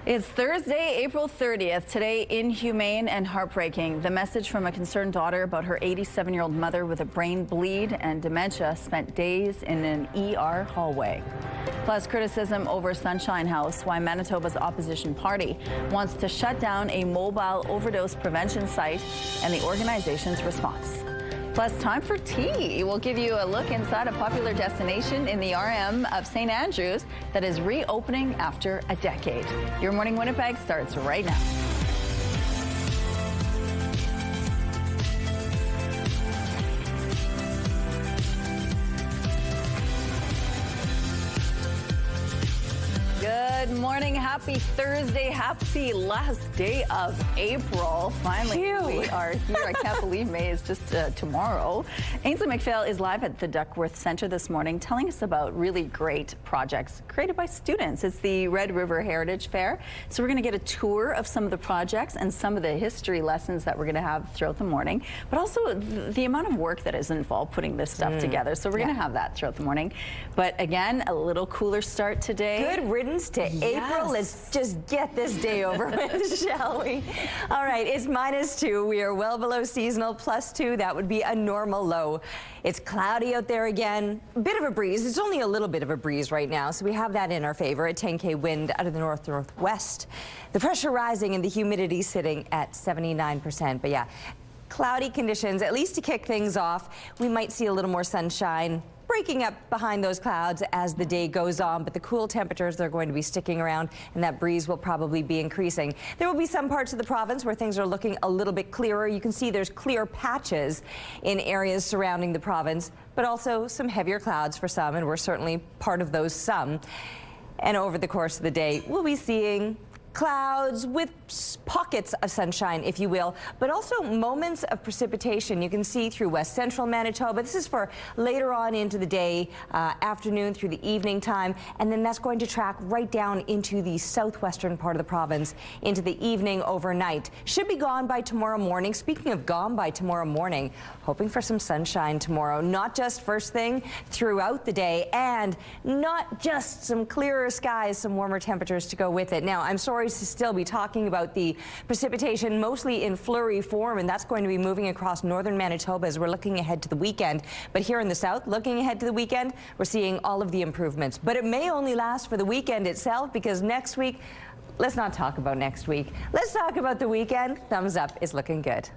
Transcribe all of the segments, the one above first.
It's Thursday, April 30th. Today, inhumane and heartbreaking. The message from a concerned daughter about her 87-year-old mother with a brain bleed and dementia spent days in an ER hallway. Plus, criticism over Sunshine House, why Manitoba's opposition party wants to shut down a mobile overdose prevention site, and the organization's response. Plus, time for tea. We'll give you a look inside a popular destination in the RM of St. Andrews that is reopening after a decade. Your Morning Winnipeg starts right now. Good morning, happy Thursday, happy last day of April. Finally, we are here. I can't believe May is just tomorrow. Ainsley McPhail is live at the Duckworth Centre this morning telling us about really great projects created by students. It's the Red River Heritage Fair. So we're going to get a tour of some of the projects and some of the history lessons that we're going to have throughout the morning, but also the amount of work that is involved putting this stuff together. So we're going to have that throughout the morning. But again, a little cooler start today. Good riddance to April. Let's just get this day over with, shall we? All right, it's -2. We are well below seasonal. +2, that would be a normal low. It's cloudy out there again. A bit of a breeze. It's only a little bit of a breeze right now, so we have that in our favor. A 10K wind out of the north-northwest. The pressure rising and the humidity sitting at 79%. But yeah, cloudy conditions, at least to kick things off. We might see a little more sunshine breaking up behind those clouds as the day goes on, but the cool temperatures, they're going to be sticking around, and that breeze will probably be increasing. There will be some parts of the province where things are looking a little bit clearer. You can see there's clear patches in areas surrounding the province, but also some heavier clouds for some, and we're certainly part of those some. And over the course of the day, we'll be seeing clouds with pockets of sunshine, if you will, but also moments of precipitation. You can see through west central Manitoba. This is for later on into the day, afternoon through the evening time, and then that's going to track right down into the southwestern part of the province into the evening overnight. Should be gone by tomorrow morning. Speaking of gone by tomorrow morning, hoping for some sunshine tomorrow, not just first thing, throughout the day, and not just some clearer skies, some warmer temperatures to go with it. Now, I'm sorry to still be talking about the precipitation mostly in flurry form, and that's going to be moving across northern Manitoba as we're looking ahead to the weekend. But here in the south, looking ahead to the weekend, we're seeing all of the improvements. But it may only last for the weekend itself, because next week, let's not talk about next week. Let's talk about the weekend. Thumbs up is looking good.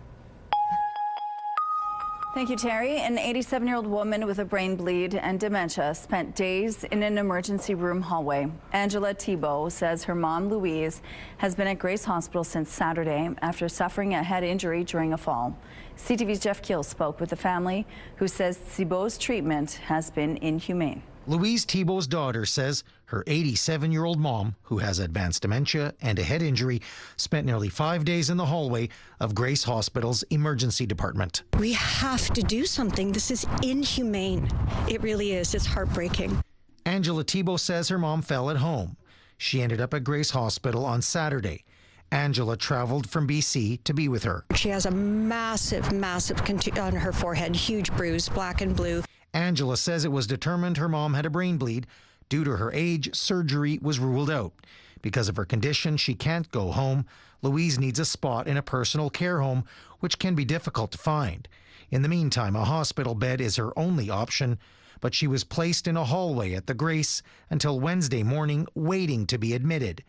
Thank you, Terry. An 87-year-old woman with a brain bleed and dementia spent days in an emergency room hallway. Angela Thibault says her mom, Louise, has been at Grace Hospital since Saturday after suffering a head injury during a fall. CTV's Jeff Keel spoke with the family, who says Thibault's treatment has been inhumane. Louise Thibault's daughter says her 87-year-old mom, who has advanced dementia and a head injury, spent nearly 5 days in the hallway of Grace Hospital's emergency department. We have to do something. This is inhumane. It really is. It's heartbreaking. Angela Thibault says her mom fell at home. She ended up at Grace Hospital on Saturday. Angela traveled from BC to be with her. She has a massive on her forehead, huge bruise, black and blue. Angela says it was determined her mom had a brain bleed. Due to her age, surgery was ruled out. Because of her condition, she can't go home. Louise needs a spot in a personal care home, which can be difficult to find. In the meantime, a hospital bed is her only option, but she was placed in a hallway at the Grace until Wednesday morning, waiting to be admitted.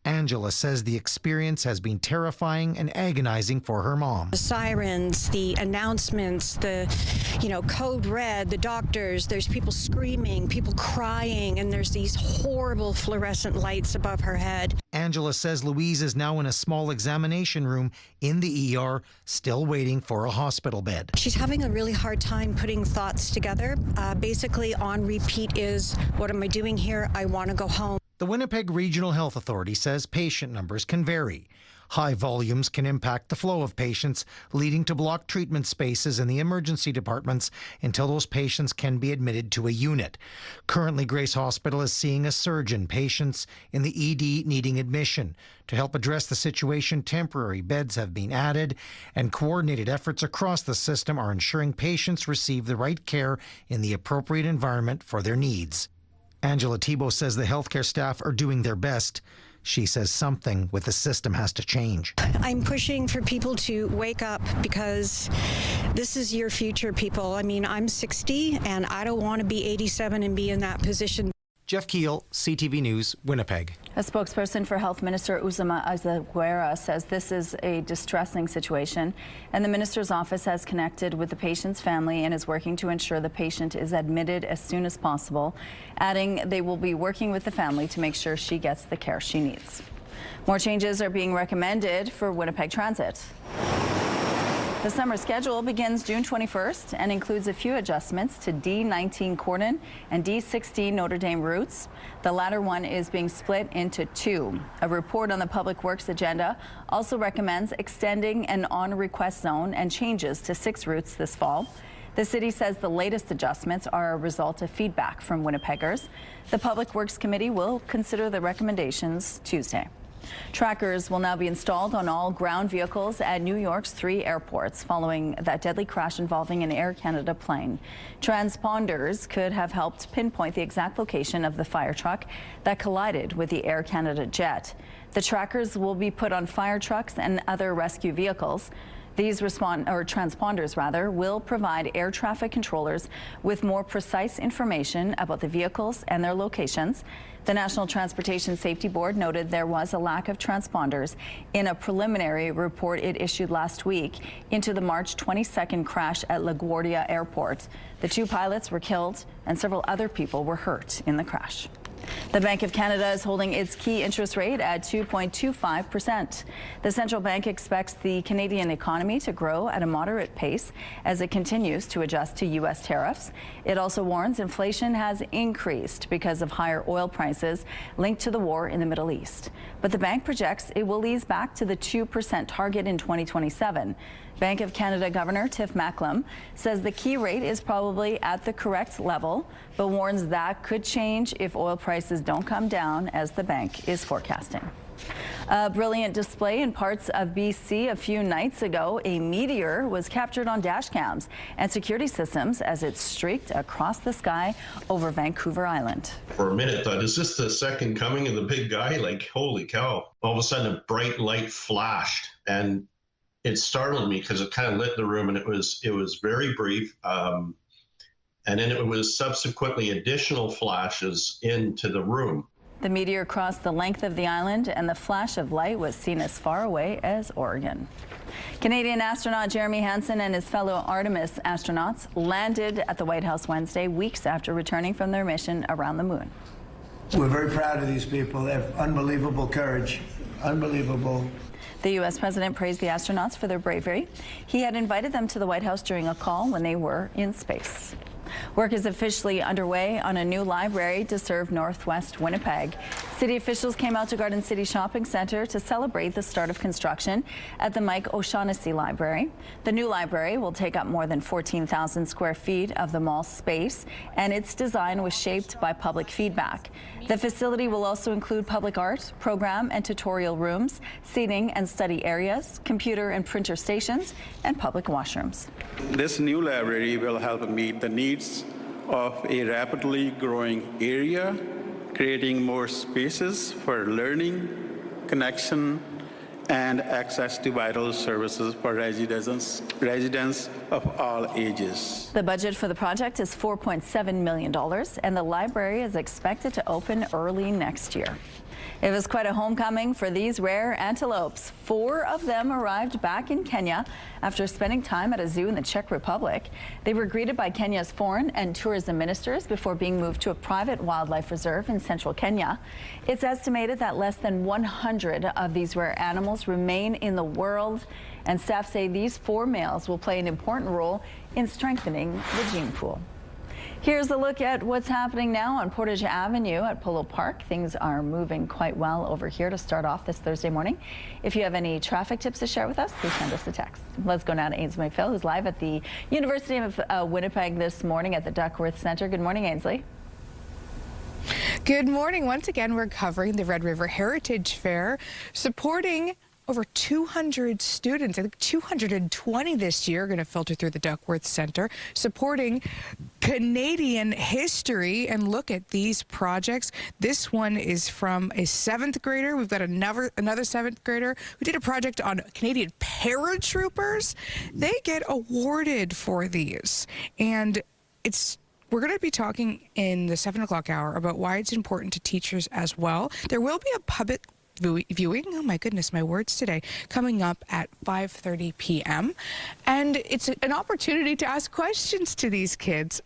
Angela says the experience has been terrifying and agonizing for her mom. The sirens, the announcements, the, code red, the doctors, there's people screaming, people crying, and there's these horrible fluorescent lights above her head. Angela says Louise is now in a small examination room in the ER, still waiting for a hospital bed. She's having a really hard time putting thoughts together. Basically, on repeat is, what am I doing here? I want to go home. The Winnipeg Regional Health Authority says patient numbers can vary. High volumes can impact the flow of patients, leading to blocked treatment spaces in the emergency departments until those patients can be admitted to a unit. Currently, Grace Hospital is seeing a surge in patients in the ED needing admission. To help address the situation, temporary beds have been added, and coordinated efforts across the system are ensuring patients receive the right care in the appropriate environment for their needs. Angela Thibault says the healthcare staff are doing their best She says something with the system has to change. I'm pushing for people to wake up because this is your future, people. I mean, I'm 60 and I don't want to be 87 and be in that position. Jeff Keel, CTV News, Winnipeg. A spokesperson for Health Minister Uzama Azaguera says this is a distressing situation, and the minister's office has connected with the patient's family and is working to ensure the patient is admitted as soon as possible, adding they will be working with the family to make sure she gets the care she needs. More changes are being recommended for Winnipeg Transit. The summer schedule begins June 21st and includes a few adjustments to D19 Corydon and D16 Notre Dame routes. The latter one is being split into two. A report on the Public Works agenda also recommends extending an on-request zone and changes to 6 routes this fall. The city says the latest adjustments are a result of feedback from Winnipeggers. The Public Works Committee will consider the recommendations Tuesday. Trackers will now be installed on all ground vehicles at New York's 3 airports following that deadly crash involving an Air Canada plane. Transponders could have helped pinpoint the exact location of the fire truck that collided with the Air Canada jet. The trackers will be put on fire trucks and other rescue vehicles. These transponders will provide air traffic controllers with more precise information about the vehicles and their locations. The National Transportation Safety Board noted there was a lack of transponders in a preliminary report it issued last week into the March 22nd crash at LaGuardia Airport. The 2 pilots were killed and several other people were hurt in the crash. The Bank of Canada is holding its key interest rate at 2.25%. The central bank expects the Canadian economy to grow at a moderate pace as it continues to adjust to U.S. tariffs. It also warns inflation has increased because of higher oil prices linked to the war in the Middle East. But the bank projects it will ease back to the 2% target in 2027. Bank of Canada Governor Tiff Macklem says the key rate is probably at the correct level, but warns that could change if oil prices don't come down as the bank is forecasting. A brilliant display in parts of BC a few nights ago. A meteor was captured on dash cams and security systems as it streaked across the sky over Vancouver Island. For a minute, I thought, is this the second coming of the big guy? Like, holy cow. All of a sudden, a bright light flashed, and it startled me because it kind of lit the room, and it was very brief. And then it was subsequently additional flashes into the room. The meteor crossed the length of the island, and the flash of light was seen as far away as Oregon. Canadian astronaut Jeremy Hansen and his fellow Artemis astronauts landed at the White House Wednesday, weeks after returning from their mission around the moon. We're very proud of these people. They have unbelievable courage, unbelievable. The U.S. president praised the astronauts for their bravery. He had invited them to the White House during a call when they were in space. Work is officially underway on a new library to serve Northwest Winnipeg. City officials came out to Garden City Shopping Centre to celebrate the start of construction at the Mike O'Shaughnessy Library. The new library will take up more than 14,000 square feet of the mall space, and its design was shaped by public feedback. The facility will also include public art, program and tutorial rooms, seating and study areas, computer and printer stations, and public washrooms. This new library will help meet the needs of a rapidly growing area, creating more spaces for learning, connection, and access to vital services for residents of all ages. The budget for the project is $4.7 million, and the library is expected to open early next year. It was quite a homecoming for these rare antelopes. 4 of them arrived back in Kenya after spending time at a zoo in the Czech Republic. They were greeted by Kenya's foreign and tourism ministers before being moved to a private wildlife reserve in central Kenya. It's estimated that less than 100 of these rare animals remain in the world, and staff say these 4 males will play an important role in strengthening the gene pool. Here's a look at what's happening now on Portage Avenue at Polo Park. Things are moving quite well over here to start off this Thursday morning. If you have any traffic tips to share with us, please send us a text. Let's go now to Ainsley McPhail, who's live at the University of Winnipeg this morning at the Duckworth Center. Good morning, Ainsley. Good morning. Once again, we're covering the Red River Heritage Fair, supporting over 200 students, I think 220 this year, are going to filter through the Duckworth Centre, supporting Canadian history. And look at these projects. This one is from a 7th grader. We've got another 7th grader who did a project on Canadian paratroopers. They get awarded for these. And we're going to be talking in the 7 o'clock hour about why it's important to teachers as well. There will be a public viewing, oh my goodness, my words today, coming up at 5:30 p.m. And it's an opportunity to ask questions to these kids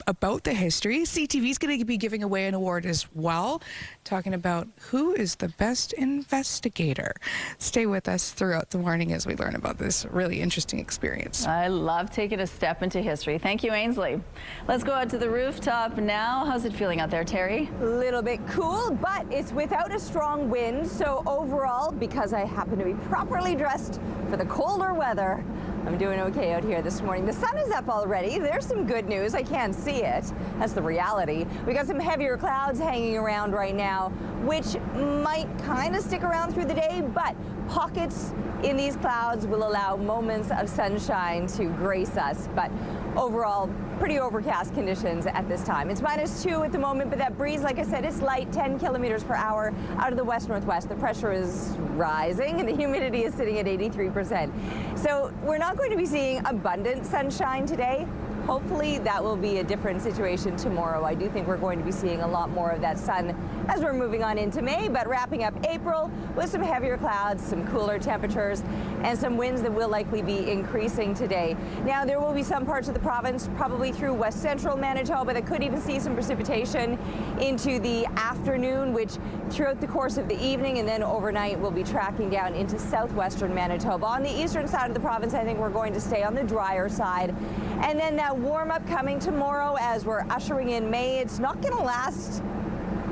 about the history. CTV is going to be giving away an award as well, talking about who is the best investigator. Stay with us throughout the morning as we learn about this really interesting experience. I love taking a step into history. Thank you, Ainsley. Let's go out to the rooftop now. How's it feeling out there, Terry? A little bit cool, but it's without a strong wind. So overall, because I happen to be properly dressed for the colder weather, I'm doing okay out here this morning. The sun is up already. There's some good news. I can't see it. That's the reality. We got some heavier clouds hanging around right now, which might kind of stick around through the day, but pockets in these clouds will allow moments of sunshine to grace us. But overall, pretty overcast conditions at this time. It's -2 at the moment, but that breeze, like I said, it's light, 10 kilometers per hour out of the west-northwest. The pressure is rising and the humidity is sitting at 83%. So we're not going to be seeing abundant sunshine today. Hopefully that will be a different situation tomorrow. I do think we're going to be seeing a lot more of that sun as we're moving on into May, but wrapping up April with some heavier clouds, some cooler temperatures, and some winds that will likely be increasing today. Now, there will be some parts of the province, probably through west central Manitoba, that could even see some precipitation into the afternoon, which throughout the course of the evening and then overnight will be tracking down into southwestern Manitoba. On the eastern side of the province, I think we're going to stay on the drier side. And then that warm up coming tomorrow as we're ushering in May. It's not going to last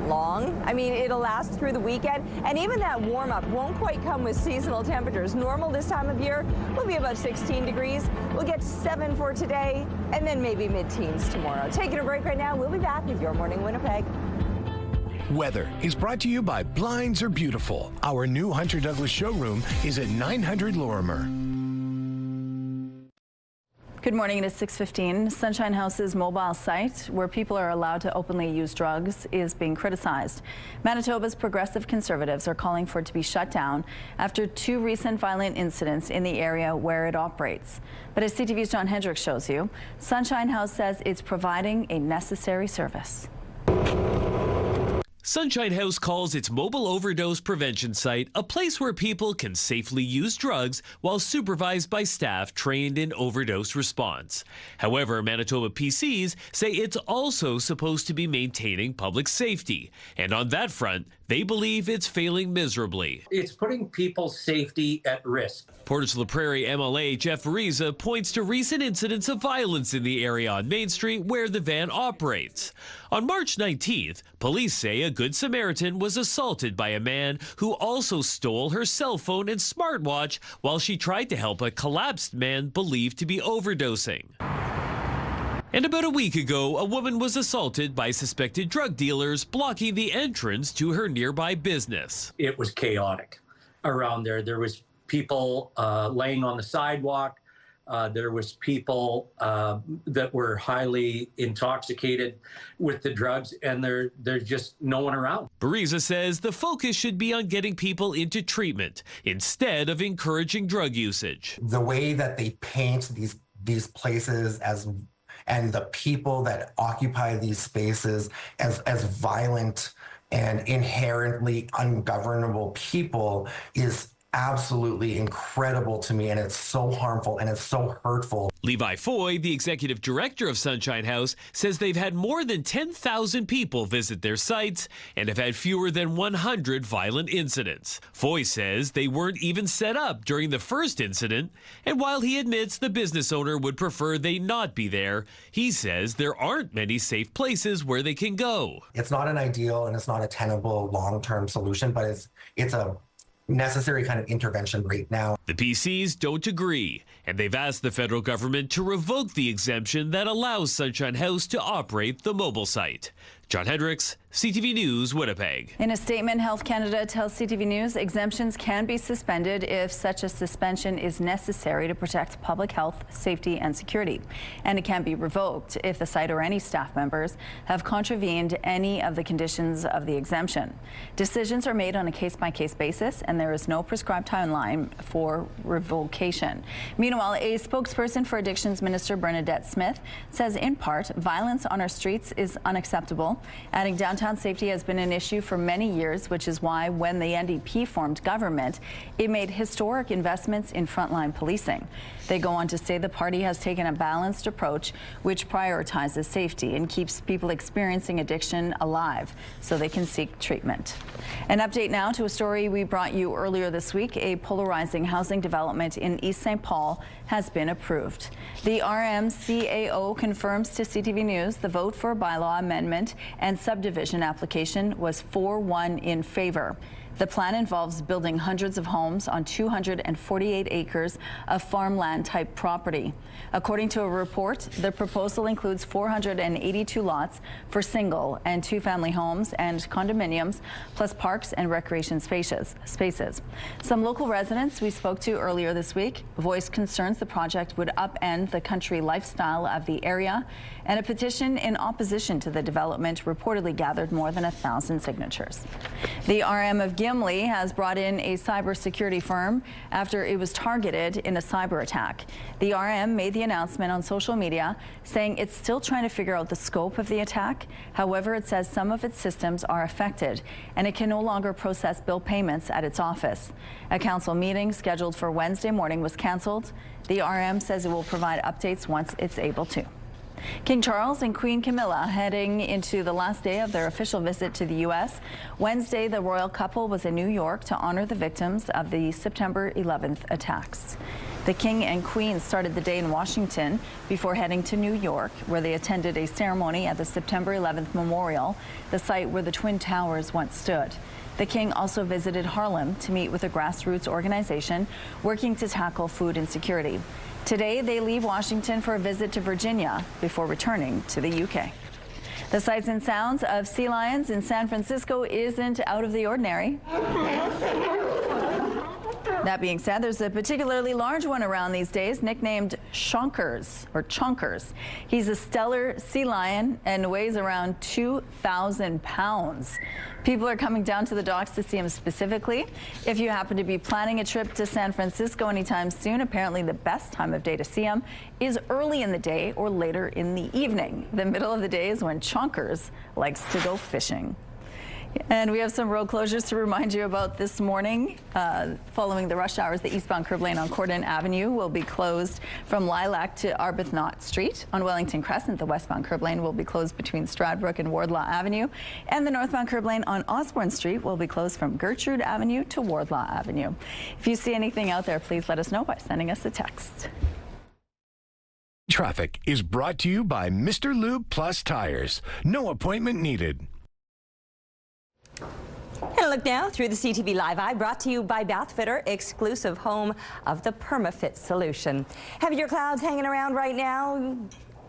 long. I mean, it'll last through the weekend, and even that warm up won't quite come with seasonal temperatures. Normal this time of year will be about 16 degrees. We'll get 7 for today, and then maybe mid-teens tomorrow. Taking a break right now. We'll be back with Your Morning Winnipeg. Weather is brought to you by Blinds Are Beautiful. Our new Hunter Douglas showroom is at 900 Lorimer. Good morning. It is 6:15. Sunshine House's mobile site, where people are allowed to openly use drugs, is being criticized. Manitoba's progressive conservatives are calling for it to be shut down after 2 recent violent incidents in the area where it operates. But as CTV's John Hendricks shows you, Sunshine House says it's providing a necessary service. Sunshine House calls its mobile overdose prevention site a place where people can safely use drugs while supervised by staff trained in overdose response. However, Manitoba PCs say it's also supposed to be maintaining public safety. And on that front, they believe it's failing miserably. It's putting people's safety at risk. Portage La Prairie MLA Jeff Ariza points to recent incidents of violence in the area on Main Street where the van operates. On March 19th, police say a Good Samaritan was assaulted by a man who also stole her cell phone and smartwatch while she tried to help a collapsed man believed to be overdosing. And about a week ago, a woman was assaulted by suspected drug dealers blocking the entrance to her nearby business. It was chaotic around there. There was people laying on the sidewalk. There was people that were highly intoxicated with the drugs, and there's just no one around. Bariza says the focus should be on getting people into treatment instead of encouraging drug usage. The way that they paint these places and the people that occupy these spaces as violent and inherently ungovernable people is absolutely incredible to me, and it's so harmful and it's so hurtful. Levi Foy, the executive director of Sunshine House, says they've had more than 10,000 people visit their sites and have had fewer than 100 violent incidents. Foy says they weren't even set up during the first incident, and while he admits the business owner would prefer they not be there, he says there aren't many safe places where they can go. It's not an ideal and it's not a tenable long-term solution, but it's a necessary kind of intervention right now. The PCs don't agree, and they've asked the federal government to revoke the exemption that allows Sunshine House to operate the mobile site. John Hendricks, CTV News, Winnipeg. In a statement, Health Canada tells CTV News exemptions can be suspended if such a suspension is necessary to protect public health, safety and security. And it can be revoked if the site or any staff members have contravened any of the conditions of the exemption. Decisions are made on a case-by-case basis, and there is no prescribed timeline for revocation. Meanwhile, a spokesperson for Addictions Minister Bernadette Smith says in part, violence on our streets is unacceptable, adding downtown safety has been an issue for many years, which is why when the NDP formed government, it made historic investments in frontline policing. They go on to say the party has taken a balanced approach which prioritizes safety and keeps people experiencing addiction alive so they can seek treatment. An update now to a story we brought you earlier this week. A polarizing housing development in East St. Paul has been approved. The RMCAO confirms to CTV News the vote for a bylaw amendment and subdivision application was 4-1 in favor. The plan involves building hundreds of homes on 248 acres of farmland-type property. According to a report, the proposal includes 482 lots for single and two-family homes and condominiums, plus parks and recreation spaces. Some local residents we spoke to earlier this week voiced concerns the project would upend the country lifestyle of the area, and a petition in opposition to the development reportedly gathered more than 1,000 signatures. The RM of Gimli has brought in a cybersecurity firm after it was targeted in a cyber attack. The RM made the announcement on social media saying it's still trying to figure out the scope of the attack. However, it says some of its systems are affected and it can no longer process bill payments at its office. A council meeting scheduled for Wednesday morning was canceled. The RM says it will provide updates once it's able to. King Charles and Queen Camilla heading into the last day of their official visit to the U.S. Wednesday, the royal couple was in New York to honor the victims of the September 11th attacks. The King and Queen started the day in Washington before heading to New York, where they attended a ceremony at the September 11th Memorial, the site where the Twin Towers once stood. The King also visited Harlem to meet with a grassroots organization working to tackle food insecurity. Today, they leave Washington for a visit to Virginia before returning to the UK. The sights and sounds of sea lions in San Francisco isn't out of the ordinary. That being said, there's a particularly large one around these days, nicknamed Chonkers. He's a stellar sea lion and weighs around 2,000 pounds. People are coming down to the docks to see him specifically. If you happen to be planning a trip to San Francisco anytime soon, apparently the best time of day to see him is early in the day or later in the evening. The middle of the day is when Chonkers likes to go fishing. And we have some road closures to remind you about this morning. Following the rush hours, the eastbound curb lane on Cordon Avenue will be closed from Lilac to Arbuthnot Street. On Wellington Crescent, the westbound curb lane will be closed between Stradbrook and Wardlaw Avenue. And the northbound curb lane on Osborne Street will be closed from Gertrude Avenue to Wardlaw Avenue. If you see anything out there, please let us know by sending us a text. Traffic is brought to you by Mr. Lube Plus Tires. No appointment needed. And a look now through the CTV Live Eye, brought to you by Bathfitter, exclusive home of the PermaFit solution. Heavier clouds hanging around right now.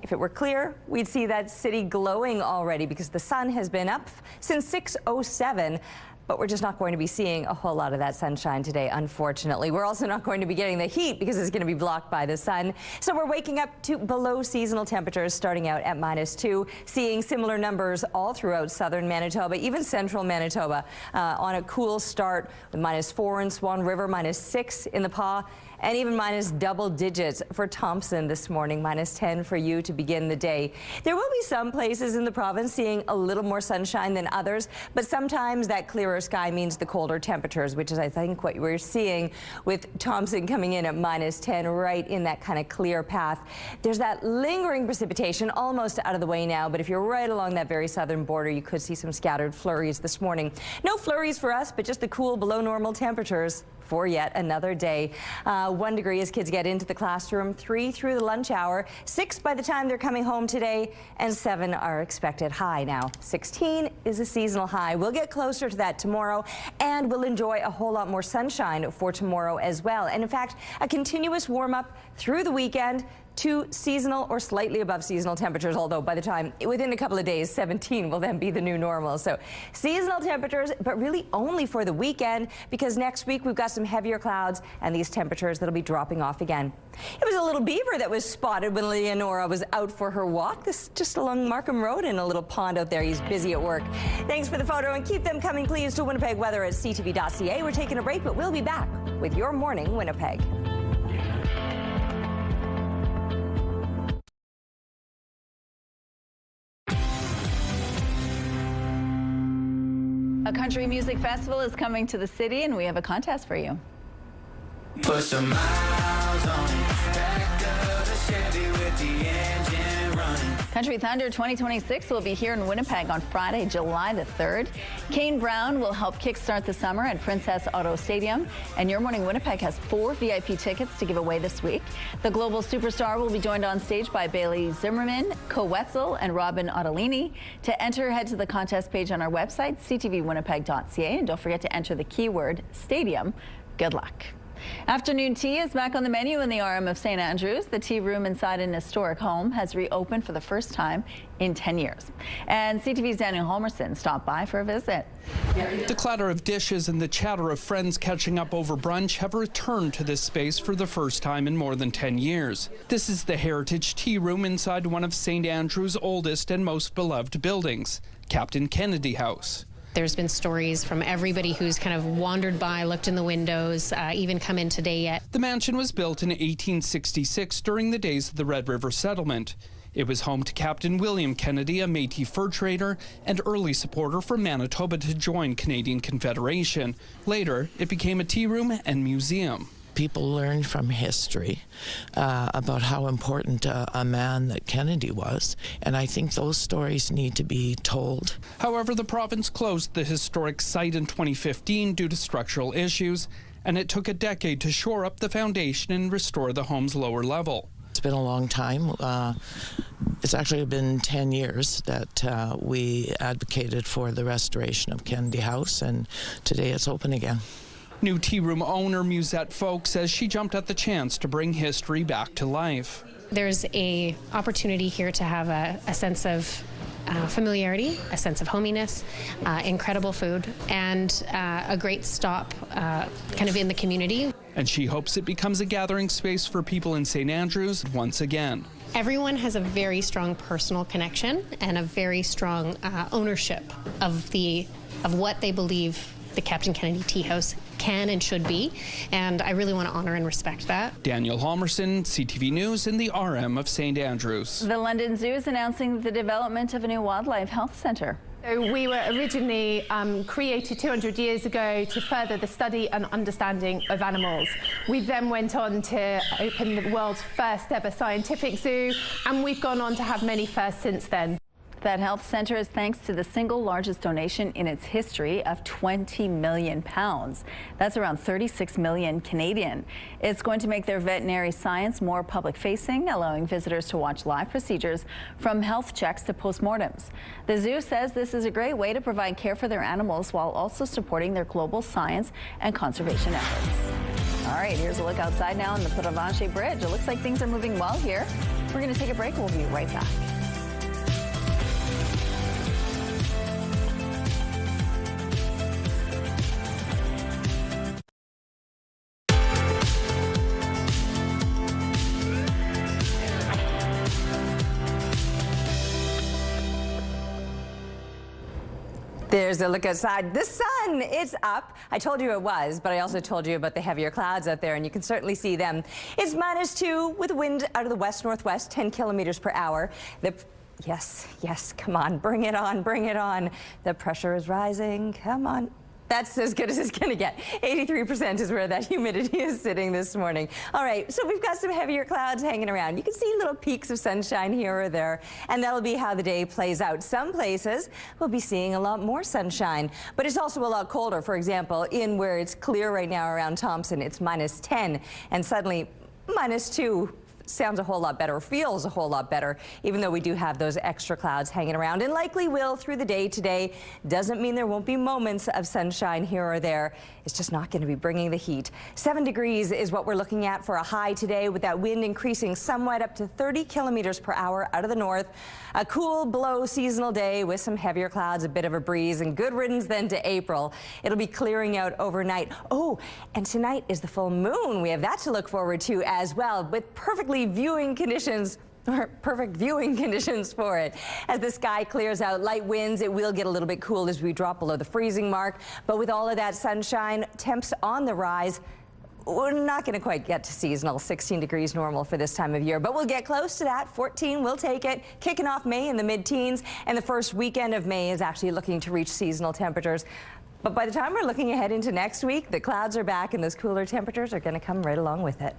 If it were clear, we'd see that city glowing already because the sun has been up since 6:07. But we're just not going to be seeing a whole lot of that sunshine today, unfortunately. We're also not going to be getting the heat because it's going to be blocked by the sun. So we're waking up to below seasonal temperatures starting out at -2, seeing similar numbers all throughout southern Manitoba, even central Manitoba, on a cool start with -4 in Swan River, -6 in the Pas, and even minus double digits for Thompson this morning, -10 for you to begin the day. There will be some places in the province seeing a little more sunshine than others, but sometimes that clearer sky means the colder temperatures, which is, I think, what we're seeing with Thompson coming in at -10, right in that kind of clear path. There's that lingering precipitation almost out of the way now, but if you're right along that very southern border, you could see some scattered flurries this morning. No flurries for us, but just the cool below normal temperatures for yet another day. 1 degree as kids get into the classroom, 3 through the lunch hour, 6 by the time they're coming home today, and 7 are expected high now. 16 is a seasonal high. We'll get closer to that tomorrow, and we'll enjoy a whole lot more sunshine for tomorrow as well. And in fact, a continuous warm up through the weekend. to seasonal or slightly above seasonal temperatures, although by the time, within a couple of days, 17 will then be the new normal. So seasonal temperatures, but really only for the weekend, because next week we've got some heavier clouds and these temperatures that'll be dropping off again. It was a little beaver that was spotted when Leonora was out for her walk. This is just along Markham Road in a little pond out there. He's busy at work. Thanks for the photo, and keep them coming, please, to Winnipeg Weather at CTV.ca. We're taking a break, but we'll be back with Your Morning Winnipeg. A country music festival is coming to the city, and we have a contest for you. Put some miles on it. Back of the Chevy with the engine running. Country Thunder 2026 will be here in Winnipeg on Friday, July the 3rd. Kane Brown will help kickstart the summer at Princess Auto Stadium, and Your Morning Winnipeg has 4 VIP tickets to give away this week. The global superstar will be joined on stage by Bailey Zimmerman, Co Wetzel, and Robin Ottolini. To enter, head to the contest page on our website, ctvwinnipeg.ca, and don't forget to enter the keyword stadium. Good luck. Afternoon tea is back on the menu in the RM of St. Andrews. The tea room inside an historic home has reopened for the first time in 10 years. And CTV's Daniel Halmerson stopped by for a visit. The clatter of dishes and the chatter of friends catching up over brunch have returned to this space for the first time in more than 10 years. This is the Heritage Tea Room inside one of St. Andrews' oldest and most beloved buildings, Captain Kennedy House. There's been stories from everybody who's kind of wandered by, looked in the windows, even come in today yet. The mansion was built in 1866 during the days of the Red River settlement. It was home to Captain William Kennedy, a Métis fur trader and early supporter from Manitoba to join Canadian Confederation. Later, it became a tea room and museum. People learn from history about how important a man that Kennedy was, and I think those stories need to be told. However, the province closed the historic site in 2015 due to structural issues, and it took a decade to shore up the foundation and restore the home's lower level. It's been a long time. It's actually been 10 years that we advocated for the restoration of Kennedy House, and today it's open again. New tea room owner Musette Folk says she jumped at the chance to bring history back to life. There's an opportunity here to have a sense of familiarity, a sense of hominess, incredible food, and a great stop kind of in the community. And she hopes it becomes a gathering space for people in St. Andrews once again. Everyone has a very strong personal connection and a very strong ownership of what they believe the Captain Kennedy Tea House can and should be, and I really want to honor and respect that. Daniel Halmerson, CTV News in the RM of St. Andrews. The London Zoo is announcing the development of a new wildlife health centre. So we were originally created 200 years ago to further the study and understanding of animals. We then went on to open the world's first ever scientific zoo, and we've gone on to have many firsts since then. That health centre is thanks to the single largest donation in its history of £20 million. That's around 36 million Canadian. It's going to make their veterinary science more public-facing, allowing visitors to watch live procedures from health checks to postmortems. The zoo says this is a great way to provide care for their animals while also supporting their global science and conservation efforts. All right, here's a look outside now on the Provencher Bridge. It looks like things are moving well here. We're going to take a break. We'll be right back. There's a look outside. The sun is up. I told you it was, but I also told you about the heavier clouds out there, and you can certainly see them. It's -2 with wind out of the west-northwest, 10 kilometers per hour. Yes, come on, bring it on, bring it on. The pressure is rising, come on. That's as good as it's going to get. 83% is where that humidity is sitting this morning. All right, so we've got some heavier clouds hanging around. You can see little peaks of sunshine here or there, and that'll be how the day plays out. Some places we'll be seeing a lot more sunshine, but it's also a lot colder. For example, in where it's clear right now around Thompson, it's -10, and suddenly -2 sounds a whole lot better, feels a whole lot better, even though we do have those extra clouds hanging around and likely will through the day today. Doesn't mean there won't be moments of sunshine here or there. It's just not going to be bringing the heat. 7 degrees is what we're looking at for a high today, with that wind increasing somewhat up to 30 kilometers per hour out of the north. A cool below seasonal day with some heavier clouds, a bit of a breeze, and good riddance then to April. It'll be clearing out overnight. Oh, and tonight is the full moon. We have that to look forward to as well, with perfect viewing conditions for it. As the sky clears out, light winds, it will get a little bit cool as we drop below the freezing mark. But with all of that sunshine, temps on the rise. We're not going to quite get to seasonal, 16 degrees normal for this time of year, but we'll get close to that. 14, we'll take it. Kicking off May in the mid-teens, and the first weekend of May is actually looking to reach seasonal temperatures. But by the time we're looking ahead into next week, the clouds are back and those cooler temperatures are going to come right along with it.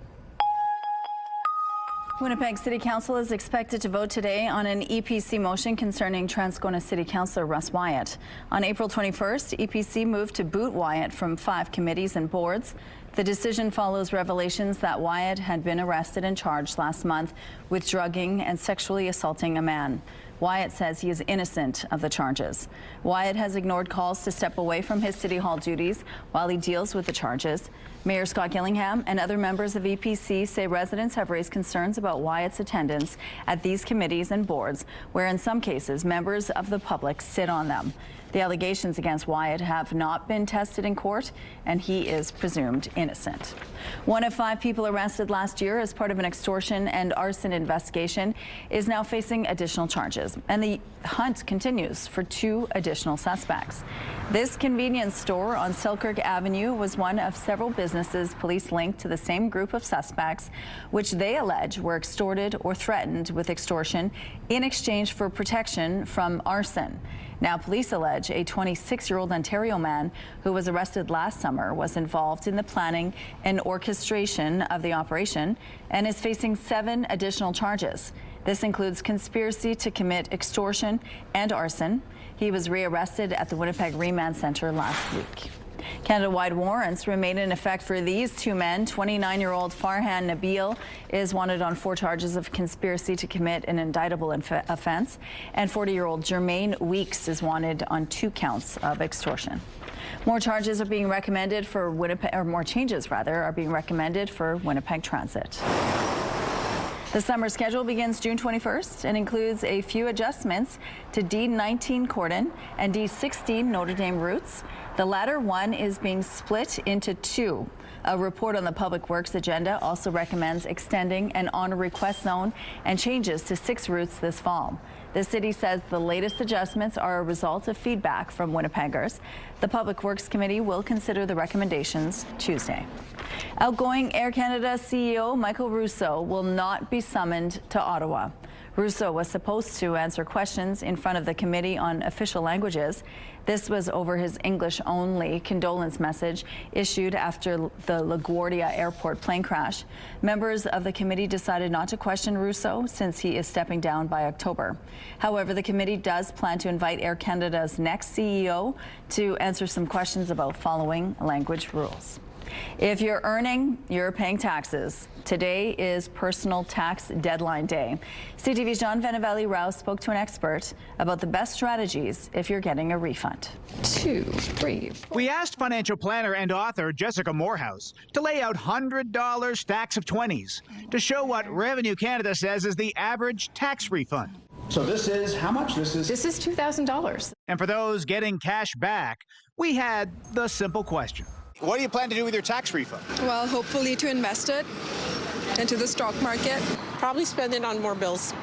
Winnipeg City Council is expected to vote today on an EPC motion concerning Transcona City Councillor Russ Wyatt. On April 21st, EPC moved to boot Wyatt from 5 committees and boards. The decision follows revelations that Wyatt had been arrested and charged last month with drugging and sexually assaulting a man. Wyatt says he is innocent of the charges. Wyatt has ignored calls to step away from his City Hall duties while he deals with the charges. Mayor Scott Gillingham and other members of EPC say residents have raised concerns about Wyatt's attendance at these committees and boards, where in some cases members of the public sit on them. The allegations against Wyatt have not been tested in court, and he is presumed innocent. 1 of 5 people arrested last year as part of an extortion and arson investigation is now facing additional charges, and the hunt continues for 2 additional suspects. This convenience store on Selkirk Avenue was one of several businesses police linked to the same group of suspects, which they allege were extorted or threatened with extortion in exchange for protection from arson. Now, police allege a 26-year-old Ontario man who was arrested last summer was involved in the planning and orchestration of the operation and is facing 7 additional charges. This includes conspiracy to commit extortion and arson. He was rearrested at the Winnipeg Remand Centre last week. Canada-wide warrants remain in effect for these 2 men. 29-year-old Farhan Nabil is wanted on 4 charges of conspiracy to commit an indictable offense, and 40-year-old Jermaine Weeks is wanted on 2 counts of extortion. More charges are being recommended for Winnipeg, or more changes rather, are being recommended for Winnipeg Transit. The summer schedule begins June 21st and includes a few adjustments to D19 Cordon and D16 Notre Dame routes. The latter one is being split into 2. A report on the Public Works agenda also recommends extending an on-request zone and changes to 6 routes this fall. The city says the latest adjustments are a result of feedback from Winnipeggers. The Public Works Committee will consider the recommendations Tuesday. Outgoing Air Canada CEO Michael Rousseau will not be summoned to Ottawa. Rousseau was supposed to answer questions in front of the Committee on Official Languages. This was over his English-only condolence message issued after the LaGuardia Airport plane crash. Members of the committee decided not to question Rousseau since he is stepping down by October. However, the committee does plan to invite Air Canada's next CEO to answer some questions about following language rules. If you're earning, you're paying taxes. Today is personal tax deadline day. CTV's John Vanavelli-Rouse spoke to an expert about the best strategies if you're getting a refund. 2, 3, 4. We asked financial planner and author Jessica Morehouse to lay out $100 stacks of 20s to show what Revenue Canada says is the average tax refund. So this is how much? This is $2,000. And for those getting cash back, we had the simple question. What do you plan to do with your tax refund? Well, hopefully to invest it into the stock market. Probably spend it on more bills,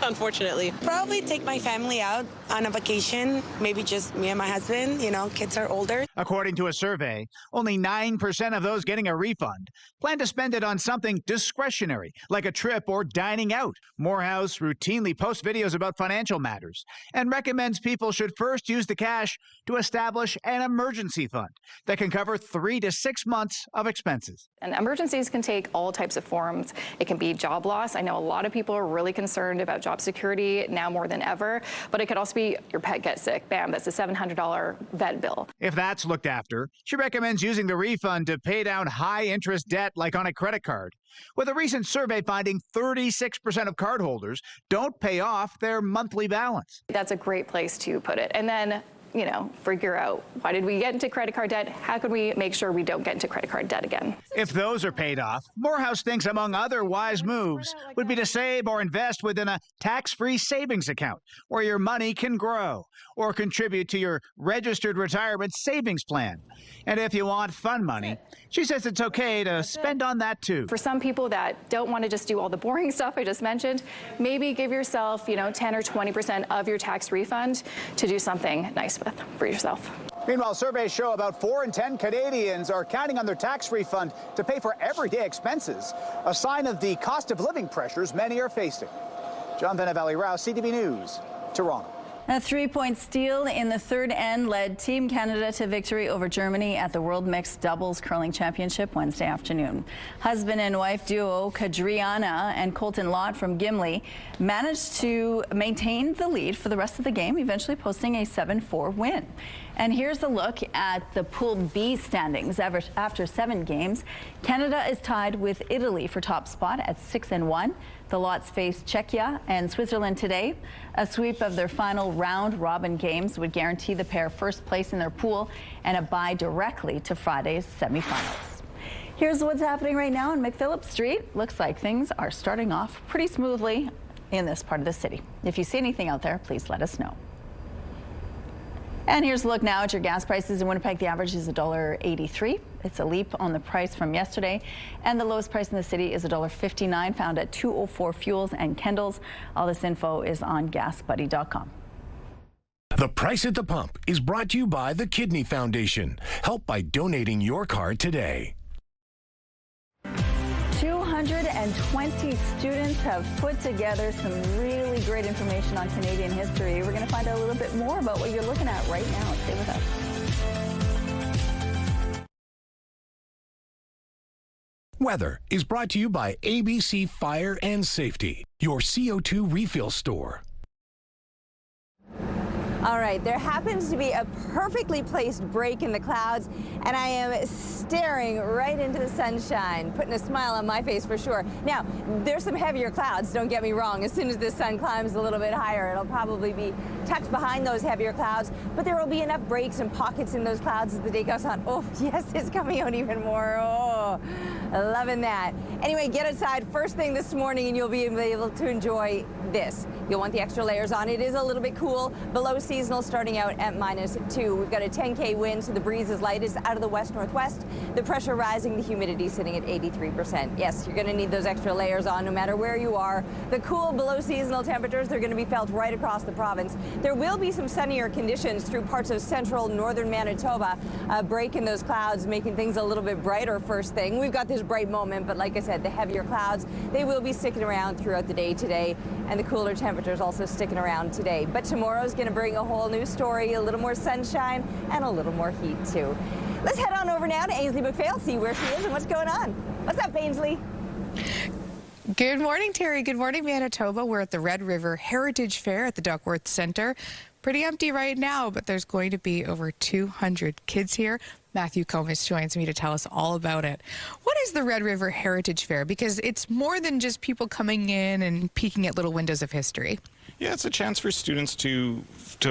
unfortunately. Probably take my family out on a vacation, maybe just me and my husband, you know, kids are older. According to a survey, only 9% of those getting a refund plan to spend it on something discretionary, like a trip or dining out. Morehouse routinely posts videos about financial matters and recommends people should first use the cash to establish an emergency fund that can cover 3 to 6 months of expenses. And emergencies can take all types of forms. It can be job loss. I know a lot of people are really concerned about job job security now more than ever. But it could also be your pet gets sick. Bam, that's a $700 vet bill. If that's looked after, she recommends using the refund to pay down high-interest debt like on a credit card. With a recent survey finding 36% of cardholders don't pay off their monthly balance. That's a great place to put it. And then, you know, figure out, why did we get into credit card debt? How can we make sure we don't get into credit card debt again? If those are paid off, Morehouse thinks among other wise moves would be to save or invest within a tax-free savings account where your money can grow, or contribute to your registered retirement savings plan. And if you want fun money, she says it's okay to spend on that too. For some people that don't want to just do all the boring stuff I just mentioned, maybe give yourself, you know, 10 or 20% of your tax refund to do something nice with for yourself. Meanwhile, surveys show about 4 in 10 Canadians are counting on their tax refund to pay for everyday expenses, a sign of the cost of living pressures many are facing. John Valley-Rouse, CTV News, Toronto. A 3-point steal in the third end led Team Canada to victory over Germany at the World Mixed Doubles Curling Championship Wednesday afternoon. Husband and wife duo Kadriana and Colton Lott from Gimli managed to maintain the lead for the rest of the game, eventually posting a 7-4 win. And here's a look at the Pool B standings. After 7 games, Canada is tied with Italy for top spot at 6-1. The Lots face Czechia and Switzerland today. A sweep of their final round-robin games would guarantee the pair first place in their pool and a bye directly to Friday's semifinals. Here's what's happening right now on McPhillips Street. Looks like things are starting off pretty smoothly in this part of the city. If you see anything out there, please let us know. And here's a look now at your gas prices in Winnipeg. The average is $1.83. It's a leap on the price from yesterday. And the lowest price in the city is $1.59, found at 204 Fuels and Kendall's. All this info is on GasBuddy.com. The Price at the Pump is brought to you by the Kidney Foundation. Help by donating your card today. 220 students have put together some really great information on Canadian history. We're going to find out a little bit more about what you're looking at right now. Stay with us. Weather is brought to you by ABC Fire and Safety, your CO2 refill store. All right, there happens to be a perfectly placed break in the clouds, and I am staring right into the sunshine, putting a smile on my face for sure. Now, there's some heavier clouds, don't get me wrong. As soon as the sun climbs a little bit higher, it'll probably be tucked behind those heavier clouds, but there will be enough breaks and pockets in those clouds as the day goes on. Oh, yes, it's coming out even more. Oh, loving that. Anyway, get outside first thing this morning, and you'll be able to enjoy this. You'll want the extra layers on. It is a little bit cool, below seasonal, starting out at -2. We've got a 10K wind, so the breeze is light. It's out of the west-northwest. The pressure rising, the humidity sitting at 83%. Yes, you're going to need those extra layers on no matter where you are. The cool below seasonal temperatures, they're going to be felt right across the province. There will be some sunnier conditions through parts of central northern Manitoba. A break in those clouds, making things a little bit brighter first thing. We've got this bright moment, but like I said, the heavier clouds, they will be sticking around throughout the day today, and the cooler temperatures also sticking around today. But tomorrow's going to bring a whole new story, a little more sunshine and a little more heat too. Let's head on over now to Ainsley McPhail, see where she is and what's going on. What's up, Ainsley? Good morning, Terry. Good morning, Manitoba. We're at the Red River Heritage Fair at the Duckworth Centre. Pretty empty right now, but there's going to be over 200 kids here. Matthew Comas joins me to tell us all about it. What is the Red River Heritage Fair? Because it's more than just people coming in and peeking at little windows of history. Yeah, it's a chance for students to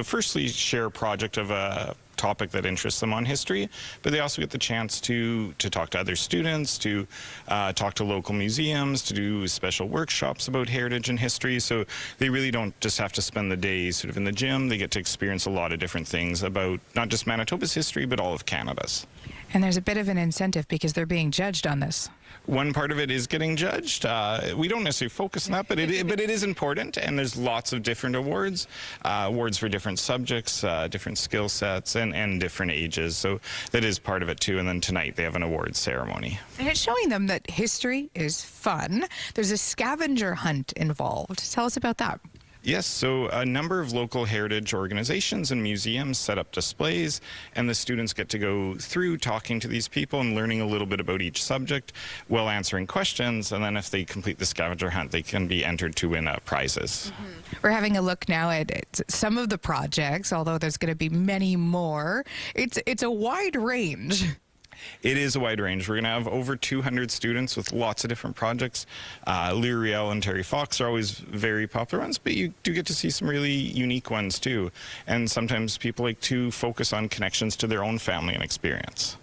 firstly share a project of a topic that interests them on history, but they also get the chance to talk to other students, to talk to local museums, to do special workshops about heritage and history. So they really don't just have to spend the day sort of in the gym. They get to experience a lot of different things about not just Manitoba's history, but all of Canada's. And there's a bit of an incentive because they're being judged on this. One part of it is getting judged. We don't necessarily focus on that, but it is important, and there's lots of different awards, awards for different subjects, different skill sets, and different ages. So that is part of it too. And then tonight they have an awards ceremony. And it's showing them that history is fun. There's a scavenger hunt involved. Tell us about that. Yes, so a number of local heritage organizations and museums set up displays, and the students get to go through talking to these people and learning a little bit about each subject while answering questions, and then if they complete the scavenger hunt, they can be entered to win prizes. We're having a look now at some of the projects, although there's going to be many more. It's a wide range. It is a wide range. We're going to have over 200 students with lots of different projects. L'Oreal and Terry Fox are always very popular ones, but you do get to see some really unique ones too. And sometimes people like to focus on connections to their own family and experience.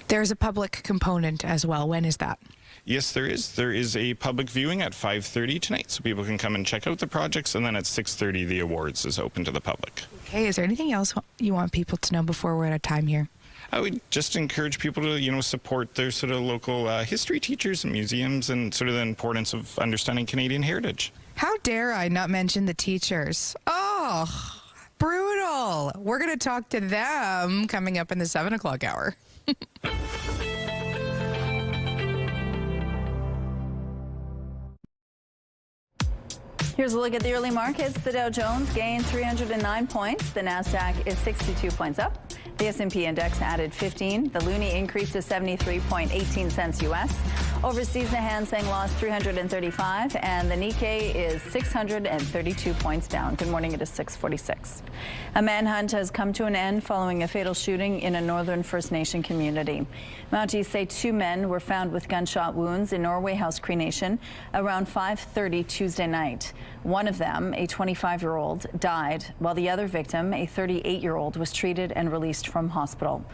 There's a public component as well. When is that? Yes, there is. There is a public viewing at 5:30 tonight, so people can come and check out the projects, and then at 6:30 the awards is open to the public. Okay, is there anything else you want people to know before we're out of time here? I would just encourage people to, support their sort of local history teachers and museums and sort of the importance of understanding Canadian heritage. How dare I not mention the teachers? Oh, brutal. We're going to talk to them coming up in the 7 o'clock hour. Here's a look at the early markets. The Dow Jones gained 309 points. The Nasdaq is 62 points up. The S&P index added 15. The loonie increased to 73.18 cents U.S. Overseas, the Hang Seng lost 335, and the Nikkei is 632 points down. Good morning. It is 6:46. A manhunt has come to an end following a fatal shooting in a northern First Nation community. Mounties say 2 men were found with gunshot wounds in Norway House Cree Nation around 5:30 Tuesday night. One of them, a 25-year-old, died, while the other victim, a 38-year-old, was treated and released from hospital.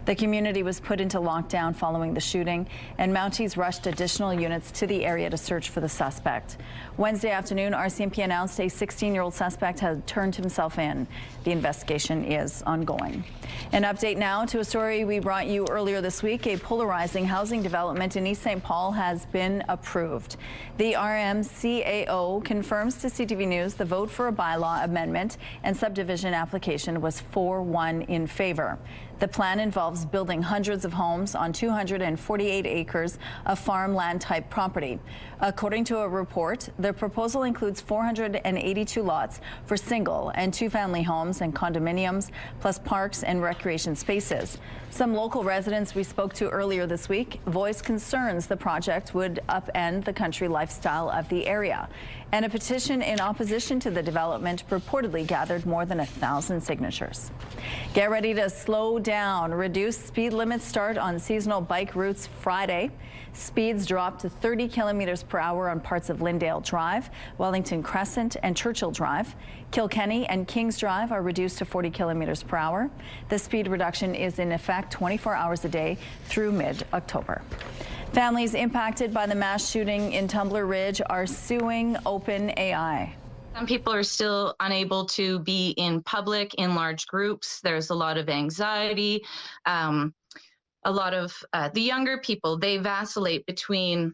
The community was put into lockdown following the shooting, and Mounties rushed additional units to the area to search for the suspect. Wednesday afternoon, RCMP announced a 16-year-old suspect had turned himself in. The investigation is ongoing. An update now to a story we brought you earlier this week. A polarizing housing development in East St. Paul has been approved. The RMCAO confirms to CTV News the vote for a bylaw amendment and subdivision application was 4-1 in favor. The plan involves building hundreds of homes on 248 acres of farmland-type property. According to a report, the proposal includes 482 lots for single and two-family homes and condominiums, plus parks and recreation spaces. Some local residents we spoke to earlier this week voiced concerns the project would upend the country lifestyle of the area. And a petition in opposition to the development purportedly gathered more than 1,000 signatures. Get ready to slow down. Reduced speed limits start on seasonal bike routes Friday. Speeds drop to 30 kilometers per hour on parts of Lyndale Drive, Wellington Crescent, and Churchill Drive. Kilkenny and Kings Drive are reduced to 40 kilometers per hour. The speed reduction is in effect 24 hours a day through mid-October. Families impacted by the mass shooting in Tumbler Ridge are suing OpenAI. Some people are still unable to be in public in large groups. There's a lot of anxiety. A lot of the younger people, they vacillate between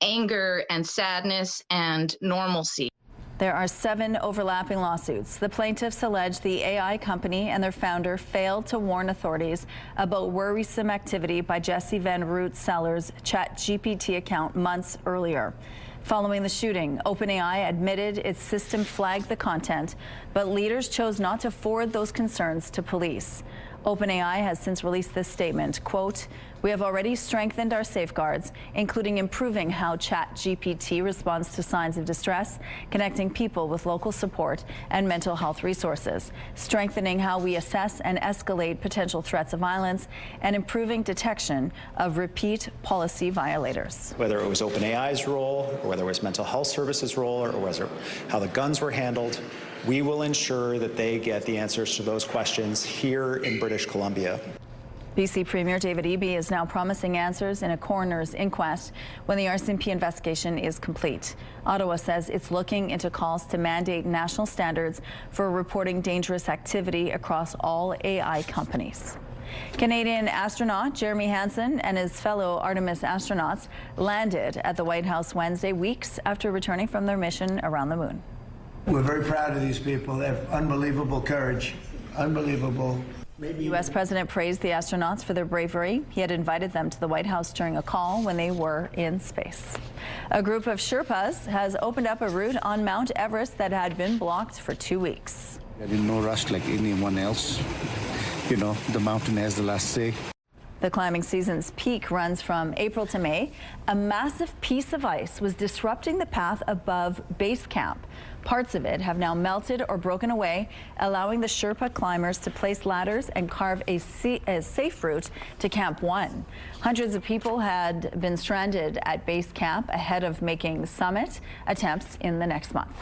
anger and sadness and normalcy. There are 7 overlapping lawsuits. The plaintiffs allege the AI company and their founder failed to warn authorities about worrisome activity by Jesse Van Root Seller's ChatGPT account months earlier. Following the shooting, OpenAI admitted its system flagged the content, but leaders chose not to forward those concerns to police. OpenAI has since released this statement, quote, "We have already strengthened our safeguards, including improving how ChatGPT responds to signs of distress, connecting people with local support and mental health resources, strengthening how we assess and escalate potential threats of violence, and improving detection of repeat policy violators." Whether it was OpenAI's role, or whether it was mental health services role, or whether how the guns were handled, we will ensure that they get the answers to those questions here in British Columbia. BC Premier David Eby is now promising answers in a coroner's inquest when the RCMP investigation is complete. Ottawa says it's looking into calls to mandate national standards for reporting dangerous activity across all AI companies. Canadian astronaut Jeremy Hansen and his fellow Artemis astronauts landed at the White House Wednesday, weeks after returning from their mission around the moon. We're very proud of these people. They have unbelievable courage, unbelievable The U.S. president praised the astronauts for their bravery. He had invited them to the White House during a call when they were in space. A group of Sherpas has opened up a route on Mount Everest that had been blocked for 2 weeks. They're in no rush like anyone else. You know, the mountain has the last say. The climbing season's peak runs from April to May. A massive piece of ice was disrupting the path above base camp. Parts of it have now melted or broken away, allowing the Sherpa climbers to place ladders and carve a safe route to Camp 1. Hundreds of people had been stranded at base camp ahead of making summit attempts in the next month.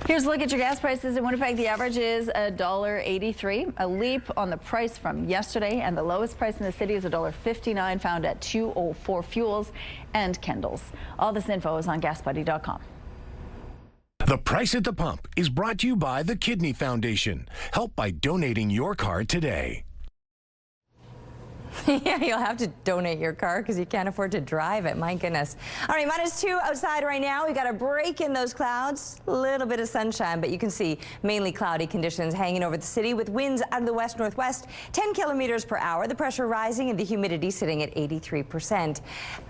Here's a look at your gas prices in Winnipeg. The average is $1.83, a leap on the price from yesterday, and the lowest price in the city is $1.59, found at $2.04 fuels and Kendalls. All this info is on gasbuddy.com. The Price at the Pump is brought to you by the Kidney Foundation. Help by donating your car today. Yeah, you'll have to donate your car because you can't afford to drive it. My goodness. All right, -2 outside right now. We got a break in those clouds. A little bit of sunshine, but you can see mainly cloudy conditions hanging over the city with winds out of the west-northwest, 10 kilometers per hour. The pressure rising and the humidity sitting at 83%.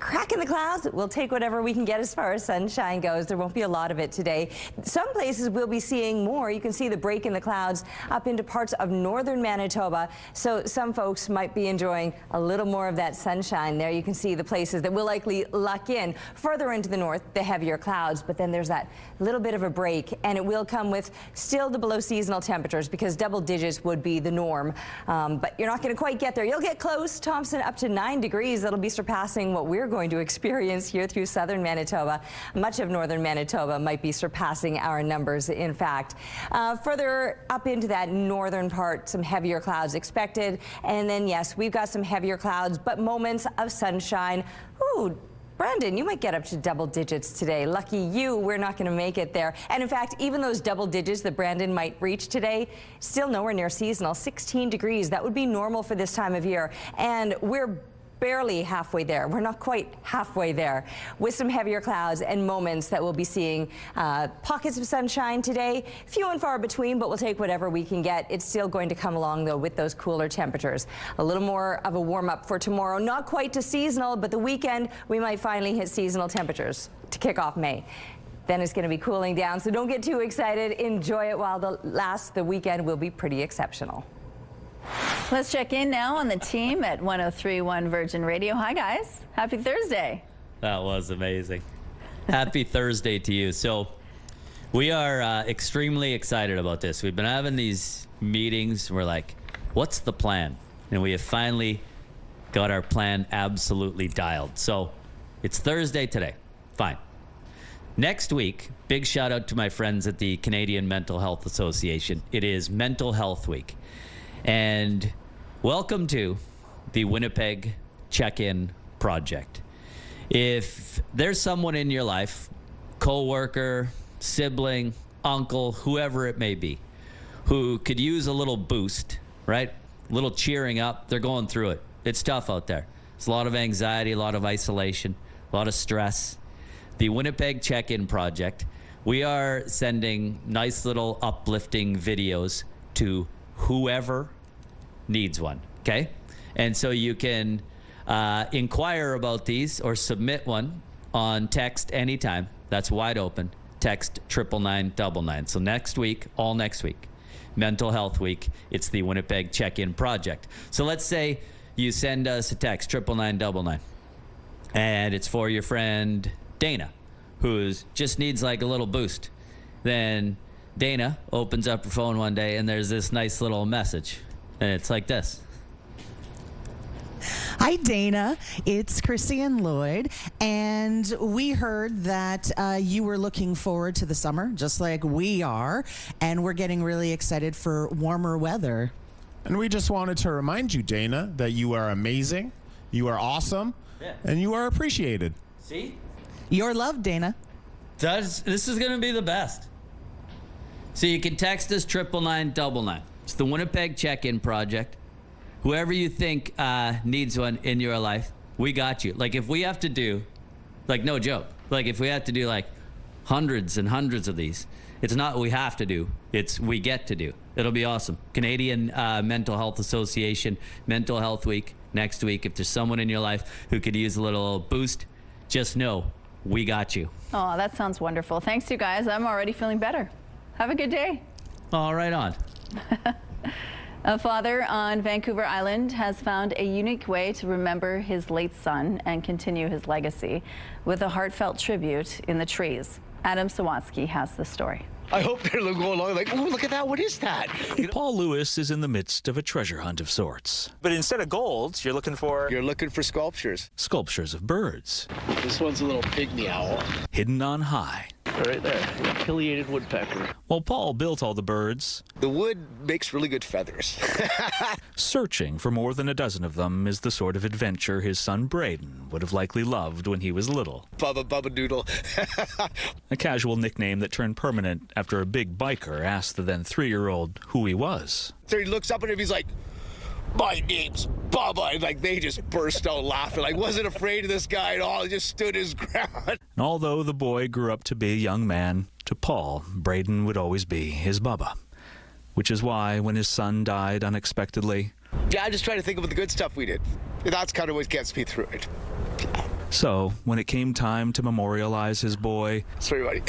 Crack in the clouds. We'll take whatever we can get as far as sunshine goes. There won't be a lot of it today. Some places we'll be seeing more. You can see the break in the clouds up into parts of northern Manitoba. So some folks might be enjoying a little more of that sunshine there. You can see the places that will likely luck in. Further into the north, the heavier clouds, but then there's that little bit of a break, and it will come with still the below seasonal temperatures because double digits would be the norm. But you're not going to quite get there. You'll get close. Thompson up to 9 degrees. That'll be surpassing what we're going to experience here through southern Manitoba. Much of northern Manitoba might be surpassing our numbers, in fact. Further up into that northern part, some heavier clouds expected. And then, yes, we've got some heavier clouds, but moments of sunshine. Ooh, Brandon, you might get up to double digits today. Lucky you, we're not going to make it there. And in fact, even those double digits that Brandon might reach today, still nowhere near seasonal. 16 degrees, that would be normal for this time of year. And we're barely halfway there. We're not quite halfway there with some heavier clouds and moments that we'll be seeing pockets of sunshine today. Few and far between, but we'll take whatever we can get. It's still going to come along, though, with those cooler temperatures. A little more of a warm up for tomorrow. Not quite to seasonal, but the weekend we might finally hit seasonal temperatures to kick off May. Then it's going to be cooling down, so don't get too excited. Enjoy it while the weekend will be pretty exceptional. Let's check in now on the team at 103.1 Virgin Radio. Hi, guys. Happy Thursday. That was amazing. Happy Thursday to you. So we are extremely excited about this. We've been having these meetings. We're like, what's the plan? And we have finally got our plan absolutely dialed. So it's Thursday today. Fine. Next week, big shout out to my friends at the Canadian Mental Health Association. It is Mental Health Week. And welcome to the Winnipeg Check-In Project. If there's someone in your life, co-worker, sibling, uncle, whoever it may be, who could use a little boost, right? A little cheering up, they're going through it. It's tough out there. There's a lot of anxiety, a lot of isolation, a lot of stress. The Winnipeg Check-In Project, we are sending nice little uplifting videos to whoever needs one, okay? And so you can inquire about these or submit one on text anytime. That's wide open. Text 99999. So next week, all next week, Mental Health Week, it's the Winnipeg Check-In Project. So let's say you send us a text 99999, and it's for your friend Dana, who just needs like a little boost. Then Dana opens up her phone one day and there's this nice little message, and it's like this. Hi, Dana. It's Chrissy Lloyd, and we heard that you were looking forward to the summer, just like we are, and we're getting really excited for warmer weather. And we just wanted to remind you, Dana, that you are amazing, you are awesome, and you are appreciated. See? You're loved, Dana. This is going to be the best. So you can text us 99999. It's the Winnipeg Check-In Project. Whoever you think needs one in your life, we got you. Like if we have to do, like no joke, like if we have to do like hundreds and hundreds of these, It's not what we have to do. It's we get to do. It'll be awesome. Canadian Mental Health Association, Mental Health Week next week. If there's someone in your life who could use a little boost, just know we got you. Oh, that sounds wonderful. Thanks, you guys. I'm already feeling better. Have a good day. All right on. A father on Vancouver Island has found a unique way to remember his late son and continue his legacy with a heartfelt tribute in the trees. Adam Sawatsky has the story. I hope they're going along like, oh, look at that. What is that? Paul Lewis is in the midst of a treasure hunt of sorts. But instead of golds, you're looking for sculptures. Sculptures of birds. This one's a little pygmy owl. Hidden on high. Right there, pileated woodpecker. While Paul built all the birds, the wood makes really good feathers. Searching for more than a dozen of them is the sort of adventure his son Braden would have likely loved when he was little. Bubba Doodle. A casual nickname that turned permanent after a big biker asked the then 3-year-old who he was. So he looks up at him, he's like, "My name's Bubba," and like they just burst out laughing. Like wasn't afraid of this guy at all. He just stood his ground. And although the boy grew up to be a young man, to Paul, Braden would always be his Bubba. Which is why when his son died unexpectedly, I just try to think of the good stuff we did. That's kind of what gets me through it. So when it came time to memorialize his boy, sorry, buddy.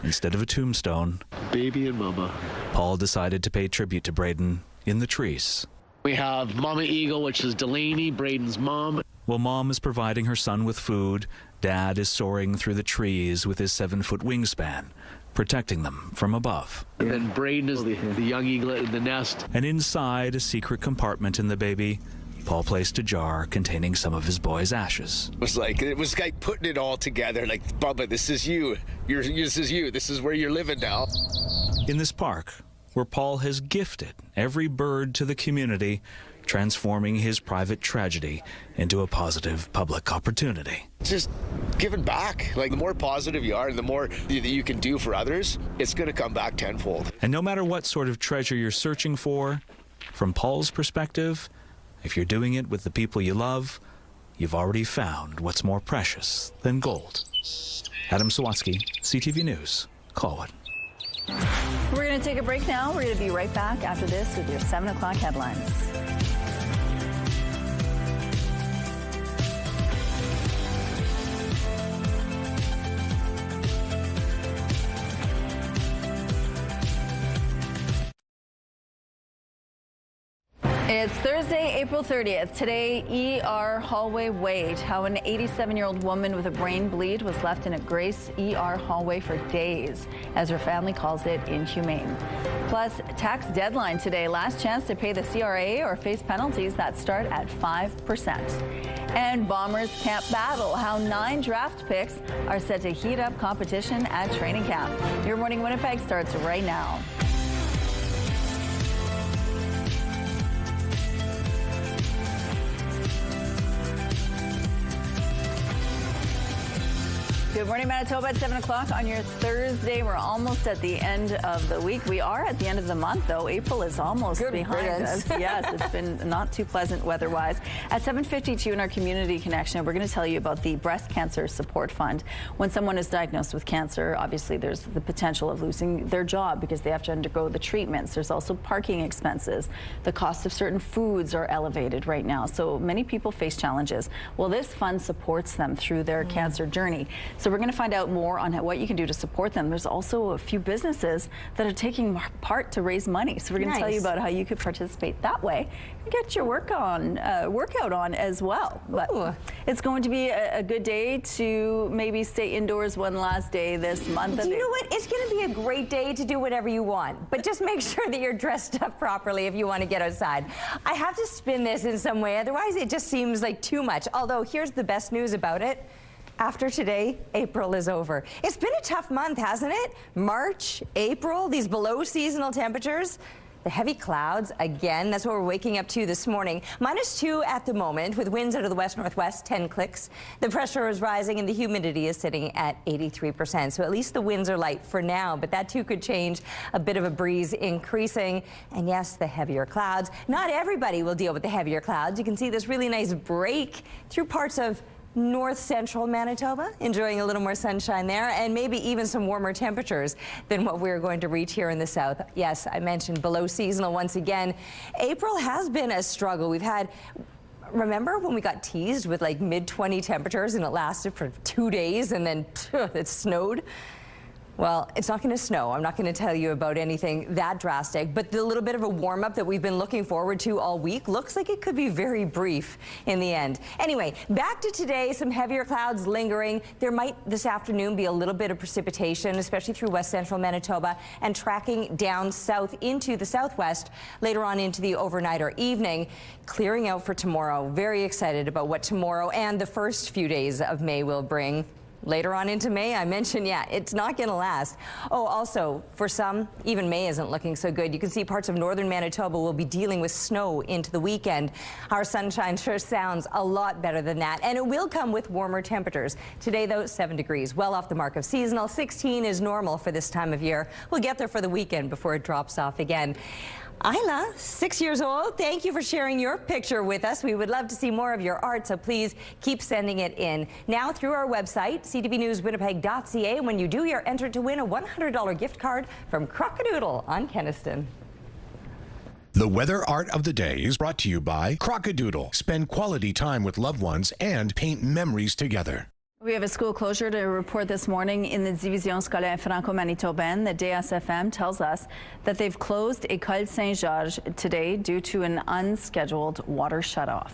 Instead of a tombstone, baby and mama, Paul decided to pay tribute to Braden in the trees. We have Mama Eagle, which is Delaney, Braden's mom. While Mom is providing her son with food, Dad is soaring through the trees with his 7-foot wingspan, protecting them from above. And then Braden is the young eaglet in the nest. And inside a secret compartment in the baby, Paul placed a jar containing some of his boy's ashes. It was like putting it all together, like, Bubba, this is you. This is you. This is where you're living now. In this park, where Paul has gifted every bird to the community, transforming his private tragedy into a positive public opportunity. Just giving back. Like, the more positive you are and the more that you can do for others, it's going to come back tenfold. And no matter what sort of treasure you're searching for, from Paul's perspective, if you're doing it with the people you love, you've already found what's more precious than gold. Adam Sawatsky, CTV News, Colwood. We're going to take a break now. We're going to be right back after this with your 7 o'clock headlines. It's Thursday, April 30th. Today, ER hallway wait. How an 87-year-old woman with a brain bleed was left in a Grace ER hallway for days, as her family calls it inhumane. Plus, tax deadline today. Last chance to pay the CRA or face penalties that start at 5%. And Bombers Camp Battle. How 9 draft picks are set to heat up competition at training camp. Your Morning Winnipeg starts right now. Good morning, Manitoba at 7 o'clock on your Thursday. We're almost at the end of the week. We are at the end of the month, though. April is almost behind us. Yes, it's been not too pleasant weather-wise. At 7:52 in our Community Connection, we're going to tell you about the Breast Cancer Support Fund. When someone is diagnosed with cancer, obviously there's the potential of losing their job because they have to undergo the treatments. There's also parking expenses. The cost of certain foods are elevated right now, so many people face challenges. Well, this fund supports them through their cancer journey. So we're going to find out more on what you can do to support them. There's also a few businesses that are taking part to raise money. So we're going to tell you about how you could participate that way and get your workout on as well. But it's going to be a good day to maybe stay indoors one last day this month. Do you know what? It's going to be a great day to do whatever you want, but just make sure that you're dressed up properly if you want to get outside. I have to spin this in some way, otherwise it just seems like too much. Although here's the best news about it. After today, April is over. It's been a tough month, hasn't it? March, April, these below seasonal temperatures. The heavy clouds, again, that's what we're waking up to this morning. -2 at the moment, with winds out of the west-northwest, 10 clicks. The pressure is rising and the humidity is sitting at 83%. So at least the winds are light for now, but that too could change. A bit of a breeze increasing. And yes, the heavier clouds. Not everybody will deal with the heavier clouds. You can see this really nice break through parts of north central Manitoba, enjoying a little more sunshine there, and maybe even some warmer temperatures than what we're going to reach here in the south. Yes, I mentioned below seasonal once again. April has been a struggle. We've had, remember when we got teased with like mid-20 temperatures and it lasted for 2 days and then it snowed? Well, it's not going to snow. I'm not going to tell you about anything that drastic, but the little bit of a warm-up that we've been looking forward to all week looks like it could be very brief in the end. Anyway, back to today, some heavier clouds lingering. There might this afternoon be a little bit of precipitation, especially through west central Manitoba, and tracking down south into the southwest later on into the overnight or evening. Clearing out for tomorrow. Very excited about what tomorrow and the first few days of May will bring. Later on into May, I mentioned, yeah, it's not going to last. Oh, also, for some, even May isn't looking so good. You can see parts of northern Manitoba will be dealing with snow into the weekend. Our sunshine sure sounds a lot better than that, and it will come with warmer temperatures. Today, though, 7 degrees, well off the mark of seasonal. 16 is normal for this time of year. We'll get there for the weekend before it drops off again. Isla, 6 years old, thank you for sharing your picture with us. We would love to see more of your art, so please keep sending it in. Now through our website, ctvnewswinnipeg.ca. When you do, you're entered to win a $100 gift card from Crockadoodle on Kenniston. The weather art of the day is brought to you by Crockadoodle. Spend quality time with loved ones and paint memories together. We have a school closure to report this morning in the Division Scolaire Franco-Manitobaine. The DSFM tells us that they've closed École Saint-Georges today due to an unscheduled water shutoff.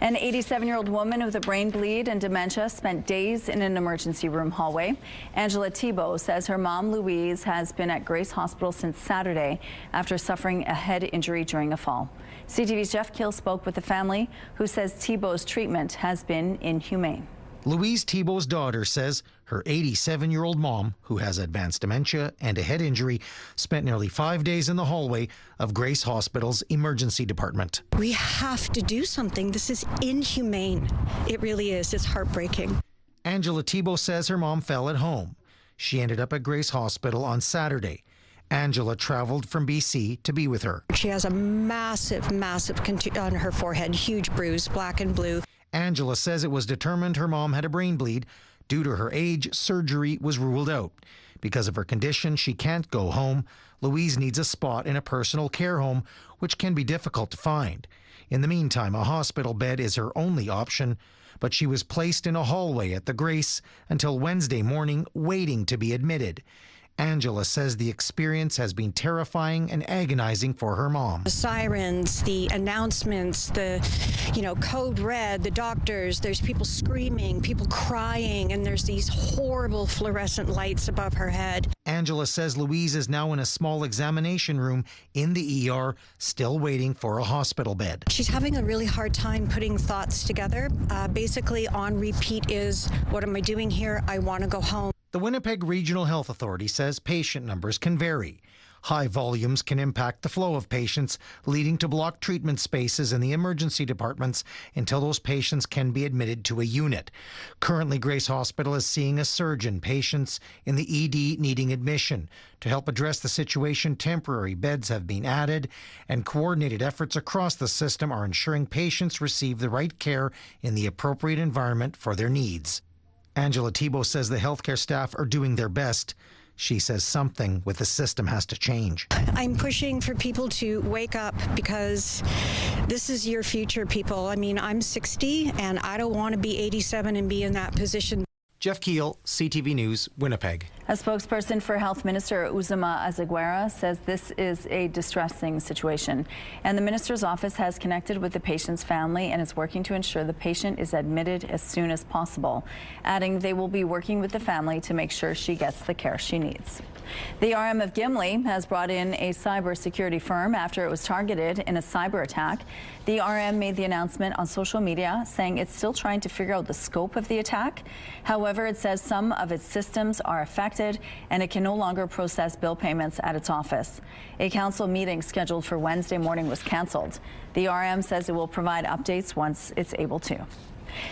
An 87-year-old woman with a brain bleed and dementia spent days in an emergency room hallway. Angela Thibault says her mom, Louise, has been at Grace Hospital since Saturday after suffering a head injury during a fall. CTV's Jeff Kill spoke with the family, who says Thibault's treatment has been inhumane. Louise Thibault's daughter says her 87-year-old mom, who has advanced dementia and a head injury, spent nearly 5 days in the hallway of Grace Hospital's emergency department. We have to do something. This is inhumane. It really is. It's heartbreaking. Angela Thibault says her mom fell at home. She ended up at Grace Hospital on Saturday. Angela traveled from BC to be with her. She has a massive on her forehead, huge bruise, black and blue. Angela says it was determined her mom had a brain bleed. Due to her age, surgery was ruled out. Because of her condition, she can't go home. Louise needs a spot in a personal care home, which can be difficult to find. In the meantime, a hospital bed is her only option, but she was placed in a hallway at the Grace until Wednesday morning, waiting to be admitted. Angela says the experience has been terrifying and agonizing for her mom. The sirens, the announcements, the, code red, the doctors, there's people screaming, people crying, and there's these horrible fluorescent lights above her head. Angela says Louise is now in a small examination room in the ER, still waiting for a hospital bed. She's having a really hard time putting thoughts together. Basically, on repeat is, what am I doing here? I want to go home. The Winnipeg Regional Health Authority says patient numbers can vary. High volumes can impact the flow of patients, leading to blocked treatment spaces in the emergency departments until those patients can be admitted to a unit. Currently, Grace Hospital is seeing a surge in patients in the ED needing admission. To help address the situation, temporary beds have been added, and coordinated efforts across the system are ensuring patients receive the right care in the appropriate environment for their needs. Angela Thibault says the healthcare staff are doing their best. She says something with the system has to change. I'm pushing for people to wake up because this is your future, people. I mean, I'm 60 and I don't want to be 87 and be in that position. Jeff Keel, CTV News, Winnipeg. A spokesperson for Health Minister Uzuma Azaguera says this is a distressing situation, and the minister's office has connected with the patient's family and is working to ensure the patient is admitted as soon as possible, adding they will be working with the family to make sure she gets the care she needs. The RM of Gimli has brought in a cybersecurity firm after it was targeted in a cyber attack. The RM made the announcement on social media, saying it's still trying to figure out the scope of the attack. However, it says some of its systems are affected and it can no longer process bill payments at its office. A council meeting scheduled for Wednesday morning was canceled. The RM says it will provide updates once it's able to.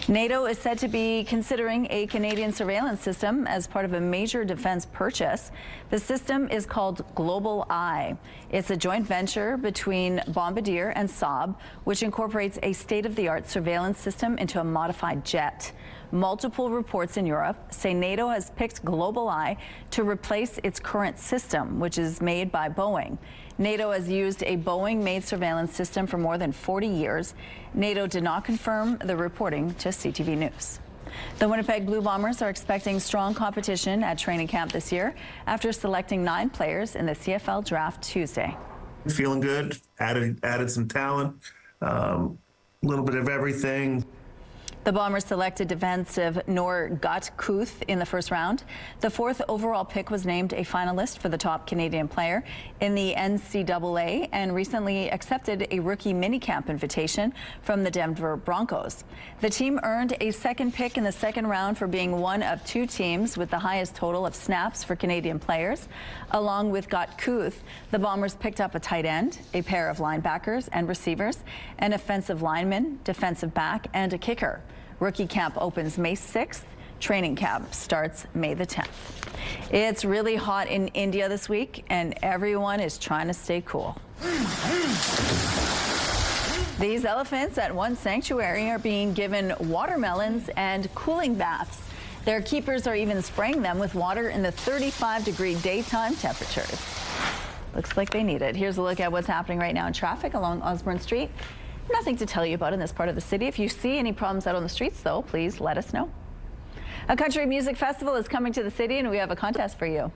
NATO is said to be considering a Canadian surveillance system as part of a major defense purchase. The system is called Global Eye. It's a joint venture between Bombardier and Saab, which incorporates a state-of-the-art surveillance system into a modified jet. Multiple reports in Europe say NATO has picked Global Eye to replace its current system, which is made by Boeing. NATO has used a Boeing-made surveillance system for more than 40 years. NATO did not confirm the reporting to CTV News. The Winnipeg Blue Bombers are expecting strong competition at training camp this year after selecting 9 players in the CFL draft Tuesday. Feeling good, added some talent, a little bit of everything. The Bombers selected defensive Noor Gatkuth in the first round. The 4th overall pick was named a finalist for the top Canadian player in the NCAA and recently accepted a rookie minicamp invitation from the Denver Broncos. The team earned a 2nd pick in the 2nd round for being one of 2 teams with the highest total of snaps for Canadian players. Along with Gatkuth, the Bombers picked up a tight end, a pair of linebackers and receivers, an offensive lineman, defensive back, and a kicker. Rookie camp opens May 6th. Training camp starts May the 10th. It's really hot in India this week, and everyone is trying to stay cool. These elephants at one sanctuary are being given watermelons and cooling baths. Their keepers are even spraying them with water in the 35-degree daytime temperatures. Looks like they need it. Here's a look at what's happening right now in traffic along Osborne Street. Nothing to tell you about in this part of the city. If you see any problems out on the streets, though, please let us know. A country music festival is coming to the city, and we have a contest for you.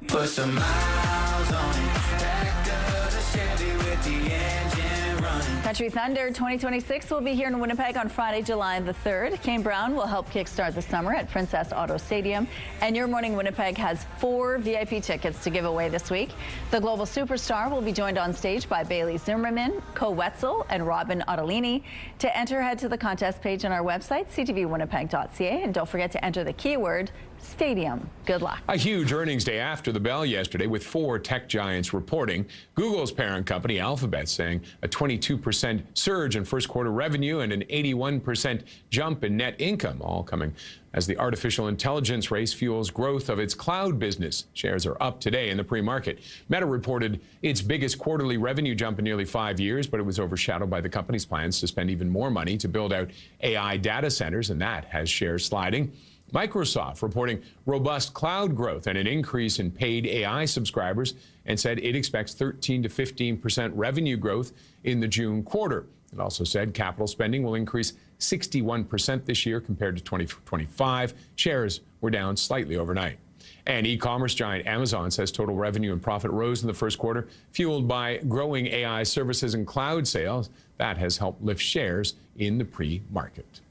Put some miles on it, back of the Chevy with the engine running. Country Thunder 2026 will be here in Winnipeg on Friday, July the 3rd. Kane Brown will help kickstart the summer at Princess Auto Stadium. And Your Morning Winnipeg has 4 VIP tickets to give away this week. The global superstar will be joined on stage by Bailey Zimmerman, Co Wetzel, and Robin Ottolini. To enter, head to the contest page on our website, ctvwinnipeg.ca, and don't forget to enter the keyword stadium. Good luck. A huge earnings day after the bell yesterday, with 4 tech giants reporting. Google's parent company Alphabet saying a 22% surge in first quarter revenue and an 81% jump in net income, all coming as the artificial intelligence race fuels growth of its cloud business. Shares are up today in the pre-market. Meta reported its biggest quarterly revenue jump in nearly 5 years, but it was overshadowed by the company's plans to spend even more money to build out AI data centers, and that has shares sliding. Microsoft reporting robust cloud growth and an increase in paid AI subscribers, and said it expects 13 to 15% revenue growth in the June quarter. It also said capital spending will increase 61% this year compared to 2025. Shares were down slightly overnight. And e-commerce giant Amazon says total revenue and profit rose in the first quarter, fueled by growing AI services and cloud sales. That has helped lift shares in the pre-market.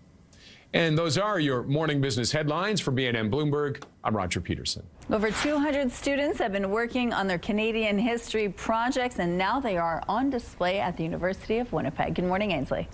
And those are your morning business headlines. For BNN Bloomberg, I'm Roger Peterson. Over 200 students have been working on their Canadian history projects, and now they are on display at the University of Winnipeg. Good morning, Ainsley.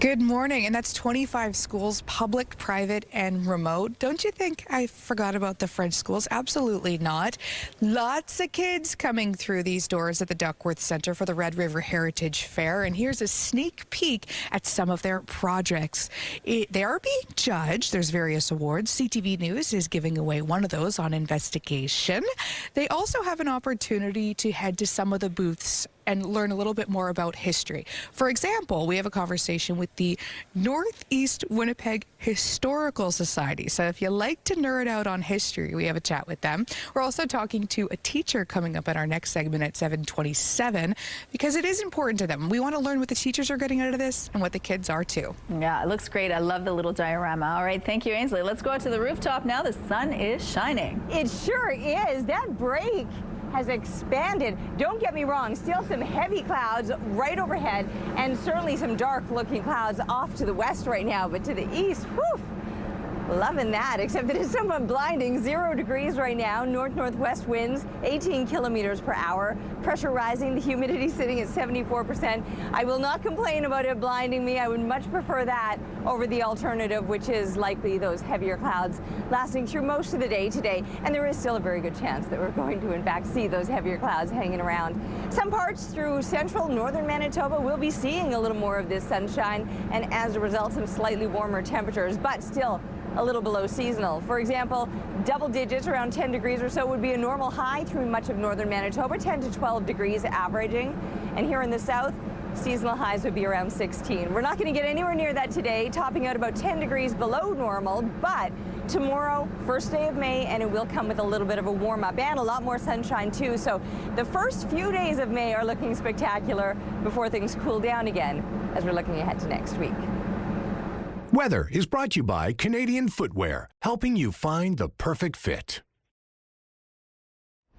Good morning, and that's 25 schools, public, private, and remote. Don't you think I forgot about the French schools? Absolutely not. Lots of kids coming through these doors at the Duckworth Centre for the Red River Heritage Fair, and here's a sneak peek at some of their projects. They are being judged. There's various awards. CTV News is giving away one of those on investigation. They also have an opportunity to head to some of the booths and learn a little bit more about history. For example, we have a conversation with the Northeast Winnipeg Historical Society. So if you like to nerd out on history, we have a chat with them. We're also talking to a teacher coming up in our next segment at 7:27 because it is important to them. We want to learn what the teachers are getting out of this and what the kids are too. Yeah, it looks great. I love the little diorama. All right, thank you, Ainsley. Let's go out to the rooftop now. The sun is shining. It sure is. That break has expanded. Don't get me wrong, still some heavy clouds right overhead and certainly some dark looking clouds off to the west right now, but to the east, whew, Loving that, except that it's somewhat blinding. 0 degrees right now, north-northwest winds, 18 kilometers per hour. Pressure rising, the humidity sitting at 74%. I will not complain about it blinding me. I would much prefer that over the alternative, which is likely those heavier clouds lasting through most of the day today. And there is still a very good chance that we're going to, in fact, see those heavier clouds hanging around. Some parts through central northern Manitoba will be seeing a little more of this sunshine, and as a result, some slightly warmer temperatures, but still a little below seasonal. For example, double digits, around 10 degrees or so, would be a normal high through much of northern Manitoba, 10 to 12 degrees averaging. And here in the south, seasonal highs would be around 16. We're not going to get anywhere near that today, topping out about 10 degrees below normal, but tomorrow, first day of May, and it will come with a little bit of a warm up and a lot more sunshine too. So the first few days of May are looking spectacular before things cool down again as we're looking ahead to next week. Weather is brought to you by Canadian Footwear, helping you find the perfect fit.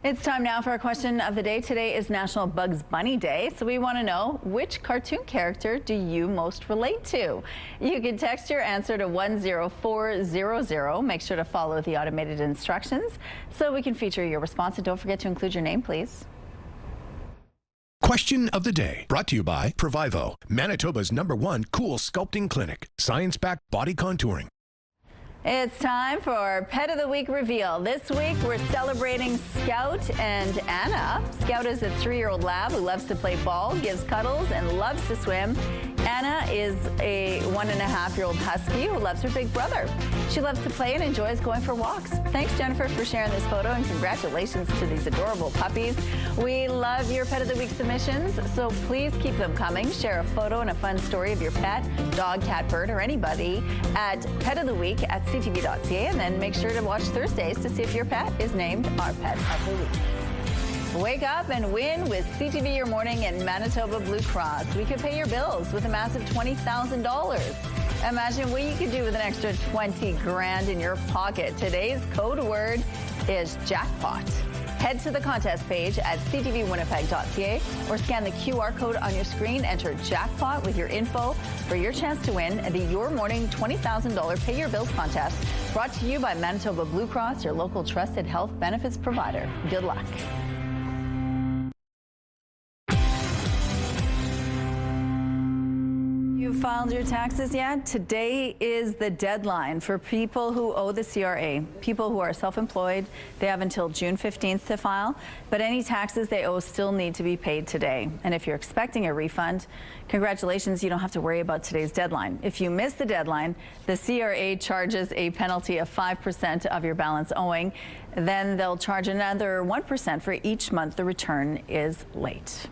It's time now for our question of the day. Today is National Bugs Bunny Day, so we want to know, which cartoon character do you most relate to? You can text your answer to 10400. Make sure to follow the automated instructions so we can feature your response, and don't forget to include your name, please. Question of the day, brought to you by Provivo, Manitoba's #1 cool sculpting clinic, science-backed body contouring. It's time for Pet of the Week reveal. This week, we're celebrating Scout and Anna. Scout is a 3-year-old lab who loves to play ball, gives cuddles, and loves to swim. Anna is a 1.5-year-old husky who loves her big brother. She loves to play and enjoys going for walks. Thanks, Jennifer, for sharing this photo, and congratulations to these adorable puppies. We love your Pet of the Week submissions, so please keep them coming. Share a photo and a fun story of your pet, dog, cat, bird, or anybody at petoftheweek@ctv.ca, and then make sure to watch Thursdays to see if your pet is named our Pet of the Week. Wake up and win with CTV Your Morning and Manitoba Blue Cross. We could pay your bills with a massive $20,000. Imagine what you could do with an extra 20 grand in your pocket. Today's code word is jackpot. Head to the contest page at ctvwinnipeg.ca or scan the QR code on your screen. Enter jackpot with your info for your chance to win the Your Morning $20,000 Pay Your Bills contest, brought to you by Manitoba Blue Cross, your local trusted health benefits provider. Good luck. You filed your taxes yet? Today is the deadline for people who owe the CRA. People who are self-employed, they have until June 15th to file, but any taxes they owe still need to be paid today. And if you're expecting a refund, congratulations, you don't have to worry about today's deadline. If you miss the deadline, the CRA charges a penalty of 5% of your balance owing. Then they'll charge another 1% for each month the return is late.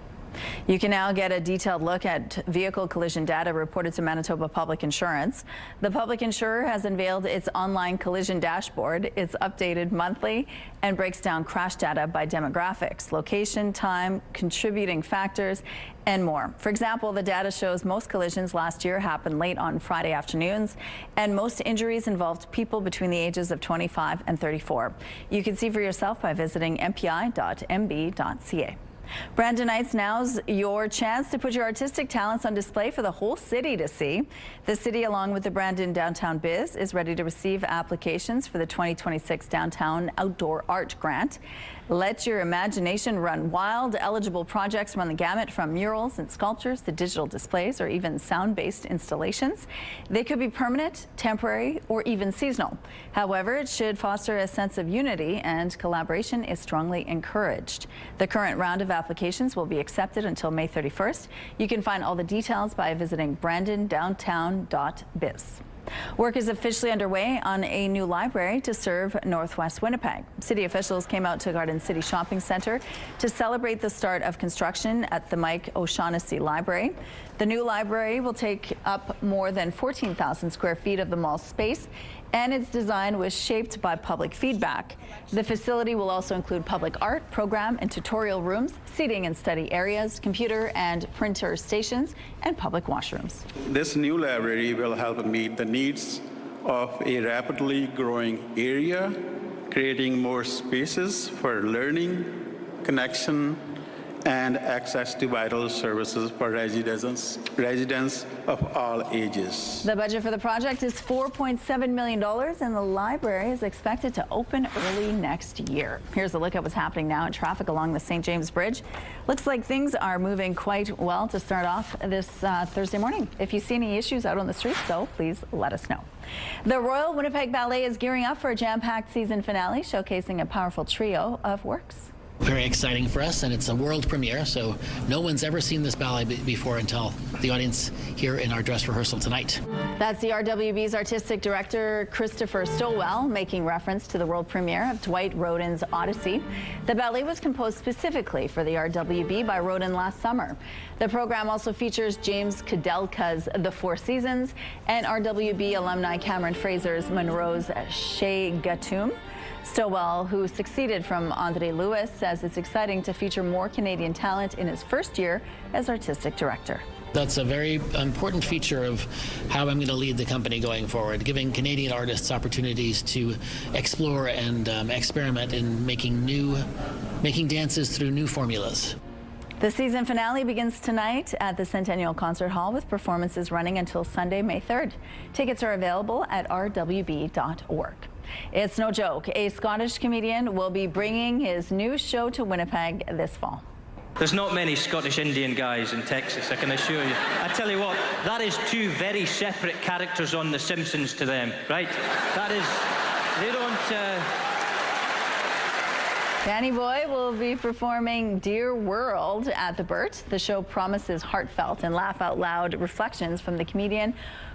You can now get a detailed look at vehicle collision data reported to Manitoba Public Insurance. The public insurer has unveiled its online collision dashboard. It's updated monthly and breaks down crash data by demographics, location, time, contributing factors, and more. For example, the data shows most collisions last year happened late on Friday afternoons, and most injuries involved people between the ages of 25 and 34. You can see for yourself by visiting mpi.mb.ca. Brandonites, now's your chance to put your artistic talents on display for the whole city to see. The city, along with the Brandon Downtown Biz, is ready to receive applications for the 2026 Downtown Outdoor Art Grant. Let your imagination run wild. Eligible projects run the gamut from murals and sculptures to digital displays or even sound-based installations. They could be permanent, temporary, or even seasonal. However, it should foster a sense of unity, and collaboration is strongly encouraged. The current round of applications will be accepted until May 31st. You can find all the details by visiting brandondowntown.biz. Work is officially underway on a new library to serve Northwest Winnipeg. City officials came out to Garden City Shopping Centre to celebrate the start of construction at the Mike O'Shaughnessy Library. The new library will take up more than 14,000 square feet of the mall's space, and its design was shaped by public feedback. The facility will also include public art, program and tutorial rooms, seating and study areas, computer and printer stations, and public washrooms. This new library will help meet the needs of a rapidly growing area, creating more spaces for learning, connection, and access to vital services for residents of all ages. The budget for the project is $4.7 million, and the library is expected to open early next year. Here's a look at what's happening now in traffic along the St. James Bridge. Looks like things are moving quite well to start off this Thursday morning. If you see any issues out on the streets, though, please let us know. The Royal Winnipeg Ballet is gearing up for a jam-packed season finale, showcasing a powerful trio of works. Very exciting for us, and it's a world premiere, so no one's ever seen this ballet before until the audience here in our dress rehearsal tonight. That's the RWB's artistic director, Christopher Stowell, making reference to the world premiere of Dwight Rhoden's Odyssey. The ballet was composed specifically for the RWB by Rhoden last summer. The program also features James Kudelka's The Four Seasons and RWB alumni Cameron Fraser's Monroe's Shea Gatum. Stowell, who succeeded from Andre Lewis, says it's exciting to feature more Canadian talent in his first year as artistic director. That's a very important feature of how I'm going to lead the company going forward, giving Canadian artists opportunities to explore and experiment in making dances through new formulas. The season finale begins tonight at the Centennial Concert Hall with performances running until Sunday, May 3rd. Tickets are available at rwb.org. It's no joke. A Scottish comedian will be bringing his new show to Winnipeg this fall. There's not many Scottish Indian guys in Texas, I can assure you. I tell you what, that is two very separate characters on The Simpsons to them, right? That is, they don't... Danny Boy will be performing Dear World at the Burt. The show promises heartfelt and laugh-out-loud reflections from the comedian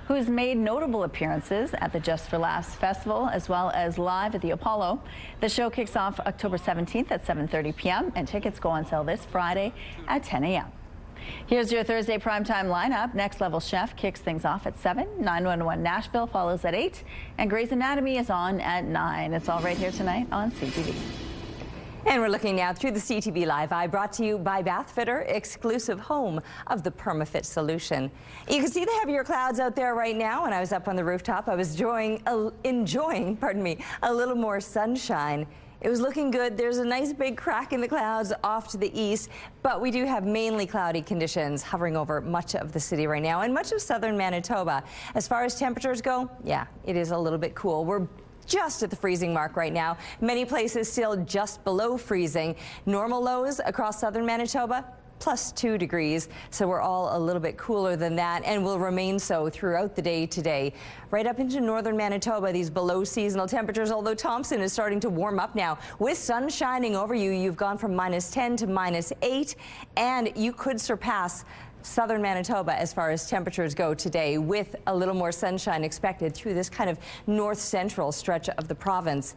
who's made notable appearances at the Just for Laughs Festival as well as live at the Apollo. The show kicks off October 17th at 7:30 p.m. and tickets go on sale this Friday at 10 a.m. Here's your Thursday primetime lineup. Next Level Chef kicks things off at 7. 911 Nashville follows at 8. And Grey's Anatomy is on at 9. It's all right here tonight on CTV. And we're looking now through the CTV Live Eye, brought to you by Bathfitter, exclusive home of the PermaFit solution. You can see the heavier clouds out there right now. When I was up on the rooftop, I was enjoying a little more sunshine. It was looking good. There's a nice big crack in the clouds off to the east, but we do have mainly cloudy conditions hovering over much of the city right now and much of southern Manitoba. As far as temperatures go, yeah, it is a little bit cool. We're just at the freezing mark right now. Many places still just below freezing. Normal lows across southern Manitoba, +2 degrees. So we're all a little bit cooler than that and will remain so throughout the day today. Right up into northern Manitoba, these below seasonal temperatures, although Thompson is starting to warm up now. With sun shining over you, you've gone from -10 to -8, and you could surpass southern Manitoba as far as temperatures go today, with a little more sunshine expected through this kind of north central stretch of the province.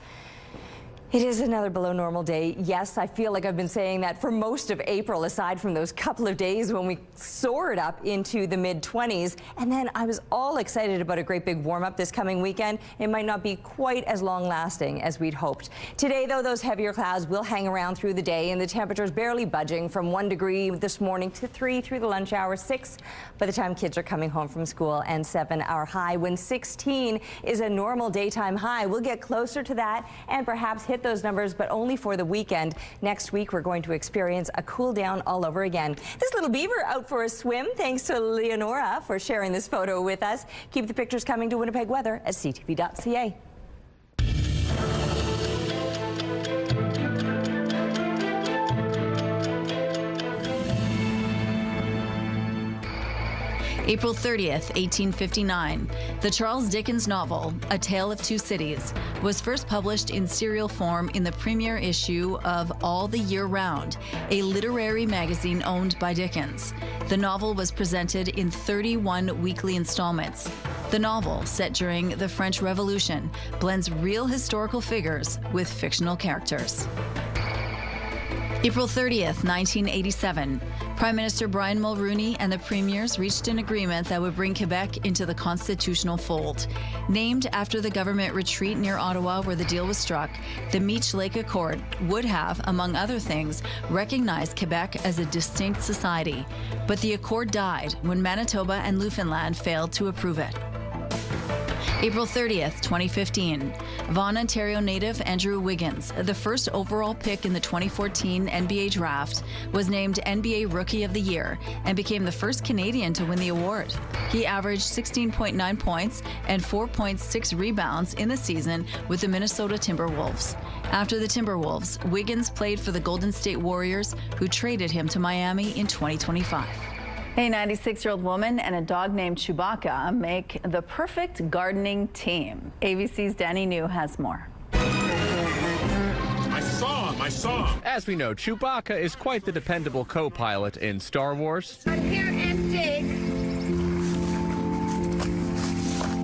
It is another below normal day. Yes, I feel like I've been saying that for most of April, aside from those couple of days when we soared up into the mid-20s. And then I was all excited about a great big warm up this coming weekend. It might not be quite as long lasting as we'd hoped. Today, though, those heavier clouds will hang around through the day, and the temperatures barely budging from 1 degree this morning to 3 through the lunch hour, 6 by the time kids are coming home from school, and 7 our high. When 16 is a normal daytime high, we'll get closer to that and perhaps hit those numbers, but only for the weekend. Next week, we're going to experience a cool down all over again. This little beaver out for a swim. Thanks to Leonora for sharing this photo with us. Keep the pictures coming to Winnipeg Weather at ctv.ca. April 30th, 1859. The Charles Dickens novel, A Tale of Two Cities, was first published in serial form in the premiere issue of All the Year Round, a literary magazine owned by Dickens. The novel was presented in 31 weekly installments. The novel, set during the French Revolution, blends real historical figures with fictional characters. April 30th, 1987. Prime Minister Brian Mulroney and the premiers reached an agreement that would bring Quebec into the constitutional fold. Named after the government retreat near Ottawa where the deal was struck, the Meech Lake Accord would have, among other things, recognized Quebec as a distinct society. But the accord died when Manitoba and Newfoundland failed to approve it. April 30th, 2015. Vaughan, Ontario native Andrew Wiggins, the first overall pick in the 2014 NBA draft, was named NBA Rookie of the Year and became the first Canadian to win the award. He averaged 16.9 points and 4.6 rebounds in the season with the Minnesota Timberwolves. After the Timberwolves, Wiggins played for the Golden State Warriors, who traded him to Miami in 2025. A 96-year-old woman and a dog named Chewbacca make the perfect gardening team. ABC's Danny New has more. My song. As we know, Chewbacca is quite the dependable co-pilot in Star Wars. I'm here and dig.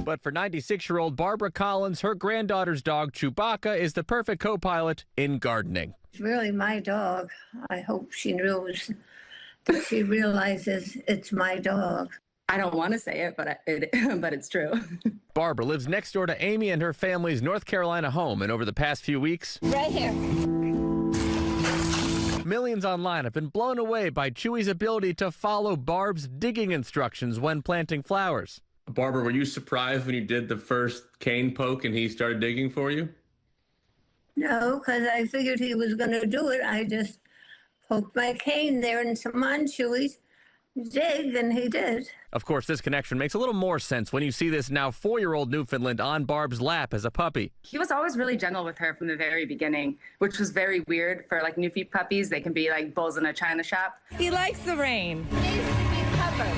But for 96-year-old Barbara Collins, her granddaughter's dog Chewbacca is the perfect co-pilot in gardening. It's really my dog. I hope she knows that she realizes it's my dog. I don't want to say it, but it's true. Barbara lives next door to Amy and her family's North Carolina home, and over the past few weeks, Right here. millions online have been blown away by Chewy's ability to follow Barb's digging instructions when planting flowers. Barbara, were you surprised when you did the first cane poke and he started digging for you? No, because I figured he was going to do it. I just poked my cane there and some on Chewy's dig, and he did. Of course, this connection makes a little more sense when you see this now 4-year-old Newfoundland on Barb's lap as a puppy. He was always really gentle with her from the very beginning, which was very weird for like Newfie puppies. They can be like bulls in a china shop. He likes the rain. He needs to be covered.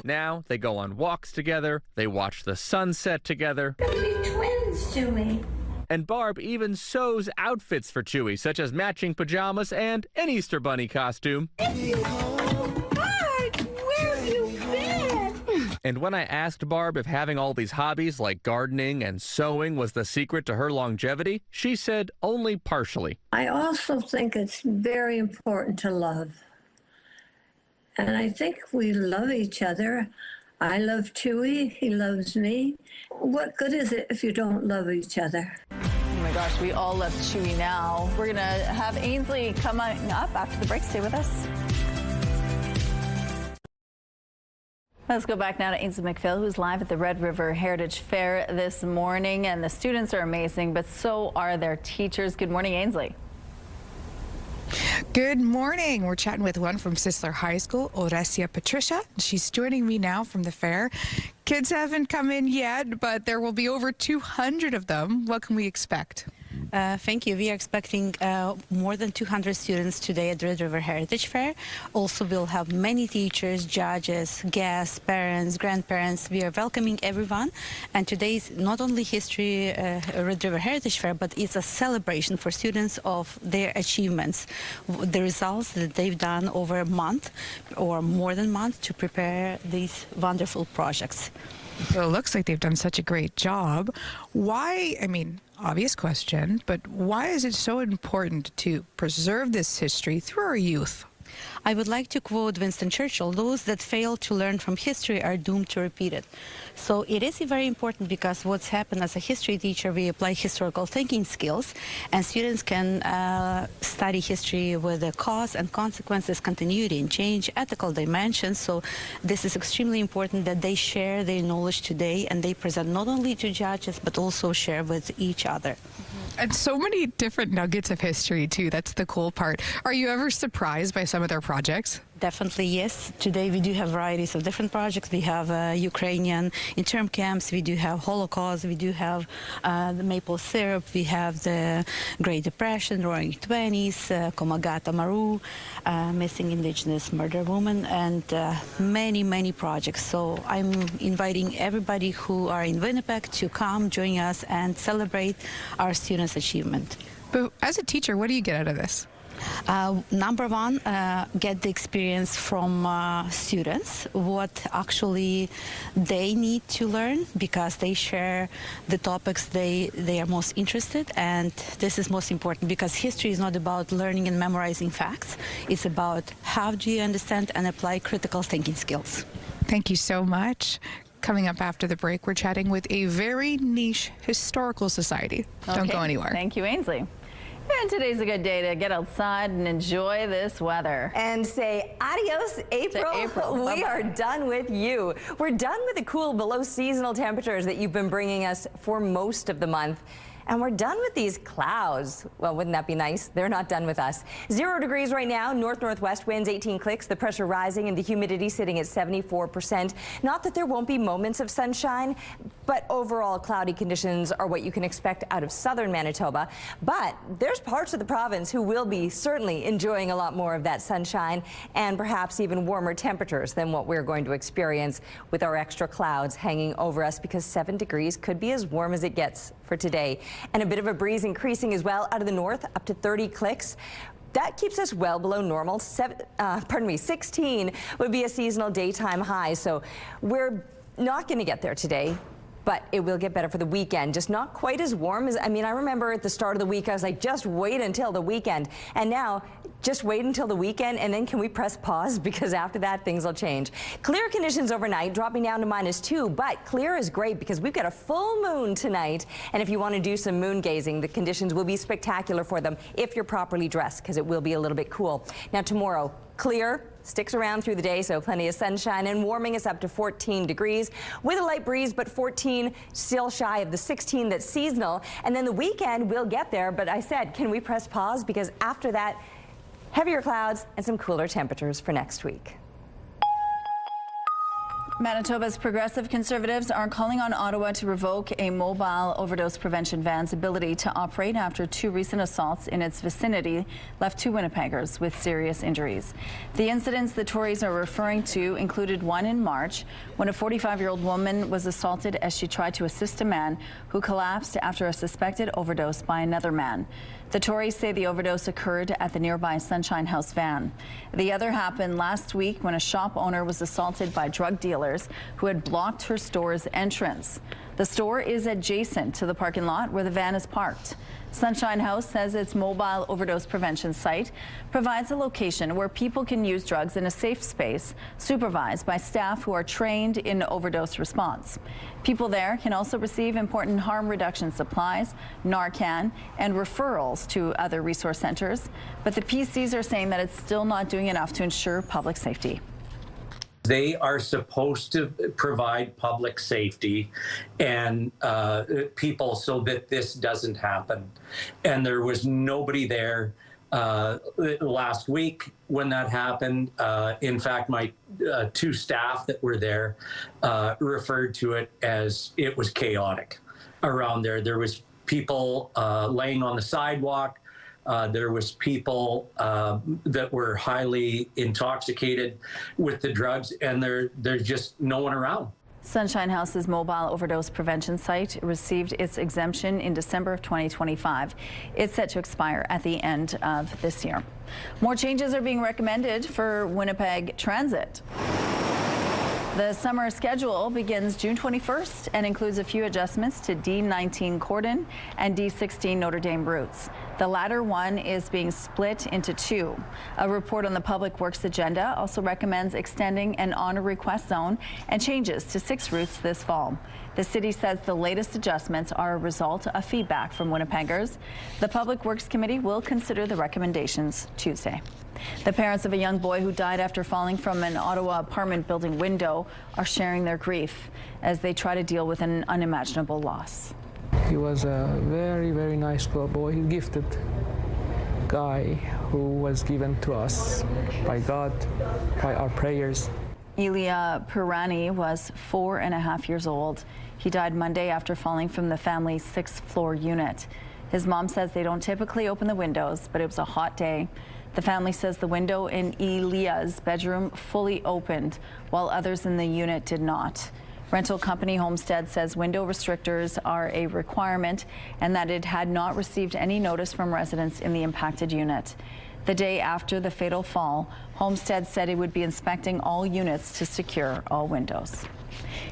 Now they go on walks together, they watch the sunset together. They'll be twins to me. And Barb even sews outfits for Chewy, such as matching pajamas and an Easter Bunny costume. Bart, where have you been? And when I asked Barb if having all these hobbies like gardening and sewing was the secret to her longevity, she said only partially. I also think it's very important to love. And I think we love each other. I love Chewy, he loves me. What good is it if you don't love each other? Oh my gosh, we all love Chewy now. We're going to have Ainsley coming up after the break. Stay with us. Let's go back now to Ainsley McPhail, who's live at the Red River Heritage Fair this morning. And the students are amazing, but so are their teachers. Good morning, Ainsley. Good morning. We're chatting with one from Sisler High School, Oresia Patricia. She's joining me now from the fair. Kids haven't come in yet, but there will be over 200 of them. What can we expect? Thank you. We are expecting more than 200 students today at the Red River Heritage Fair. Also, we'll have many teachers, judges, guests, parents, grandparents. We are welcoming everyone. And today is not only history Red River Heritage Fair, but it's a celebration for students of their achievements, the results that they've done over a month or more than a month to prepare these wonderful projects. Well, it looks like they've done such a great job. Why, I mean, obvious question, but why is it so important to preserve this history through our youth? I would like to quote Winston Churchill, those that fail to learn from history are doomed to repeat it. So it is very important because what's happened as a history teacher, we apply historical thinking skills, and students can study history with the cause and consequences, continuity and change, ethical dimensions. So this is extremely important that they share their knowledge today and they present not only to judges, but also share with each other. And so many different nuggets of history, too. That's the cool part. Are you ever surprised by some of their projects? Definitely, yes. Today we do have varieties of different projects. We have Ukrainian intern camps, we do have Holocaust, we do have the maple syrup, we have the Great Depression, Roaring Twenties, Komagata Maru, missing Indigenous murder woman, and many, many projects. So I'm inviting everybody who are in Winnipeg to come join us and celebrate our students' achievement. But as a teacher, what do you get out of this? Number one, get the experience from students, what actually they need to learn, because they share the topics they are most interested, and this is most important because history is not about learning and memorizing facts. It's about how do you understand and apply critical thinking skills. Thank you so much. Coming up after the break, we're chatting with a very niche historical society. Don't go anywhere. Thank you, Ainsley. And today's a good day to get outside and enjoy this weather. And say adios, April. We are done with you. We're done with the cool below seasonal temperatures that you've been bringing us for most of the month. And we're done with these clouds. Well, wouldn't that be nice? They're not done with us. 0 degrees right now, north-northwest winds 18 clicks, the pressure rising and the humidity sitting at 74%. Not that there won't be moments of sunshine, but overall cloudy conditions are what you can expect out of southern Manitoba. But there's parts of the province who will be certainly enjoying a lot more of that sunshine and perhaps even warmer temperatures than what we're going to experience with our extra clouds hanging over us, because 7 degrees could be as warm as it gets for today. And a bit of a breeze increasing as well out of the north, up to 30 clicks. That keeps us well below normal. 16 would be a seasonal daytime high. So we're not going to get there today, but it will get better for the weekend. Just not quite as warm as, I remember at the start of the week, I was like, just wait until the weekend. And now, just wait until the weekend, and then can we press pause? Because after that, things will change. Clear conditions overnight, dropping down to -2, but clear is great because we've got a full moon tonight. And if you want to do some moon gazing, the conditions will be spectacular for them if you're properly dressed, because it will be a little bit cool. Now tomorrow, clear, sticks around through the day, so plenty of sunshine and warming us up to 14 degrees with a light breeze, but 14 still shy of the 16 that's seasonal. And then the weekend will get there, but I said, can we press pause? Because after that, heavier clouds and some cooler temperatures for next week. Manitoba's progressive conservatives are calling on Ottawa to revoke a mobile overdose prevention van's ability to operate after 2 recent assaults in its vicinity left 2 Winnipeggers with serious injuries. The incidents the Tories are referring to included one in March when a 45-year-old woman was assaulted as she tried to assist a man who collapsed after a suspected overdose by another man. The Tories say the overdose occurred at the nearby Sunshine House van. The other happened last week when a shop owner was assaulted by drug dealers who had blocked her store's entrance. The store is adjacent to the parking lot where the van is parked. Sunshine House says its mobile overdose prevention site provides a location where people can use drugs in a safe space, supervised by staff who are trained in overdose response. People there can also receive important harm reduction supplies, Narcan, and referrals to other resource centers. But the PCs are saying that it's still not doing enough to ensure public safety. They are supposed to provide public safety and people so that this doesn't happen. And there was nobody there last week when that happened. In fact, my 2 staff that were there referred to it as it was chaotic around there. There was people laying on the sidewalk. There was people that were highly intoxicated with the drugs, and there's just no one around. Sunshine House's mobile overdose prevention site received its exemption in December of 2025. It's set to expire at the end of this year. More changes are being recommended for Winnipeg Transit. The summer schedule begins June 21st and includes a few adjustments to D19 Cordon and D16 Notre Dame routes. The latter one is being split into 2. A report on the Public Works agenda also recommends extending an honor request zone and changes to 6 routes this fall. The city says the latest adjustments are a result of feedback from Winnipeggers. The Public Works Committee will consider the recommendations Tuesday. The parents of a young boy who died after falling from an Ottawa apartment building window are sharing their grief as they try to deal with an unimaginable loss. He was a very, very nice little boy. He's a gifted guy who was given to us by God, by our prayers. Ilya Pirani was 4.5 years old. He died Monday after falling from the family's 6th floor unit. His mom says they don't typically open the windows, but it was a hot day. The family says the window in Ilya's bedroom fully opened, while others in the unit did not. Rental company Homestead says window restrictors are a requirement and that it had not received any notice from residents in the impacted unit. The day after the fatal fall, Homestead said it would be inspecting all units to secure all windows.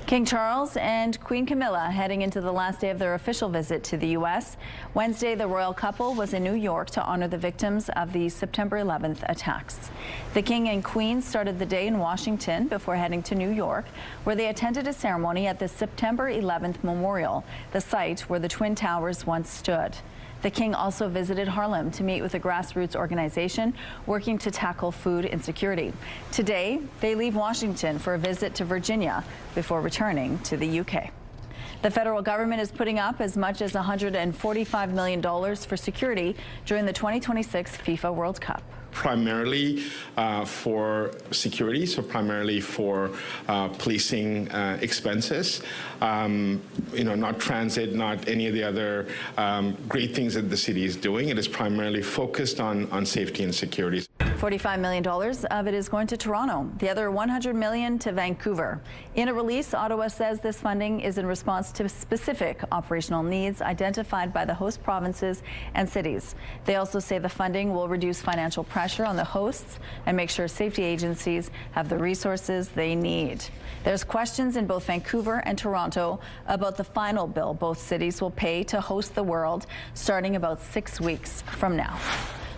King Charles and Queen Camilla heading into the last day of their official visit to the U.S. Wednesday, the royal couple was in New York to honor the victims of the September 11th attacks. The King and Queen started the day in Washington before heading to New York, where they attended a ceremony at the September 11th Memorial, the site where the Twin Towers once stood. The king also visited Harlem to meet with a grassroots organization working to tackle food insecurity. Today, they leave Washington for a visit to Virginia before returning to the UK. The federal government is putting up as much as $145 million for security during the 2026 FIFA World Cup. Primarily for security, so primarily for policing expenses, not transit, not any of the other great things that the city is doing. It is primarily focused on safety and security. $45 million of it is going to Toronto, the other $100 million to Vancouver. In a release, Ottawa says this funding is in response to specific operational needs identified by the host provinces and cities. They also say the funding will reduce financial pressure on the hosts and make sure safety agencies have the resources they need. There's questions in both Vancouver and Toronto about the final bill both cities will pay to host the World starting about 6 weeks from now.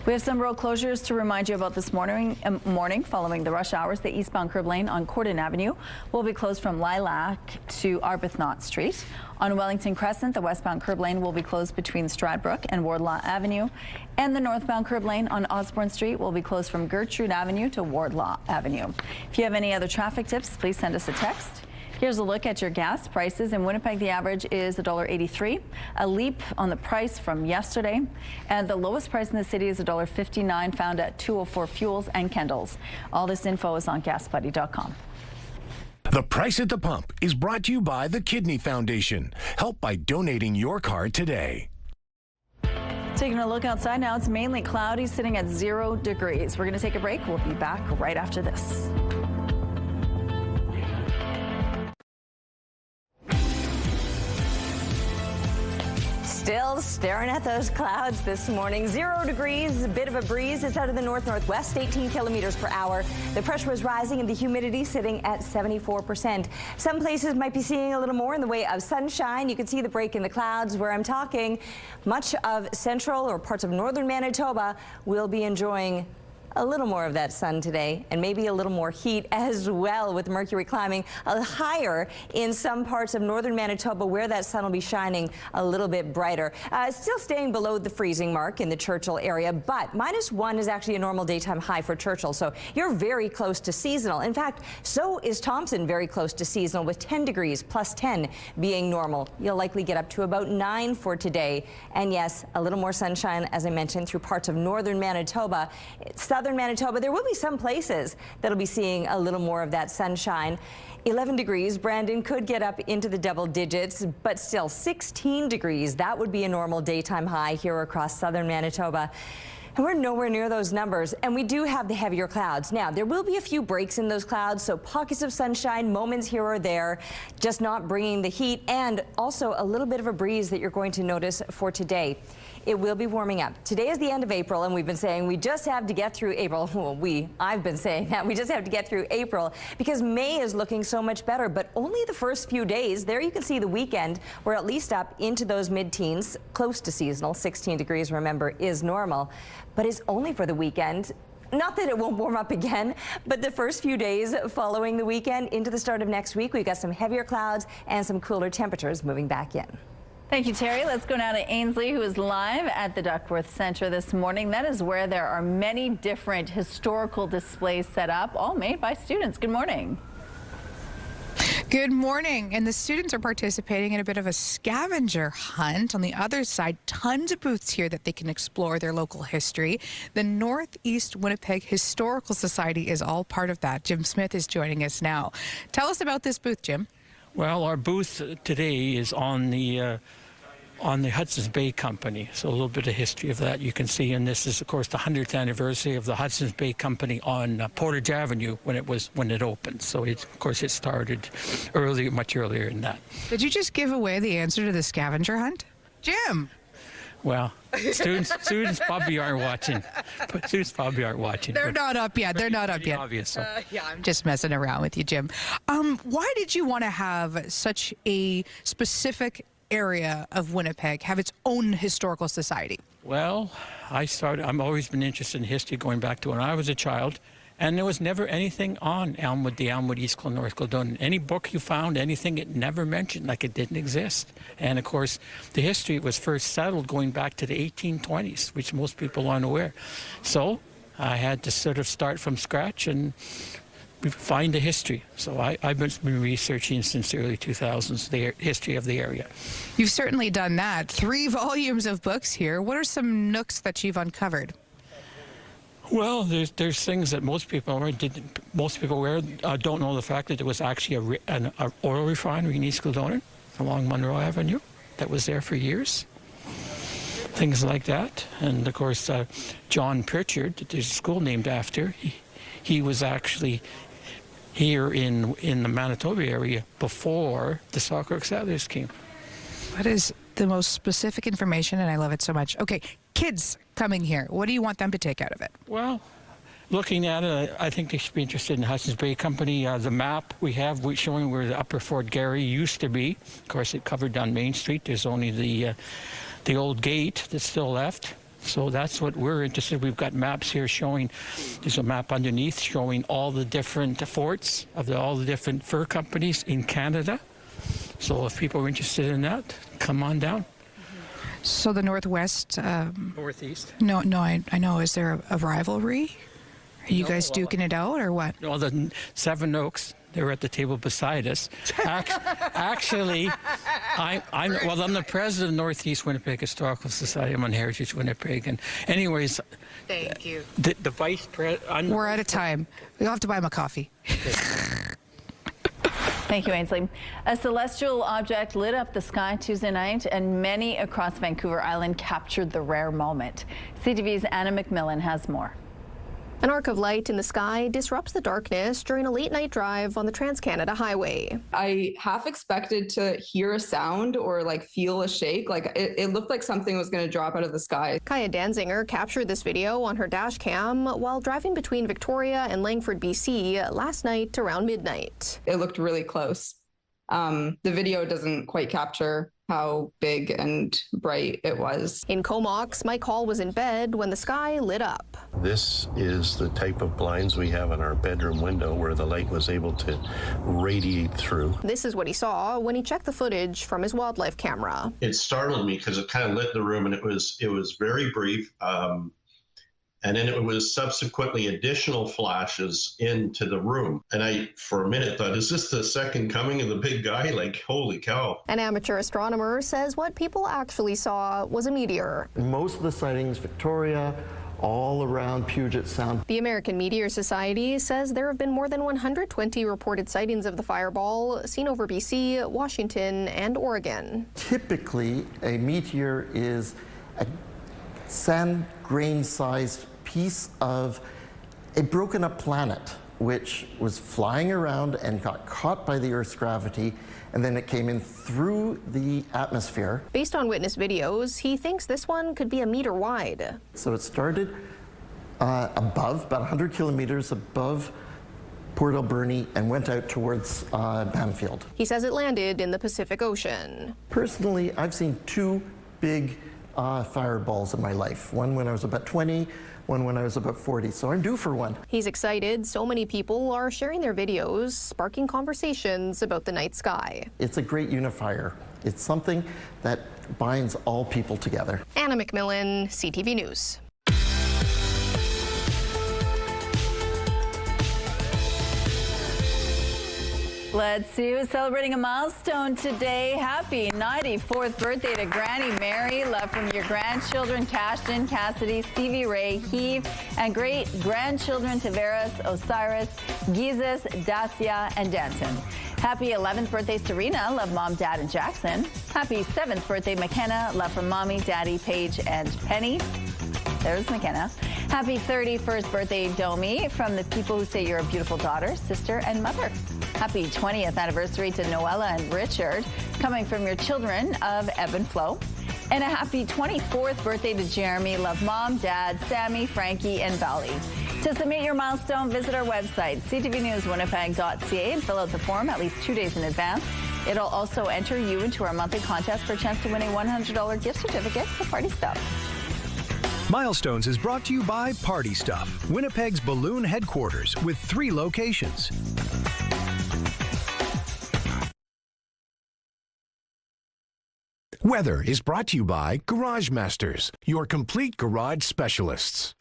We have some road closures to remind you about this morning following the rush hours. The eastbound curb lane on Corden Avenue will be closed from Lilac to Arbuthnot Street. On Wellington Crescent, the westbound curb lane will be closed between Stradbrook and Wardlaw Avenue. And the northbound curb lane on Osborne Street will be closed from Gertrude Avenue to Wardlaw Avenue. If you have any other traffic tips, please send us a text. Here's a look at your gas prices. In Winnipeg, the average is $1.83, a leap on the price from yesterday. And the lowest price in the city is $1.59, found at 204 Fuels and Kendall's. All this info is on gasbuddy.com. The Price at the Pump is brought to you by the Kidney Foundation. Help by donating your card today. Taking a look outside now, it's mainly cloudy, sitting at 0 degrees. We're going to take a break. We'll be back right after this. Still staring at those clouds this morning. 0 degrees, a bit of a breeze. It's out of the north-northwest, 18 kilometers per hour. The pressure is rising and the humidity sitting at 74%. Some places might be seeing a little more in the way of sunshine. You can see the break in the clouds where I'm talking. Much of central or parts of northern Manitoba will be enjoying a little more of that sun today, and maybe a little more heat as well, with mercury climbing higher in some parts of northern Manitoba where that sun will be shining a little bit brighter. Still staying below the freezing mark in the Churchill area, but -1 is actually a normal daytime high for Churchill, so you're very close to seasonal. In fact, so is Thompson very close to seasonal, with 10 degrees plus 10 being normal. You'll likely get up to about 9 for today. And yes, a little more sunshine, as I mentioned, through parts of northern Manitoba. Southern Manitoba, there will be some places that'll be seeing a little more of that sunshine. 11 degrees, Brandon could get up into the double digits, but still 16 degrees. That would be a normal daytime high here across southern Manitoba. And we're nowhere near those numbers, and we do have the heavier clouds. Now, there will be a few breaks in those clouds, so pockets of sunshine, moments here or there, just not bringing the heat, and also a little bit of a breeze that you're going to notice for today. It will be warming up. Today is the end of April, and we've been saying we just have to get through April. Well, I've been saying that. We just have to get through April because May is looking so much better, but only the first few days. There you can see the weekend. We're at least up into those mid-teens, close to seasonal. 16 degrees, remember, is normal, but it's only for the weekend. Not that it won't warm up again, but the first few days following the weekend into the start of next week, we've got some heavier clouds and some cooler temperatures moving back in. Thank you, Terry. Let's go now to Ainsley, who is live at the Duckworth Center this morning. That is where there are many different historical displays set up, all made by students. Good morning. Good morning. And the students are participating in a bit of a scavenger hunt. On the other side, tons of booths here that they can explore their local history. The Northeast Winnipeg Historical Society is all part of that. Jim Smith is joining us now. Tell us about this booth, Jim. Well, our booth today is on the Hudson's Bay Company, so a little bit of history of that you can see. And this is, of course, the 100th anniversary of the Hudson's Bay Company on Portage Avenue when it opened. So of course it started much earlier than that. Did you just give away the answer to the scavenger hunt, Jim? Well, students probably aren't watching. They're not up yet. They're not up yet. Obvious. So. Yeah, I'm just messing around with you, Jim. Why did you want to have such a specific area of Winnipeg have its own historical society? Well, I've always been interested in history going back to when I was a child. And there was never anything on Elmwood, the Elmwood, East Kildonan, North Kildonan. Any book you found, anything, it never mentioned, like it didn't exist. And of course, the history was first settled going back to the 1820s, which most people aren't aware. So I had to sort of start from scratch and find the history. So I've been researching since the early 2000s the history of the area. You've certainly done that. 3 volumes of books here. What are some nooks that you've uncovered? Well, there's things that most people don't know the fact that there was actually an oil refinery in East Kildonan along Monroe Avenue that was there for years. Things like that. And of course, John Pritchard, there's a school named after, he was actually here in the Manitoba area before the Selkirk settlers came. That is the most specific information, and I love it so much. Okay, kids coming here, what do you want them to take out of it? Well, looking at it, I think they should be interested in the Hudson's Bay Company. The map we have showing where the Upper Fort Garry used to be. Of course, it covered down Main Street. There's only the old gate that's still left. So that's what we're interested in. We've got maps here showing, there's a map underneath showing all the different forts of all the different fur companies in Canada. So if people are interested in that, come on down. So the Northwest... Northeast. No, I know. Is there a rivalry? Are you guys duking it out or what? No, the Seven Oaks, they were at the table beside us. Actually, I'm the president of Northeast Winnipeg Historical Society. I'm on Heritage Winnipeg. And anyways... Thank you. The vice president... We're out of time. We'll have to buy him a coffee. Thank you, Ainsley. A celestial object lit up the sky Tuesday night, and many across Vancouver Island captured the rare moment. CTV's Anna McMillan has more. An arc of light in the sky disrupts the darkness during a late-night drive on the Trans-Canada Highway. I half expected to hear a sound or feel a shake. It looked like something was going to drop out of the sky. Kaya Danzinger captured this video on her dash cam while driving between Victoria and Langford, BC last night around midnight. It looked really close. The video doesn't quite capture how big and bright it was. In Comox, Mike Hall was in bed when the sky lit up. This is the type of blinds we have in our bedroom window where the light was able to radiate through. This is what he saw when he checked the footage from his wildlife camera. It startled me because it kind of lit the room, and it was very brief. And then it was subsequently additional flashes into the room. And I, for a minute, thought, is this the second coming of the big guy? Holy cow. An amateur astronomer says what people actually saw was a meteor. Most of the sightings, Victoria, all around Puget Sound. The American Meteor Society says there have been more than 120 reported sightings of the fireball seen over BC, Washington, and Oregon. Typically, a meteor is a sand grain-sized piece of a broken up planet which was flying around and got caught by the Earth's gravity, and then it came in through the atmosphere. Based on witness videos, he thinks this one could be a meter wide. So it started above, about 100 kilometers above Port Alberni, and went out towards Banfield. He says it landed in the Pacific Ocean. Personally, I've seen 2 big fireballs in my life. One when I was about 20, one when I was about 40, so I'm due for one. He's excited so many people are sharing their videos, sparking conversations about the night sky. It's a great unifier. It's something that binds all people together. Anna McMillan, CTV News. Let's see who's celebrating a milestone today. Happy 94th birthday to Granny Mary. Love from your grandchildren, Cashton, Cassidy, Stevie Ray, Heave, and great-grandchildren Tavares, Osiris, Gizes, Dacia, and Danton. Happy 11th birthday, Serena. Love Mom, Dad, and Jackson. Happy 7th birthday, McKenna. Love from Mommy, Daddy, Paige, and Penny. There's McKenna. Happy 31st birthday, Domi, from the people who say you're a beautiful daughter, sister, and mother. Happy 20th anniversary to Noella and Richard, coming from your children of Ebb and Flo. And a happy 24th birthday to Jeremy. Love Mom, Dad, Sammy, Frankie, and Valley. To submit your milestone, visit our website, ctvnewswinnipeg.ca, and fill out the form at least 2 days in advance. It'll also enter you into our monthly contest for a chance to win a $100 gift certificate for Party Stuff. Milestones is brought to you by Party Stuff, Winnipeg's balloon headquarters with 3 locations. Weather is brought to you by Garage Masters, your complete garage specialists.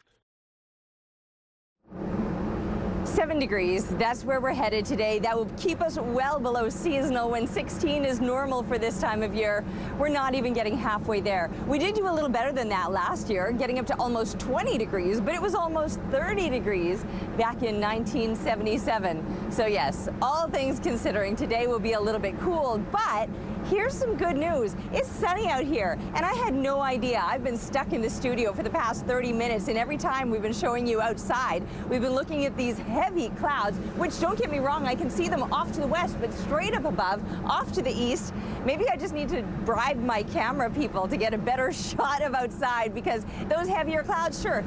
7 degrees, that's where we're headed today. That will keep us well below seasonal when 16 is normal for this time of year. We're not even getting halfway there. We did do a little better than that last year, getting up to almost 20 degrees, but it was almost 30 degrees back in 1977. So yes, all things considering, today will be a little bit cool, but here's some good news. It's sunny out here, and I had no idea. I've been stuck in the studio for the past 30 minutes, and every time we've been showing you outside, we've been looking at these heavy clouds, which, don't get me wrong, I can see them off to the west, but straight up above, off to the east. Maybe I just need to bribe my camera people to get a better shot of outside, because those heavier clouds, sure,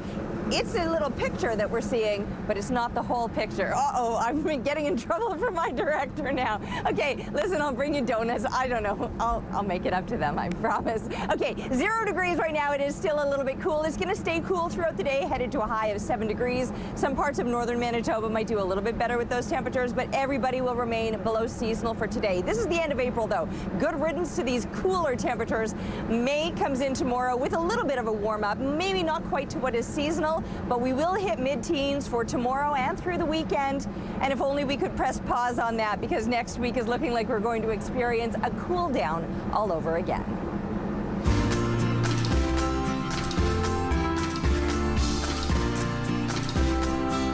it's a little picture that we're seeing, but it's not the whole picture. Uh-oh, I'm getting in trouble for my director now. Okay, listen, I'll bring you donuts. I don't know. I'll make it up to them, I promise. Okay, 0 degrees right now. It is still a little bit cool. It's going to stay cool throughout the day, headed to a high of 7 degrees. Some parts of northern Manitoba might do a little bit better with those temperatures, but everybody will remain below seasonal for today. This is the end of April, though. Good riddance to these cooler temperatures. May comes in tomorrow with a little bit of a warm-up, maybe not quite to what is seasonal, but we will hit mid-teens for tomorrow and through the weekend. And if only we could press pause on that, because next week is looking like we're going to experience a cool down all over again.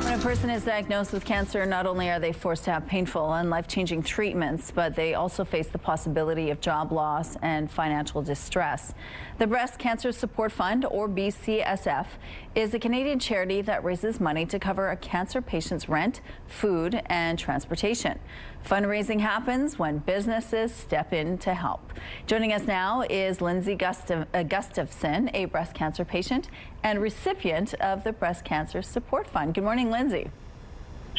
When a person is diagnosed with cancer, not only are they forced to have painful and life-changing treatments, but they also face the possibility of job loss and financial distress. The Breast Cancer Support Fund, or BCSF, is a Canadian charity that raises money to cover a cancer patient's rent, food, and transportation. Fundraising happens when businesses step in to help. Joining us now is Lindsay Gustafson, a breast cancer patient and recipient of the Breast Cancer Support Fund. Good morning, Lindsay.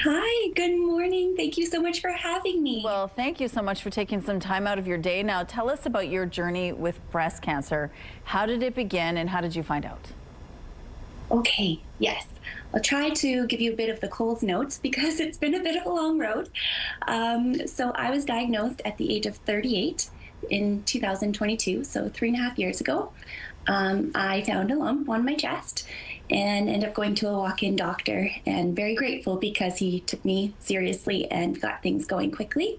Hi, good morning. Thank you so much for having me. Well, thank you so much for taking some time out of your day. Now, tell us about your journey with breast cancer. How did it begin and how did you find out? Okay, yes. I'll try to give you a bit of the Coles notes because it's been a bit of a long road. So I was diagnosed at the age of 38 in 2022, so 3.5 years ago. I found a lump on my chest and ended up going to a walk-in doctor, and very grateful because he took me seriously and got things going quickly.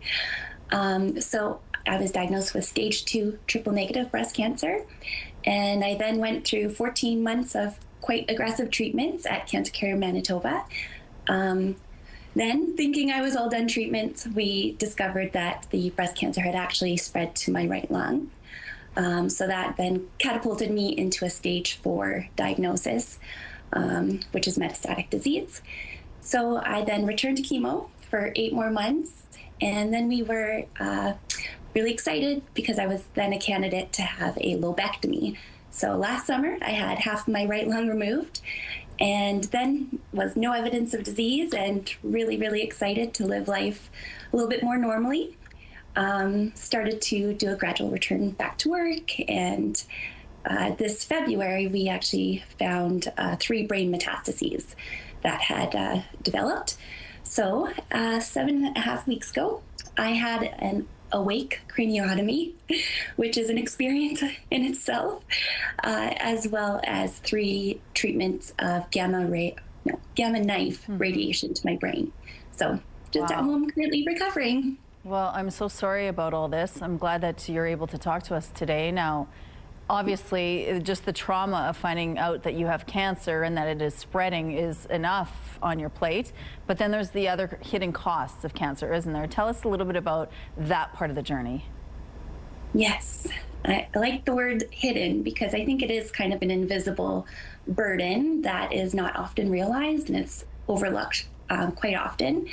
So I was diagnosed with stage 2 triple-negative breast cancer, and I then went through 14 months of quite aggressive treatments at Cancer Care Manitoba. Then, thinking I was all done treatments, we discovered that the breast cancer had actually spread to my right lung. So that then catapulted me into a stage 4 diagnosis, which is metastatic disease. So I then returned to chemo for 8 more months, and then we were really excited because I was then a candidate to have a lobectomy. So last summer, I had half of my right lung removed, and then was no evidence of disease, and really, really excited to live life a little bit more normally. Started to do a gradual return back to work, and this February we actually found 3 brain metastases that had developed. So 7.5 weeks ago, I had an awake craniotomy, which is an experience in itself, as well as 3 treatments of gamma knife radiation to my brain. So just at home, currently recovering. Well, I'm so sorry about all this. I'm glad that you're able to talk to us today. Now, obviously, just the trauma of finding out that you have cancer and that it is spreading is enough on your plate. But then there's the other hidden costs of cancer, isn't there? Tell us a little bit about that part of the journey. Yes, I like the word hidden because I think it is kind of an invisible burden that is not often realized, and it's overlooked quite often.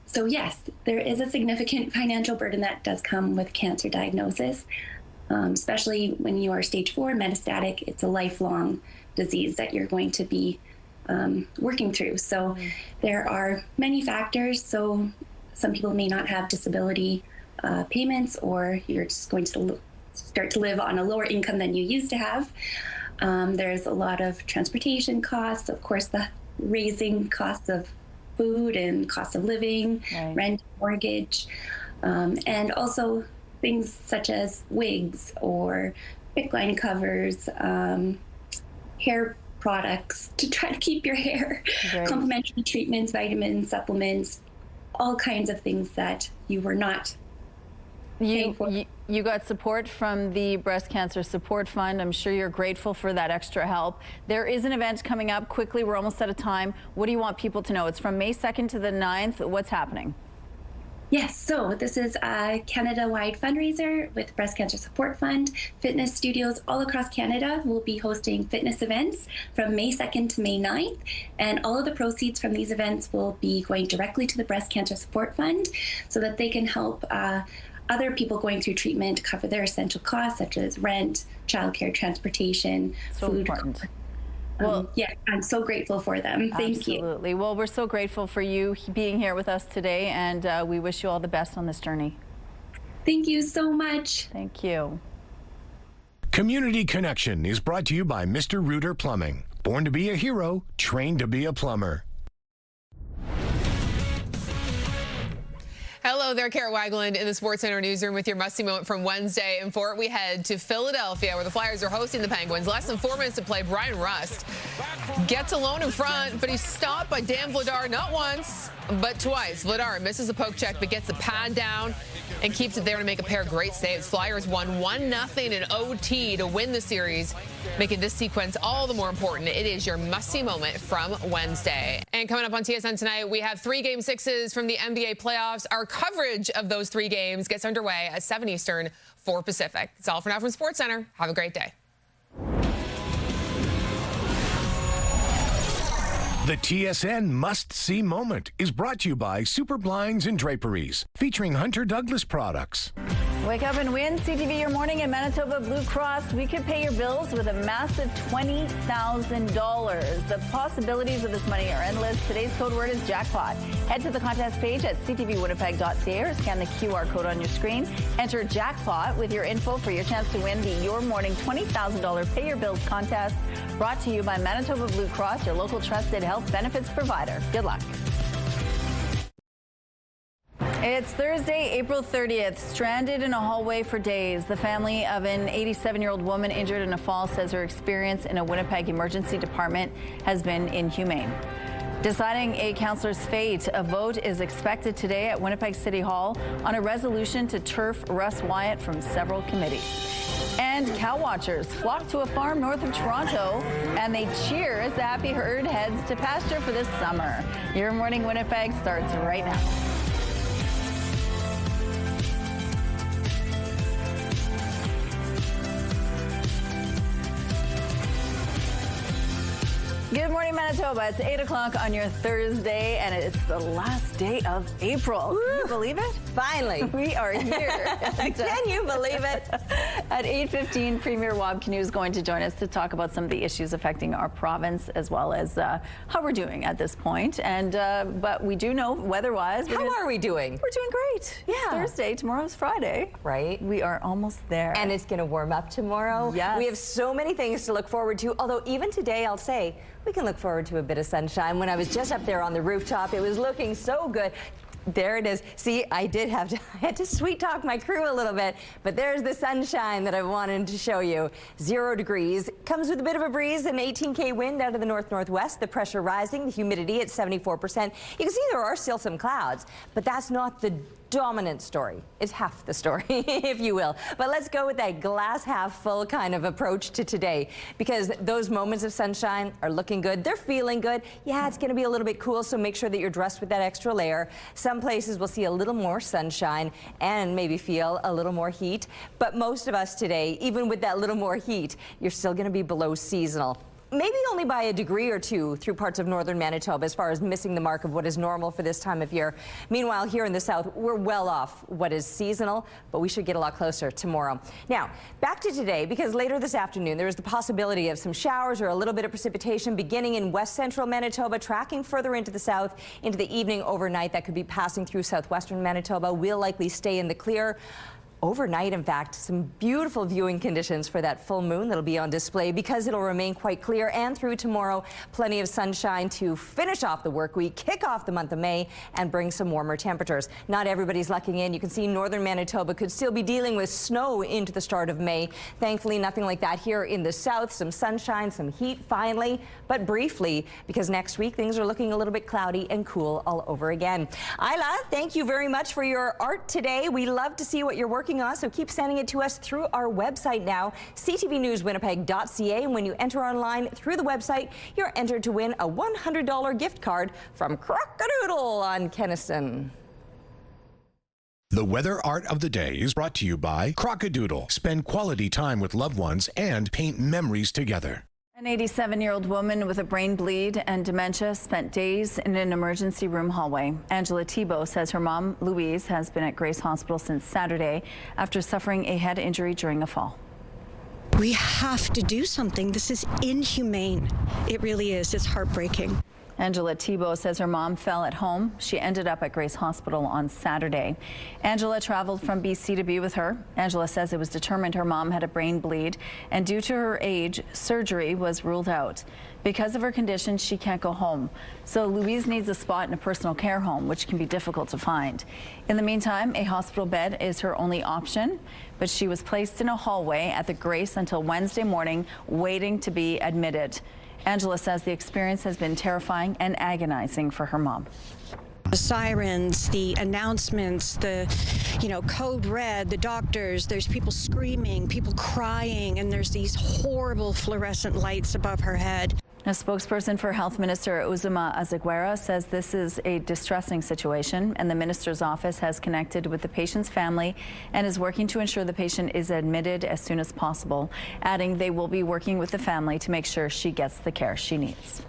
So yes, there is a significant financial burden that does come with cancer diagnosis, especially when you are stage 4 metastatic. It's a lifelong disease that you're going to be working through. So there are many factors. So some people may not have disability payments, or you're just going to start to live on a lower income than you used to have. There's a lot of transportation costs, of course, the raising costs of food and cost of living, rent, mortgage, and also things such as wigs or PICC line covers, hair products to try to keep your hair, complementary treatments, vitamins, supplements, all kinds of things that you were not paying for. You got support from the Breast Cancer Support Fund. I'm sure you're grateful for that extra help. There is an event coming up quickly. We're almost out of time. What do you want people to know? It's from May 2nd to the 9th. What's happening? Yes, so this is a Canada-wide fundraiser with Breast Cancer Support Fund. Fitness studios all across Canada will be hosting fitness events from May 2nd to May 9th. And all of the proceeds from these events will be going directly to the Breast Cancer Support Fund so that they can help other people going through treatment cover their essential costs such as rent, childcare, transportation, food. Important. Well, yeah, I'm so grateful for them. Thank you. Absolutely. Well, we're so grateful for you being here with us today, and we wish you all the best on this journey. Thank you so much. Thank you. Community Connection is brought to you by Mr. Reuter Plumbing. Born to be a hero, trained to be a plumber. Hello there, Kara Wagland in the SportsCenter newsroom with your must-see moment from Wednesday. And for it, we head to Philadelphia, where the Flyers are hosting the Penguins. Less than 4 minutes to play. Brian Rust gets alone in front, but he's stopped by Dan Vladar not once, but twice. Vladar misses a poke check, but gets the pad down and keeps it there to make a pair of great saves. Flyers won 1-0 in OT to win the series, making this sequence all the more important. It is your must-see moment from Wednesday. And coming up on TSN tonight, we have 3 Game 6s from the NBA playoffs. Our coverage of those 3 games gets underway at 7 Eastern, 4 Pacific. It's all for now from SportsCenter. Have a great day. The TSN must-see moment is brought to you by Super Blinds and Draperies, featuring Hunter Douglas products. Wake up and win CTV Your Morning and Manitoba Blue Cross. We could pay your bills with a massive $20,000. The possibilities of this money are endless. Today's code word is jackpot. Head to the contest page at ctvwinnipeg.ca or scan the QR code on your screen. Enter jackpot with your info for your chance to win the Your Morning $20,000 Pay Your Bills contest, brought to you by Manitoba Blue Cross, your local trusted health benefits provider. Good luck. It's Thursday, April 30th. Stranded in a hallway for days. The family of an 87-year-old woman injured in a fall says her experience in a Winnipeg emergency department has been inhumane. Deciding a councillor's fate, a vote is expected today at Winnipeg City Hall on a resolution to turf Russ Wyatt from several committees. And cow watchers flock to a farm north of Toronto, and they cheer as the happy herd heads to pasture for this summer. Your Morning Winnipeg starts right now. Good morning, Manitoba. It's 8 o'clock on your Thursday, and it's the last day of April. Woo. Can you believe it? Finally. We are here. Can you believe it? At 8:15, Premier Wab Kinew is going to join us to talk about some of the issues affecting our province, as well as how we're doing at this point. And but we do know weather-wise. How are we doing? We're doing great. Yeah. It's Thursday. Tomorrow's Friday. Right. We are almost there. And it's going to warm up tomorrow. Yes. We have so many things to look forward to. Although even today, I'll say, we can look forward to a bit of sunshine. When I was just up there on the rooftop, it was looking so good. There it is. See, I had to sweet talk my crew a little bit, but there's the sunshine that I wanted to show you. 0 degrees. Comes with a bit of a breeze and 18K wind out of the north-northwest. The pressure rising, the humidity at 74%. You can see there are still some clouds, but that's not the dominant story. It's half the story, if you will. But let's go with that glass half full kind of approach to today, because those moments of sunshine are looking good. They're feeling good. Yeah, it's going to be a little bit cool, so make sure that you're dressed with that extra layer. Some places will see a little more sunshine and maybe feel a little more heat. But most of us today, even with that little more heat, you're still going to be below seasonal. Maybe only by a degree or two through parts of northern Manitoba as far as missing the mark of what is normal for this time of year. Meanwhile, here in the south, we're well off what is seasonal, but we should get a lot closer tomorrow. Now, back to today, because later this afternoon, there is the possibility of some showers or a little bit of precipitation beginning in west central Manitoba, tracking further into the south into the evening overnight. That could be passing through southwestern Manitoba. We'll likely stay in the clear overnight, in fact, some beautiful viewing conditions for that full moon that'll be on display because it'll remain quite clear, and through tomorrow, plenty of sunshine to finish off the work week, kick off the month of May, and bring some warmer temperatures. Not everybody's lucking in. You can see northern Manitoba could still be dealing with snow into the start of May. Thankfully, nothing like that here in the south. Some sunshine, some heat finally, but briefly, because next week things are looking a little bit cloudy and cool all over again. Isla, thank you very much for your art today. We love to see what you're working on, so keep sending it to us through our website now, ctvnewswinnipeg.ca. And when you enter online through the website, you're entered to win a $100 gift card from Crockadoodle on Kenniston. The weather art of the day is brought to you by Crockadoodle. Spend quality time with loved ones and paint memories together. An 87-year-old woman with a brain bleed and dementia spent days in an emergency room hallway. Angela Thibault says her mom, Louise, has been at Grace Hospital since Saturday after suffering a head injury during a fall. We have to do something. This is inhumane. It really is. It's heartbreaking. Angela Thibault says her mom fell at home. She ended up at Grace Hospital on Saturday. Angela traveled from BC to be with her. Angela says it was determined her mom had a brain bleed, and due to her age, surgery was ruled out. Because of her condition, she can't go home. So Louise needs a spot in a personal care home, which can be difficult to find. In the meantime, a hospital bed is her only option, but she was placed in a hallway at the Grace until Wednesday morning, waiting to be admitted. Angela says the experience has been terrifying and agonizing for her mom. The sirens, the announcements, the, code red, the doctors, there's people screaming, people crying, and there's these horrible fluorescent lights above her head. A spokesperson for Health Minister Uzuma Azaguera says this is a distressing situation, and the minister's office has connected with the patient's family and is working to ensure the patient is admitted as soon as possible, adding they will be working with the family to make sure she gets the care she needs.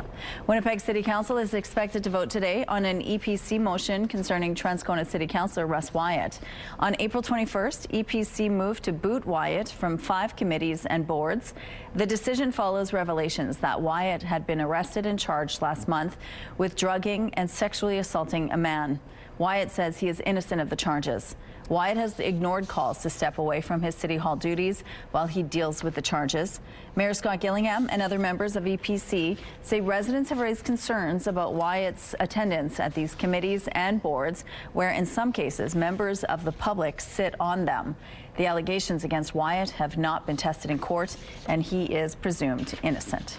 Winnipeg City Council is expected to vote today on an EPC motion concerning Transcona City Councillor Russ Wyatt. On April 21st, EPC moved to boot Wyatt from 5 committees and boards. The decision follows revelations that Wyatt had been arrested and charged last month with drugging and sexually assaulting a man. Wyatt says he is innocent of the charges. Wyatt has ignored calls to step away from his City Hall duties while he deals with the charges. Mayor Scott Gillingham and other members of EPC say residents have raised concerns about Wyatt's attendance at these committees and boards, where in some cases members of the public sit on them. The allegations against Wyatt have not been tested in court, and he is presumed innocent.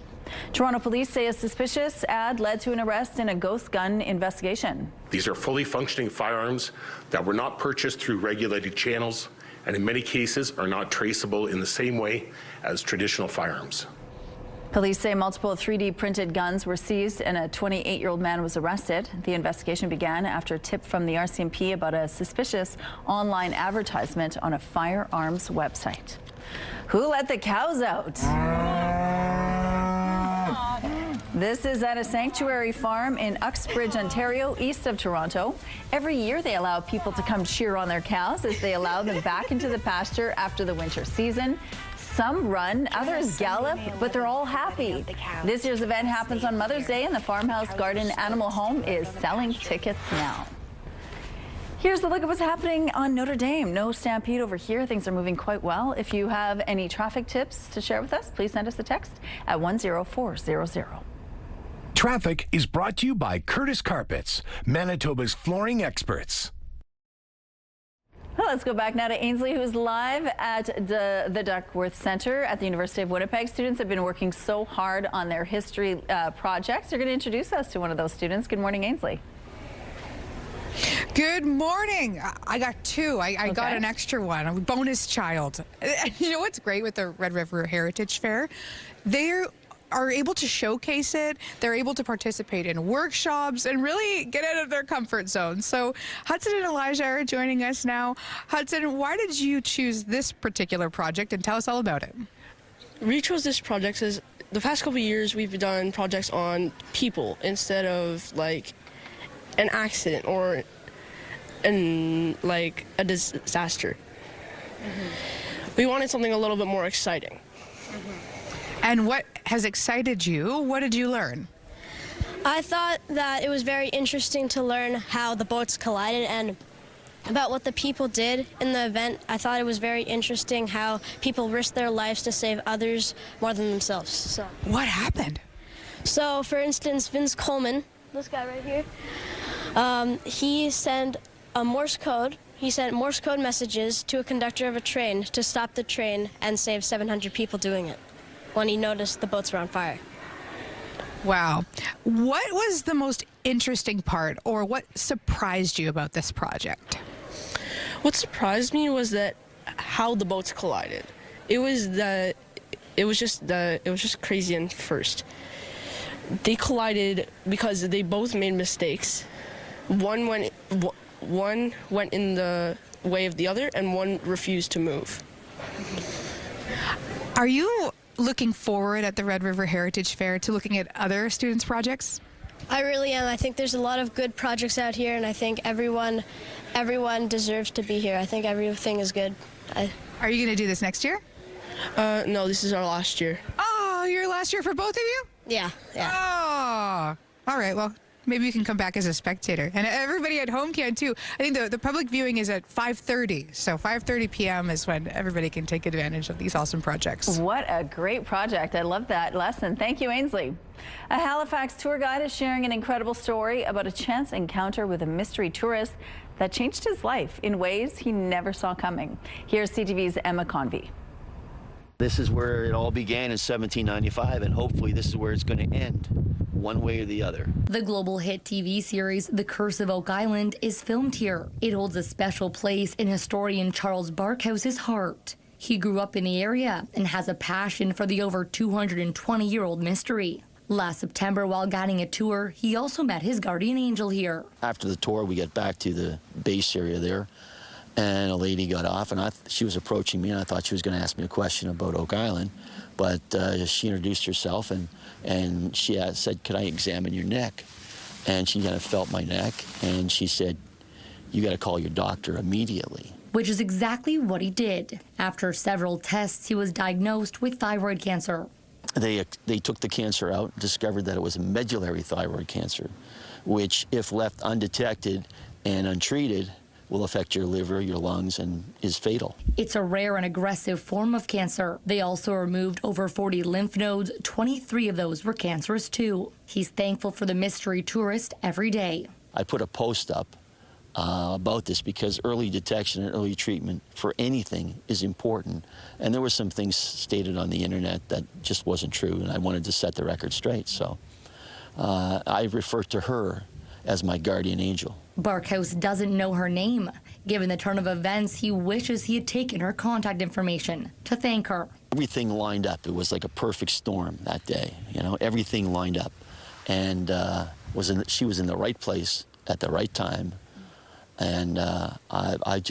Toronto police say a suspicious ad led to an arrest in a ghost gun investigation. These are fully functioning firearms that were not purchased through regulated channels and in many cases are not traceable in the same way as traditional firearms. Police say multiple 3D printed guns were seized and a 28-year-old man was arrested. The investigation began after a tip from the RCMP about a suspicious online advertisement on a firearms website. Who let the cows out? This is at a sanctuary farm in Uxbridge, Ontario, east of Toronto. Every year they allow people to come cheer on their cows as they allow them back into the pasture after the winter season. Some run, others gallop, but they're all happy. This year's event happens on Mother's Day, and the Farmhouse Garden Animal Home is selling tickets now. Here's a look at what's happening on Notre Dame. No stampede over here. Things are moving quite well. If you have any traffic tips to share with us, please send us a text at 10400. Traffic is brought to you by Curtis Carpets, Manitoba's flooring experts. Well, let's go back now to Ainsley, who's live at the Duckworth Center at the University of Winnipeg. Students have been working so hard on their history projects. You're going to introduce us to one of those students. Good morning, Ainsley. Good morning. I got 2. I got an extra one, a bonus child. You know what's great with the Red River Heritage Fair? They are able to showcase it. They're able to participate in workshops and really get out of their comfort zone. So Hudson and Elijah are joining us now. Hudson, why did you choose this particular project, and tell us all about it? We chose this project because the past couple of years we've done projects on people instead of like an accident or like a disaster. We wanted something a little bit more exciting. And what has excited you? What did you learn? I thought that it was very interesting to learn how the boats collided and about what the people did in the event. I thought it was very interesting how people risked their lives to save others more than themselves. So what happened? So, for instance, Vince Coleman, this guy right here, he sent a Morse code. He sent Morse code messages to a conductor of a train to stop the train and save 700 people doing it when he noticed the boats were on fire. Wow. What was the most interesting part, or what surprised you about this project? What surprised me was that how the boats collided. It was just crazy at first. They collided because they both made mistakes. One went in the way of the other, and one refused to move. Are you looking forward at the Red River Heritage Fair to looking at other students' projects? I really am. I think there's a lot of good projects out here, and I think everyone deserves to be here. I think everything is good. Are you going to do this next year? No, this is our last year. Oh, your last year for both of you? Yeah. Oh, all right. Well, maybe you can come back as a spectator. And everybody at home can, too. I think the public viewing is at 5:30. So 5:30 p.m. is when everybody can take advantage of these awesome projects. What a great project. I love that lesson. Thank you, Ainsley. A Halifax tour guide is sharing an incredible story about a chance encounter with a mystery tourist that changed his life in ways he never saw coming. Here's CTV's Emma Convey. This is where it all began in 1795, and hopefully this is where it's going to end, one way or the other. The global hit TV series The Curse of Oak Island is filmed here. It holds a special place in historian Charles Barkhouse's heart. He grew up in the area and has a passion for the over 220-year-old mystery. Last September, while guiding a tour, he also met his guardian angel here. After the tour, we get back to the base area there, and a lady got off, and she was approaching me, and I thought she was going to ask me a question about Oak Island, but she introduced herself, and she said, "Could I examine your neck?" And she kind of felt my neck, and she said, "You got to call your doctor immediately." Which is exactly what he did. After several tests, he was diagnosed with thyroid cancer. They took the cancer out, discovered that it was a medullary thyroid cancer, which, if left undetected and untreated, will affect your liver, your lungs, and is fatal. It's a rare and aggressive form of cancer. They also removed over 40 lymph nodes. 23 of those were cancerous too. He's thankful for the mystery tourist every day. I put a post up about this because early detection and early treatment for anything is important. And there were some things stated on the internet that just wasn't true, and I wanted to set the record straight. So I refer to her as my guardian angel. Barkhouse doesn't know her name. Given the turn of events, he wishes he had taken her contact information to thank her. Everything lined up. It was like a perfect storm that day. You know, everything lined up, and she was in the right place at the right time. And I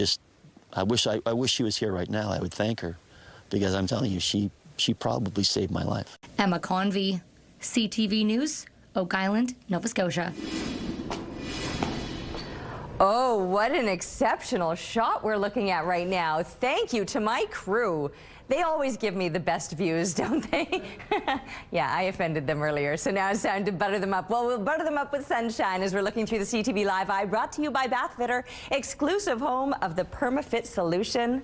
wish she was here right now. I would thank her, because I'm telling you, she probably saved my life. Emma Convey, CTV News, Oak Island, Nova Scotia. Oh, what an exceptional shot we're looking at right now. Thank you to my crew. They always give me the best views, don't they? Yeah, I offended them earlier, so now it's time to butter them up. Well, we'll butter them up with sunshine as we're looking through the CTV Live Eye, brought to you by Bathfitter, exclusive home of the PermaFit solution.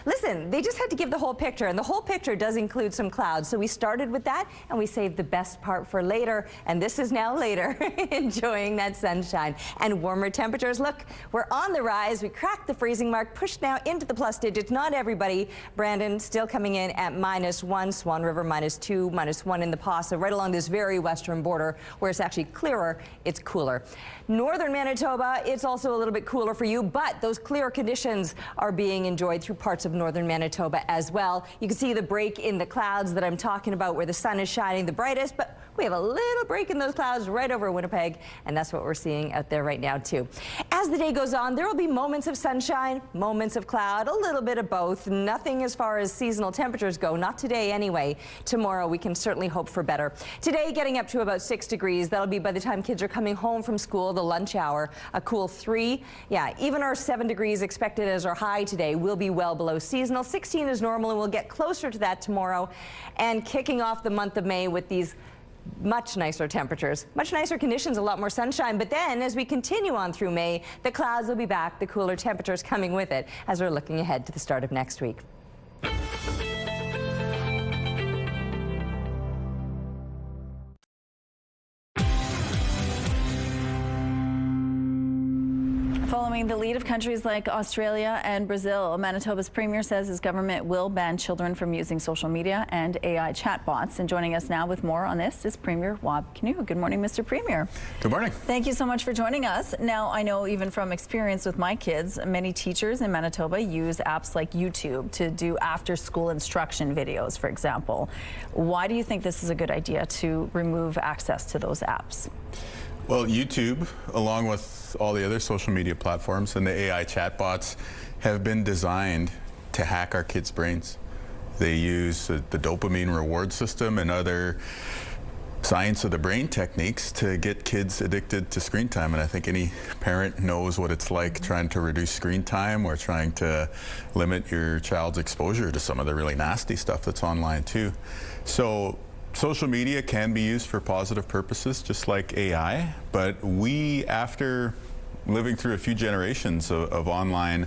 Listen, they just had to give the whole picture, and the whole picture does include some clouds. So we started with that, and we saved the best part for later, and this is now later, enjoying that sunshine. And warmer temperatures, look, we're on the rise. We cracked the freezing mark, pushed now into the plus digits. Not everybody. Brandon still coming in at -1, Swan River -2, -1 in the Pas. So right along this very western border, where it's actually clearer, it's cooler. Northern Manitoba, it's also a little bit cooler for you, but those clear conditions are being enjoyed through parts of northern Manitoba as well. You can see the break in the clouds that I'm talking about, where the sun is shining the brightest, but we have a little break in those clouds right over Winnipeg, and that's what we're seeing out there right now too. As the day goes on, there will be moments of sunshine, moments of cloud, a little bit of both. Nothing as far as seasonal temperatures go, not today anyway. Tomorrow we can certainly hope for better. Today getting up to about 6 degrees. That'll be by the time kids are coming home from school, the lunch hour. A cool 3. Yeah, even our 7 degrees expected as our high today will be well below seasonal. 16 is normal, and we'll get closer to that tomorrow. And kicking off the month of May with these much nicer temperatures, much nicer conditions, a lot more sunshine. But then as we continue on through May, the clouds will be back, the cooler temperatures coming with it as we're looking ahead to the start of next week. Following the lead of countries like Australia and Brazil, Manitoba's premier says his government will ban children from using social media and AI chatbots. And joining us now with more on this is Premier Wab Kinew. Good morning, Mr. Premier. Good morning. Thank you so much for joining us. Now, I know even from experience with my kids, many teachers in Manitoba use apps like YouTube to do after-school instruction videos, for example. Why do you think this is a good idea to remove access to those apps? Well, YouTube, along with all the other social media platforms and the AI chatbots, have been designed to hack our kids' brains. They use the dopamine reward system and other science of the brain techniques to get kids addicted to screen time. And I think any parent knows what it's like trying to reduce screen time or trying to limit your child's exposure to some of the really nasty stuff that's online too. So social media can be used for positive purposes, just like AI, but we, after living through a few generations of online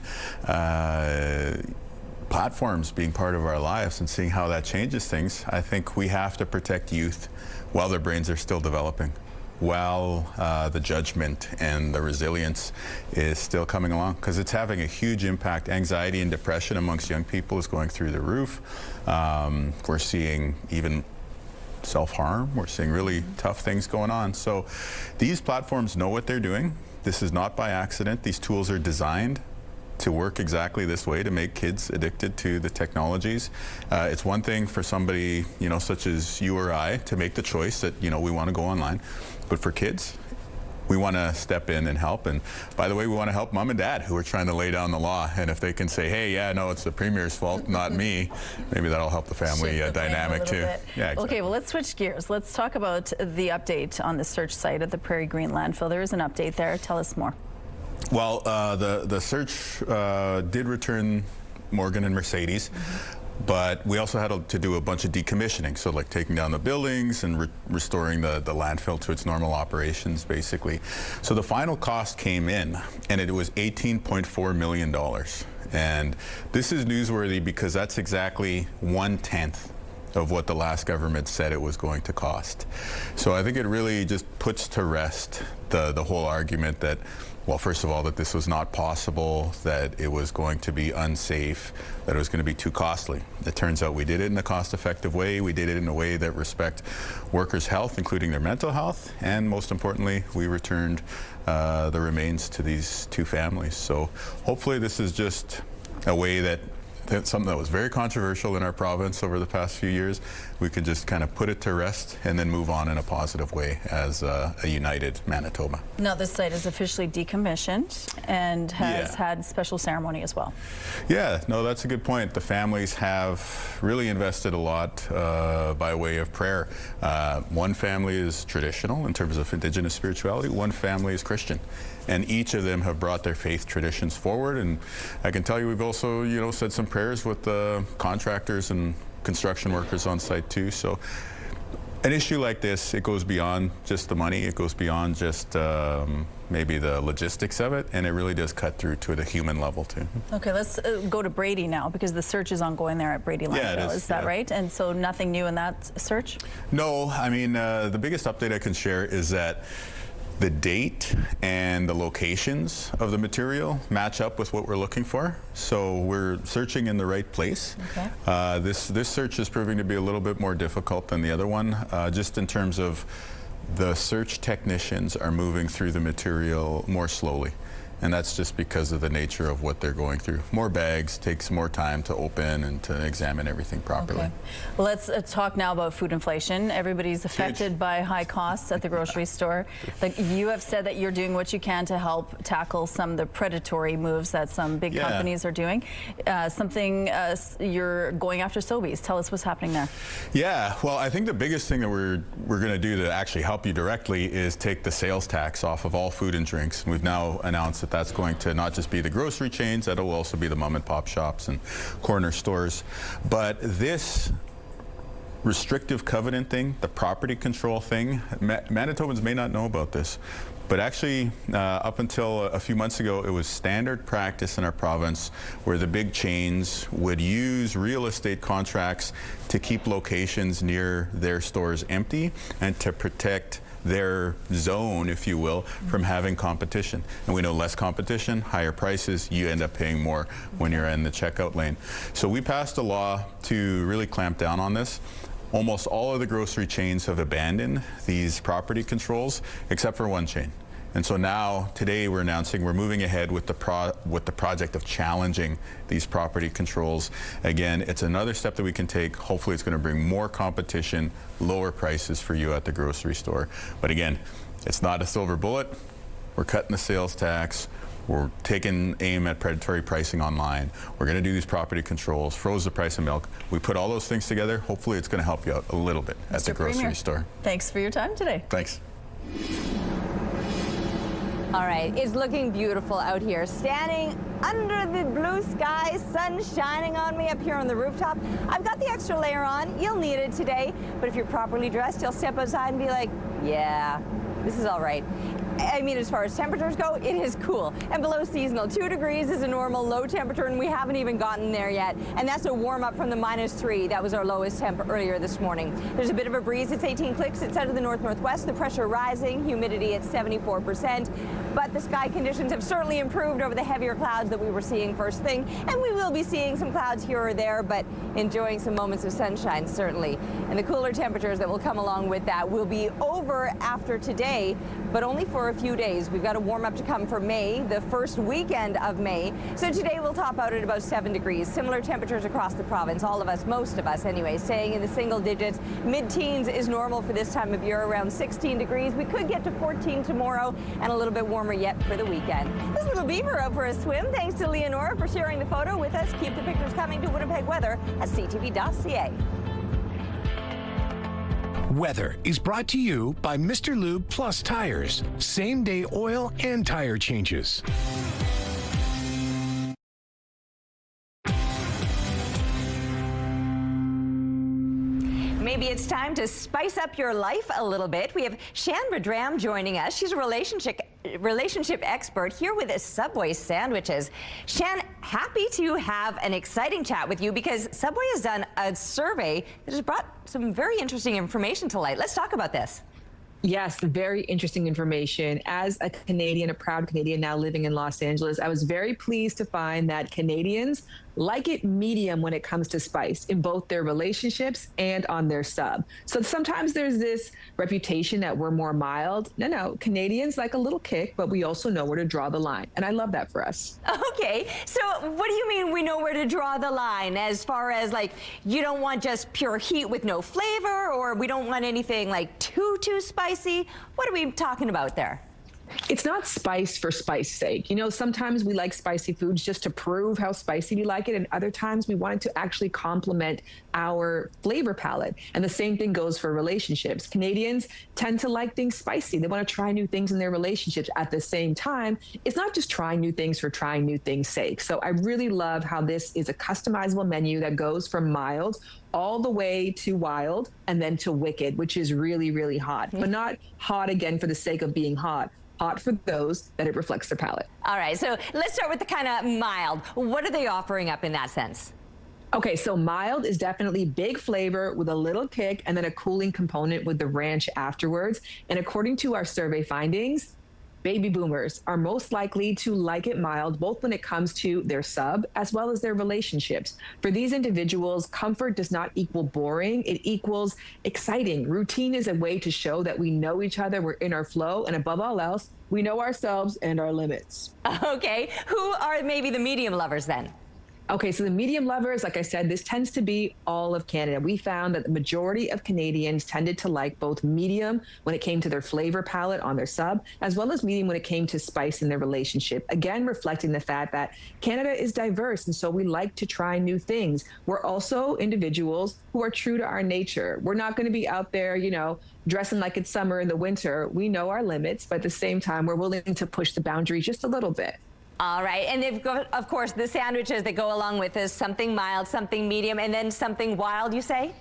platforms being part of our lives and seeing how that changes things, I think we have to protect youth while their brains are still developing, while the judgment and the resilience is still coming along, because it's having a huge impact. Anxiety and depression amongst young people is going through the roof. We're seeing even self-harm. We're seeing really tough things going on. So these platforms know what they're doing. This is not by accident. These tools are designed to work exactly this way, to make kids addicted to the technologies. It's one thing for somebody, you know, such as you or I, to make the choice that, you know, we want to go online. But for kids, we want to step in and help. And by the way, we want to help mom and dad who are trying to lay down the law. And if they can say, hey, yeah, no, it's the Premier's fault, not me, maybe that'll help the family dynamic too. Yeah, exactly. Okay, well, let's switch gears. Let's talk about the update on the search site at the Prairie Green landfill. There is an update there. Tell us more. Well, the search did return Morgan and Mercedes. But we also had to do a bunch of decommissioning, so like taking down the buildings and restoring the landfill to its normal operations, basically. So the final cost came in, and it was $18.4 million. And this is newsworthy because that's exactly 1/10 of what the last government said it was going to cost. So I think it really just puts to rest the whole argument that, well, first of all, that this was not possible, that it was going to be unsafe, that it was going to be too costly. It turns out we did it in a cost-effective way. We did it in a way that respect workers' health, including their mental health, and most importantly, we returned the remains to these two families. So hopefully this is just a way that something that was very controversial in our province over the past few years, we could just kind of put it to rest and then move on in a positive way as a united Manitoba. Now, this site is officially decommissioned and has had special ceremony as well. Yeah, no, that's a good point. The families have really invested a lot by way of prayer. One family is traditional in terms of Indigenous spirituality. One family is Christian. And each of them have brought their faith traditions forward. And I can tell you we've also, you know, said some prayers with the contractors and construction workers on site too. So an issue like this, it goes beyond just the money. It goes beyond just maybe the logistics of it, and it really does cut through to the human level too. Okay, let's go to Brady now, because the search is ongoing there at Brady landfill. Yeah, is that right? And so nothing new in that search? No, I mean, the biggest update I can share is that the date and the locations of the material match up with what we're looking for. So we're searching in the right place. Okay. This search is proving to be a little bit more difficult than the other one, just in terms of the search technicians are moving through the material more slowly. And that's just because of the nature of what they're going through. More bags, takes more time to open and to examine everything properly. Okay. Well, let's talk now about food inflation. Everybody's affected by high costs at the grocery store. Like, you have said that you're doing what you can to help tackle some of the predatory moves that some big companies are doing. You're going after Sobeys. Tell us what's happening there. Yeah, well, I think the biggest thing that we're going to do to actually help you directly is take the sales tax off of all food and drinks. We've now announced that that's going to not just be the grocery chains, that will also be the mom and pop shops and corner stores. But this restrictive covenant thing, the property control thing, Manitobans may not know about this, but actually up until a few months ago, it was standard practice in our province where the big chains would use real estate contracts to keep locations near their stores empty and to protect their zone, if you will, from having competition. And we know less competition, higher prices, you end up paying more when you're in the checkout lane. So we passed a law to really clamp down on this. Almost all of the grocery chains have abandoned these property controls, except for one chain. And so now, today, we're announcing we're moving ahead with the project of challenging these property controls. Again, it's another step that we can take. Hopefully, it's going to bring more competition, lower prices for you at the grocery store. But again, it's not a silver bullet. We're cutting the sales tax. We're taking aim at predatory pricing online. We're going to do these property controls, froze the price of milk. We put all those things together. Hopefully, it's going to help you out a little bit at the grocery store. Thanks for your time today. Thanks. All right, it's looking beautiful out here. Standing under the blue sky, sun shining on me up here on the rooftop. I've got the extra layer on. You'll need it today. But if you're properly dressed, you'll step outside and be like, yeah, this is all right. I mean, as far as temperatures go, it is cool and below seasonal. 2 degrees is a normal low temperature, and we haven't even gotten there yet. And that's a warm up from the -3. That was our lowest temp earlier this morning. There's a bit of a breeze. It's 18 clicks. It's out of the north-northwest. The pressure rising, humidity at 74%. But the sky conditions have certainly improved over the heavier clouds that we were seeing first thing. And we will be seeing some clouds here or there, but enjoying some moments of sunshine, certainly. And the cooler temperatures that will come along with that will be over after today, but only for a few days. We've got a warm up to come for May, the first weekend of May. So today we'll top out at about 7 degrees. Similar temperatures across the province. All of us, most of us anyway, staying in the single digits. Mid-teens is normal for this time of year, around 16 degrees. We could get to 14 tomorrow and a little bit warmer yet for the weekend. This little beaver out for a swim. Thanks to Leonora for sharing the photo with us. Keep the pictures coming to Winnipeg Weather at ctv.ca. Weather is brought to you by Mr. Lube Plus Tires. Same-day oil and tire changes. Maybe it's time to spice up your life a little bit. We have Shan Badram joining us. She's a relationship expert here with Subway sandwiches. Shan, happy to have an exciting chat with you because Subway has done a survey that has brought some very interesting information to light. Let's talk about this. Yes, very interesting information. As a Canadian, a proud Canadian now living in Los Angeles, I was very pleased to find that Canadians like it medium when it comes to spice in both their relationships and on their sub. So sometimes there's this reputation that we're more mild. No, Canadians like a little kick, but we also know where to draw the line. And I love that for us. Okay, so what do you mean we know where to draw the line as far as like you don't want just pure heat with no flavor, or we don't want anything like too spicy? What are we talking about there? It's not spice for spice's sake. You know, sometimes we like spicy foods just to prove how spicy we like it, and other times we want it to actually complement our flavor palette. And the same thing goes for relationships. Canadians tend to like things spicy. They want to try new things in their relationships. At the same time, it's not just trying new things for trying new things' sake. So I really love how this is a customizable menu that goes from mild all the way to wild and then to wicked, which is really, really hot, but not hot again for the sake of being hot. Hot for those that it reflects their palate. All right, so let's start with the kind of mild. What are they offering up in that sense? Okay, so mild is definitely big flavor with a little kick and then a cooling component with the ranch afterwards. And according to our survey findings, baby boomers are most likely to like it mild, both when it comes to their sub as well as their relationships. For these individuals, comfort does not equal boring. It equals exciting. Routine is a way to show that we know each other, we're in our flow, and above all else, we know ourselves and our limits. Okay, who are maybe the medium lovers then? Okay, so the medium lovers, like I said, this tends to be all of Canada. We found that the majority of Canadians tended to like both medium when it came to their flavor palette on their sub, as well as medium when it came to spice in their relationship. Again, reflecting the fact that Canada is diverse, and so we like to try new things. We're also individuals who are true to our nature. We're not going to be out there, you know, dressing like it's summer in the winter. We know our limits, but at the same time, we're willing to push the boundaries just a little bit. All right, and they've got, of course, the sandwiches that go along with this, something mild, something medium, and then something wild, you say?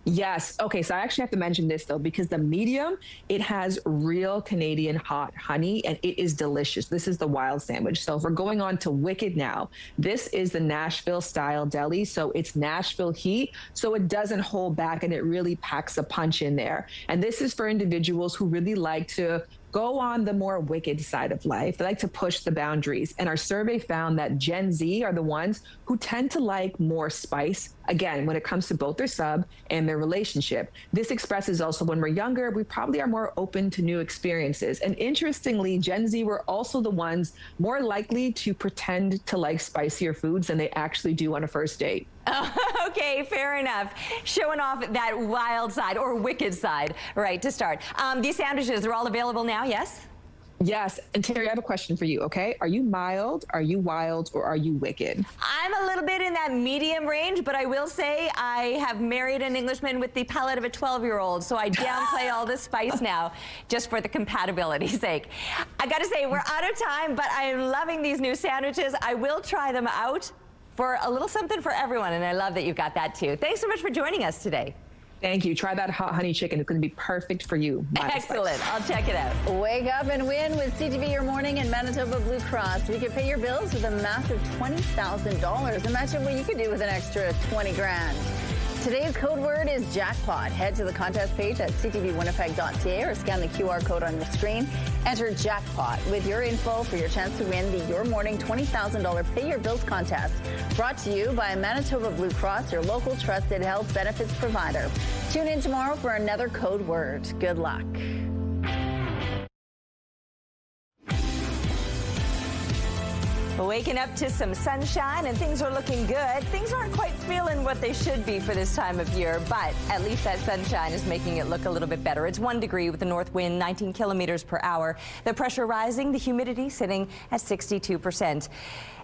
Yes. Okay. So I actually have to mention this though, because the medium, it has real Canadian hot honey and it is delicious. This is the wild sandwich. So if we're going on to Wicked now, this is the Nashville style deli. So it's Nashville heat. So it doesn't hold back and it really packs a punch in there. And this is for individuals who really like to go on the more wicked side of life. They like to push the boundaries. And our survey found that Gen Z are the ones who tend to like more spice, again, when it comes to both their sub and their relationship. This expresses also when we're younger, we probably are more open to new experiences. And interestingly, Gen Z were also the ones more likely to pretend to like spicier foods than they actually do on a first date. Okay, fair enough. Showing off that wild side or wicked side, right, to start. These sandwiches are all available now, yes? Yes. And Terry, I have a question for you, okay? Are you mild, are you wild, or are you wicked? I'm a little bit in that medium range, but I will say I have married an Englishman with the palate of a 12-year-old, so I downplay all the spice now just for the compatibility's sake. I gotta say, we're out of time, but I'm loving these new sandwiches. I will try them out for a little something for everyone, and I love that you've got that too. Thanks so much for joining us today. Thank you. Try that hot honey chicken. It's going to be perfect for you. Excellent. I'll check it out. Wake up and win with CTV Your Morning and Manitoba Blue Cross. We could pay your bills with a massive $20,000. Imagine what you could do with an extra 20 grand. Today's code word is jackpot. Head to the contest page at ctvwinnipeg.ca or scan the QR code on your screen. Enter jackpot with your info for your chance to win the Your Morning $20,000 Pay Your Bills contest. Brought to you by Manitoba Blue Cross, your local trusted health benefits provider. Tune in tomorrow for another code word. Good luck. Waking up to some sunshine and things are looking good. Things aren't quite feeling what they should be for this time of year, but at least that sunshine is making it look a little bit better. It's 1 degree with the north wind 19 kilometers per hour. The pressure rising, the humidity sitting at 62%.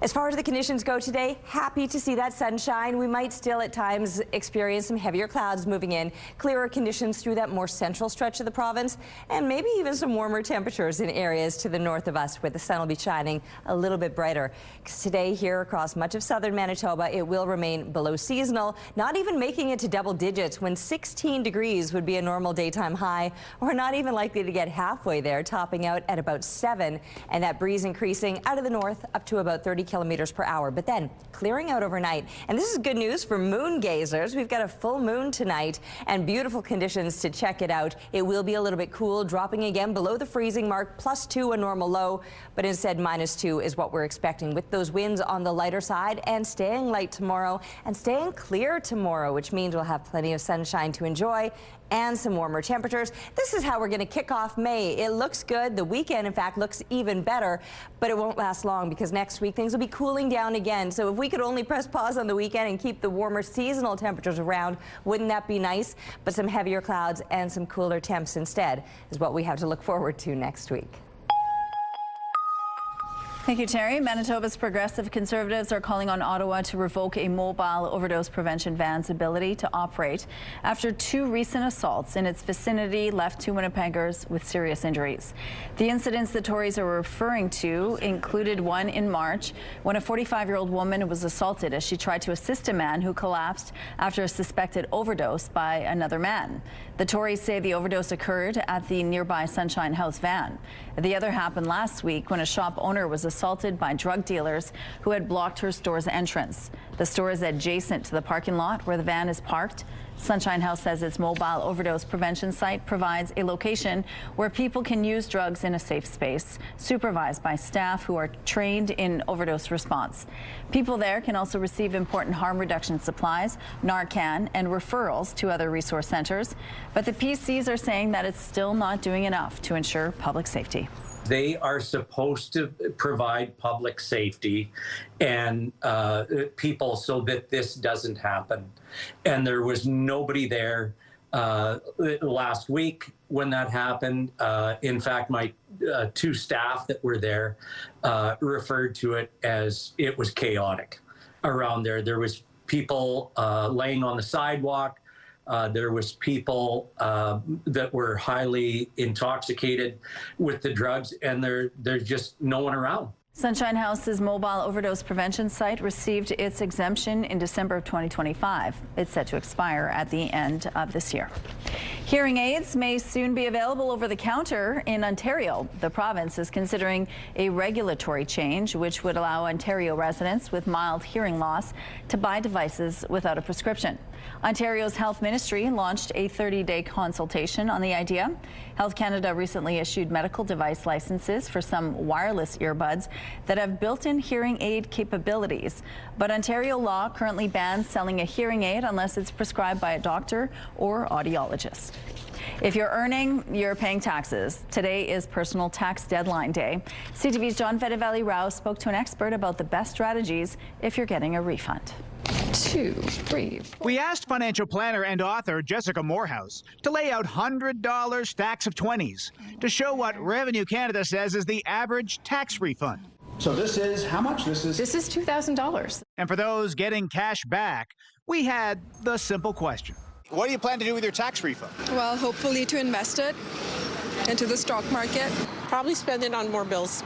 As far as the conditions go today, happy to see that sunshine. We might still at times experience some heavier clouds moving in, clearer conditions through that more central stretch of the province, and maybe even some warmer temperatures in areas to the north of us where the sun will be shining a little bit brighter. Today here across much of southern Manitoba, it will remain below seasonal, not even making it to double digits when 16 degrees would be a normal daytime high. We're not even likely to get halfway there, topping out at about 7, and that breeze increasing out of the north up to about 30 kilometers per hour, but then clearing out overnight. And this is good news for moon gazers. We've got a full moon tonight and beautiful conditions to check it out. It will be a little bit cool, dropping again below the freezing mark, +2 a normal low, but instead -2 is what we're expecting, with those winds on the lighter side and staying light tomorrow and staying clear tomorrow, which means we'll have plenty of sunshine to enjoy and some warmer temperatures. This is how we're going to kick off May. It looks good. The weekend, in fact, looks even better, but it won't last long because next week things will be cooling down again. So if we could only press pause on the weekend and keep the warmer seasonal temperatures around, wouldn't that be nice? But some heavier clouds and some cooler temps instead is what we have to look forward to next week. Thank you, Terry. Manitoba's progressive conservatives are calling on Ottawa to revoke a mobile overdose prevention van's ability to operate after 2 recent assaults in its vicinity left 2 Winnipeggers with serious injuries. The incidents the Tories are referring to included one in March when a 45-year-old woman was assaulted as she tried to assist a man who collapsed after a suspected overdose by another man. The Tories say the overdose occurred at the nearby Sunshine House van. The other happened last week when a shop owner was assaulted by drug dealers who had blocked her store's entrance. The store is adjacent to the parking lot where the van is parked. Sunshine House says its mobile overdose prevention site provides a location where people can use drugs in a safe space, supervised by staff who are trained in overdose response. People there can also receive important harm reduction supplies, Narcan, and referrals to other resource centers. But the PCs are saying that it's still not doing enough to ensure public safety. They are supposed to provide public safety and people so that this doesn't happen. And there was nobody there last week when that happened. In fact, my 2 staff that were there referred to it as it was chaotic around there. There was people laying on the sidewalk. There was people that were highly intoxicated with the drugs, and there's just no one around. Sunshine House's mobile overdose prevention site received its exemption in December of 2025. It's set to expire at the end of this year. Hearing aids may soon be available over the counter in Ontario. The province is considering a regulatory change which would allow Ontario residents with mild hearing loss to buy devices without a prescription. Ontario's Health Ministry launched a 30-day consultation on the idea. Health Canada recently issued medical device licenses for some wireless earbuds that have built-in hearing aid capabilities. But Ontario law currently bans selling a hearing aid unless it's prescribed by a doctor or audiologist. If you're earning, you're paying taxes. Today is personal tax deadline day. CTV's John Valley-Rouse spoke to an expert about the best strategies if you're getting a refund. 2, 3, 4. We asked financial planner and author Jessica Morehouse to lay out $100 stacks of 20s to show what Revenue Canada says is the average tax refund. So this is how much? This is $2,000. And for those getting cash back, we had the simple question. What do you plan to do with your tax refund? Well, hopefully to invest it into the stock market. Probably spend it on more bills.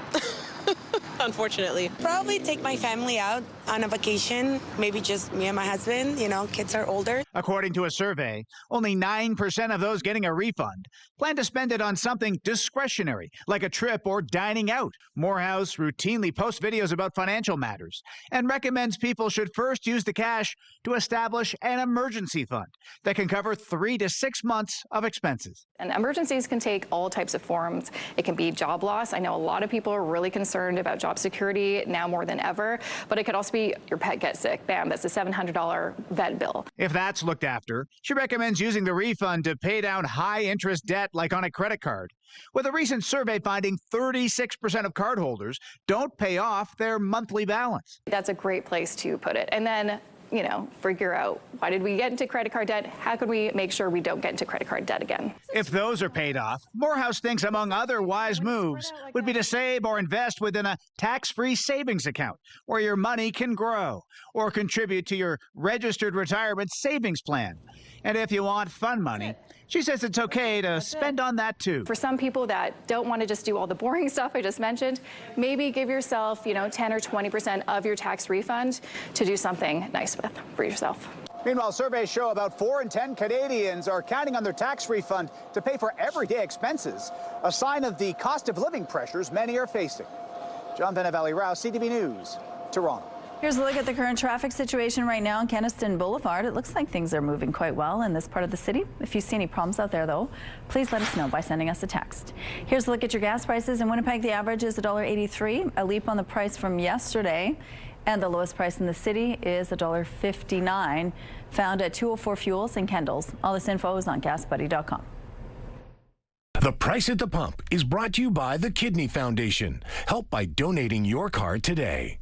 Unfortunately. Probably take my family out on a vacation, maybe just me and my husband, you know, kids are older. According to a survey, only 9% of those getting a refund plan to spend it on something discretionary, like a trip or dining out. Morehouse routinely posts videos about financial matters and recommends people should first use the cash to establish an emergency fund that can cover 3 to 6 months of expenses. And emergencies can take all types of forms. It can be job loss. I know a lot of people are really concerned about job security now more than ever, but it could also be your pet gets sick. Bam, that's a $700 vet bill. If that's looked after, she recommends using the refund to pay down high-interest debt like on a credit card. With a recent survey finding 36% of cardholders don't pay off their monthly balance. That's a great place to put it. And then, you know, figure out why did we get into credit card debt? How can we make sure we don't get into credit card debt again? If those are paid off, Morehouse thinks among other wise moves would be to save or invest within a tax-free savings account where your money can grow, or contribute to your registered retirement savings plan. And if you want fun money, she says it's okay to spend on that too. For some people that don't want to just do all the boring stuff I just mentioned, maybe give yourself, 10 or 20% of your tax refund to do something nice with for yourself. Meanwhile, surveys show about 4 in 10 Canadians are counting on their tax refund to pay for everyday expenses, a sign of the cost of living pressures many are facing. John Valley-Rouse, CTV News, Toronto. Here's a look at the current traffic situation right now on Kenaston Boulevard. It looks like things are moving quite well in this part of the city. If you see any problems out there, though, please let us know by sending us a text. Here's a look at your gas prices. In Winnipeg, the average is $1.83, a leap on the price from yesterday. And the lowest price in the city is $1.59, found at 204 Fuels and Kendall's. All this info is on GasBuddy.com. The Price at the Pump is brought to you by the Kidney Foundation. Help by donating your card today.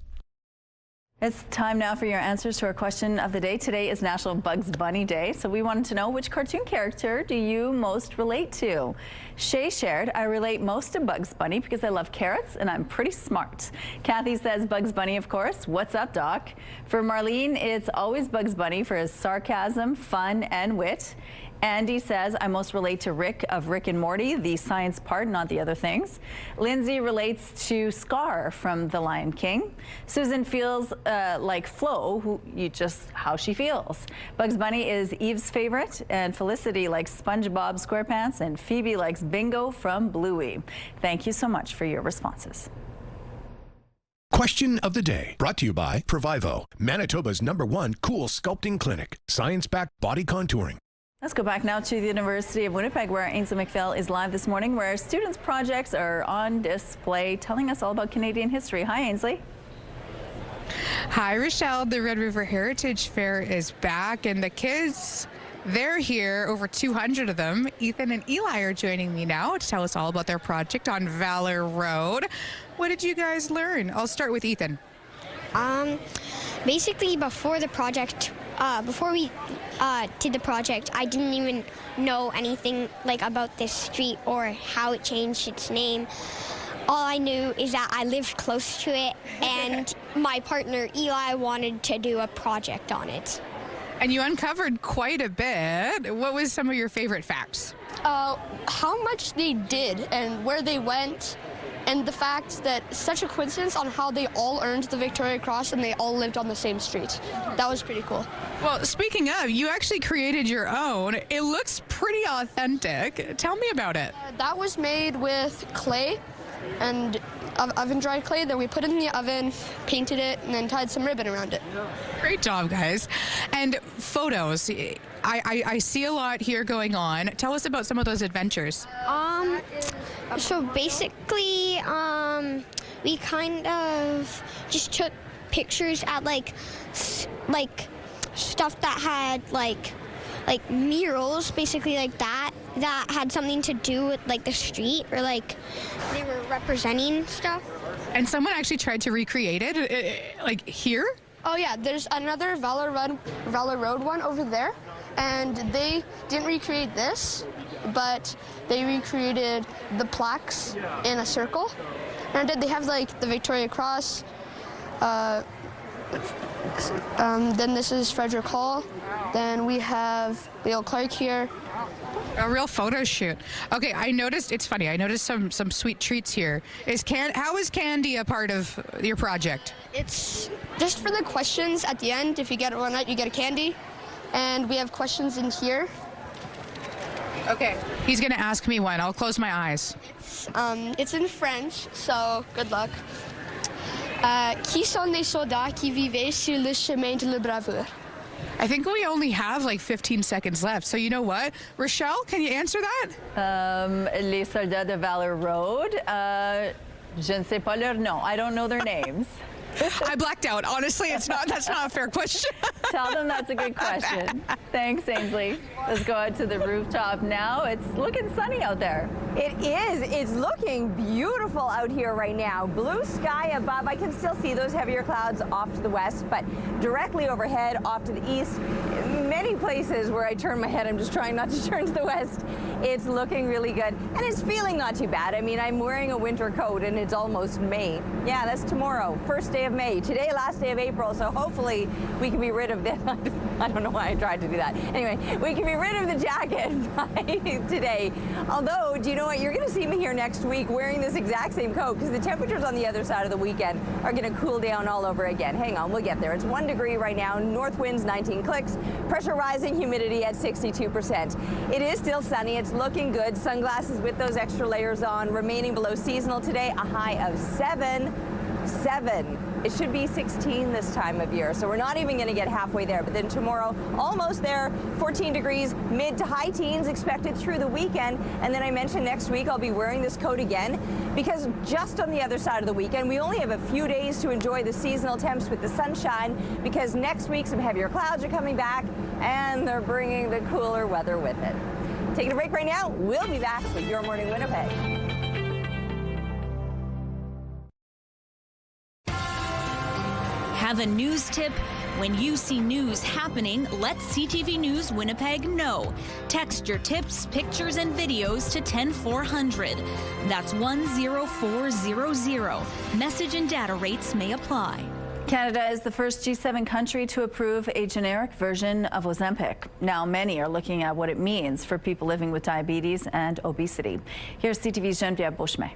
It's time now for your answers to our question of the day. Today is National Bugs Bunny Day, so we wanted to know, which cartoon character do you most relate to? Shay shared, I relate most to Bugs Bunny because I love carrots and I'm pretty smart. Kathy says Bugs Bunny, of course. What's up, Doc? For Marlene, it's always Bugs Bunny for his sarcasm, fun, and wit. Andy says, I most relate to Rick of Rick and Morty, the science part, not the other things. Lindsay relates to Scar from The Lion King. Susan feels like Flo, how she feels. Bugs Bunny is Eve's favorite, and Felicity likes SpongeBob SquarePants, and Phoebe likes Bingo from Bluey. Thank you so much for your responses. Question of the day, brought to you by Provivo, Manitoba's #1 cool sculpting clinic, science-backed body contouring. Let's go back now to the University of Winnipeg, where Ainsley McPhail is live this morning, where students' projects are on display, telling us all about Canadian history. Hi, Ainsley. Hi, Rochelle. The Red River Heritage Fair is back, and the kids, they're here, over 200 of them. Ethan and Eli are joining me now to tell us all about their project on Valor Road. What did you guys learn? I'll start with Ethan. Basically, before we did the project, I didn't even know anything about this street or how it changed its name. All I knew is that I lived close to it, and my partner Eli wanted to do a project on it. And you uncovered quite a bit. What was some of your favorite facts? How much they did and where they went, and the fact that such a coincidence on how they all earned the Victoria Cross and they all lived on the same street. That was pretty cool. Well, speaking of, you actually created your own. It looks pretty authentic. Tell me about it. That was made with clay and oven-dried clay. Then we put it in the oven, painted it, and then tied some ribbon around it. Great job, guys. And photos. I see a lot here going on. Tell us about some of those adventures. So basically, we kind of just took pictures at like stuff that had like murals, basically like that had something to do with like the street, or like they were representing stuff. And someone actually tried to recreate it, like here? Oh yeah, there's another Valor Road one over there, and they didn't recreate this, but they recreated the plaques in a circle. And they have like the Victoria Cross. Then this is Frederick Hall. Then we have Leo Clark here. A real photo shoot. Okay, I noticed, it's funny, I noticed some sweet treats here. How is candy a part of your project? It's just for the questions at the end. If you get one right, you get a candy. And we have questions in here. Okay. He's going to ask me one. I'll close my eyes. It's in French, so good luck. Qui sont les soldats qui vivaient sur le chemin de la bravoure? I think we only have like 15 seconds left. So you know what? Rochelle, can you answer that? Les soldats de Valor Road. Je ne sais pas leur nom. I don't know their names. I blacked out. Honestly, that's not a fair question. Tell them that's a good question. Thanks, Ainsley. Let's go out to the rooftop now. It's looking sunny out there. It is. It's looking beautiful out here right now. Blue sky above. I can still see those heavier clouds off to the west, but directly overhead, off to the east. Many places where I turn my head, I'm just trying not to turn to the west. It's looking really good, and it's feeling not too bad. I mean, I'm wearing a winter coat, and it's almost May. Yeah, that's tomorrow, first day of May. Today, last day of April, so hopefully we can be rid of this. I don't know why I tried to do that. Anyway, we can be rid of the jacket by today. Although, do you know what? You're going to see me here next week wearing this exact same coat, because the temperatures on the other side of the weekend are going to cool down all over again. Hang on, we'll get there. It's 1 degree right now. North winds 19 clicks. Pressure rising, humidity at 62%. It is still sunny. It's looking good. Sunglasses with those extra layers on. Remaining below seasonal today. A high of 7. It should be 16 this time of year, so we're not even going to get halfway there. But then tomorrow, almost there, 14 degrees, mid to high teens expected through the weekend. And then I mentioned next week I'll be wearing this coat again, because just on the other side of the weekend, we only have a few days to enjoy the seasonal temps with the sunshine, because next week some heavier clouds are coming back and they're bringing the cooler weather with it. Taking a break right now. We'll be back with Your Morning Winnipeg. Have a news tip? When you see news happening, let CTV News Winnipeg know. Text your tips, pictures, and videos to 10400. That's 10400. Message and data rates may apply. Canada is the first G7 country to approve a generic version of Ozempic. Now, many are looking at what it means for people living with diabetes and obesity. Here's CTV's Geneviève Beauchemin.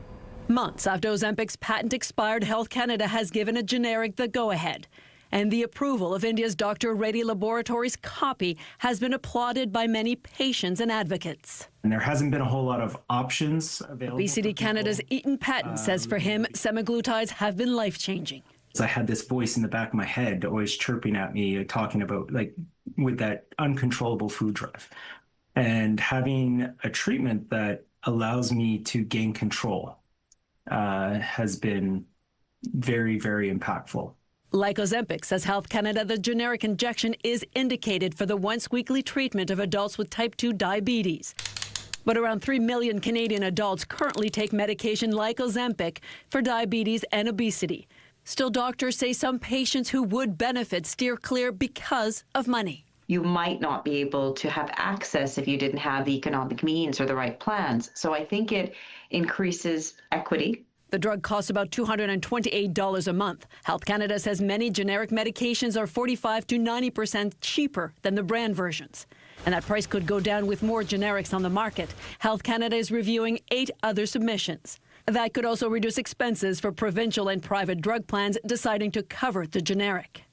Months after Ozempic's patent expired, Health Canada has given a generic the go-ahead. And the approval of India's Dr. Reddy Laboratories' copy has been applauded by many patients and advocates. And there hasn't been a whole lot of options available. Obesity Canada's Eaton Patton says for him, semaglutides have been life-changing. I had this voice in the back of my head always chirping at me, talking about with that uncontrollable food drive. And having a treatment that allows me to gain control has been very, very impactful. Like Ozempic, says Health Canada, the generic injection is indicated for the once-weekly treatment of adults with type 2 diabetes. But around 3 million Canadian adults currently take medication like Ozempic for diabetes and obesity. Still, doctors say some patients who would benefit steer clear because of money. You might not be able to have access if you didn't have the economic means or the right plans. So I think it increases equity. The drug costs about $228 a month. Health Canada says many generic medications are 45 to 90% cheaper than the brand versions. And that price could go down with more generics on the market. Health Canada is reviewing 8 other submissions. That could also reduce expenses for provincial and private drug plans deciding to cover the generic.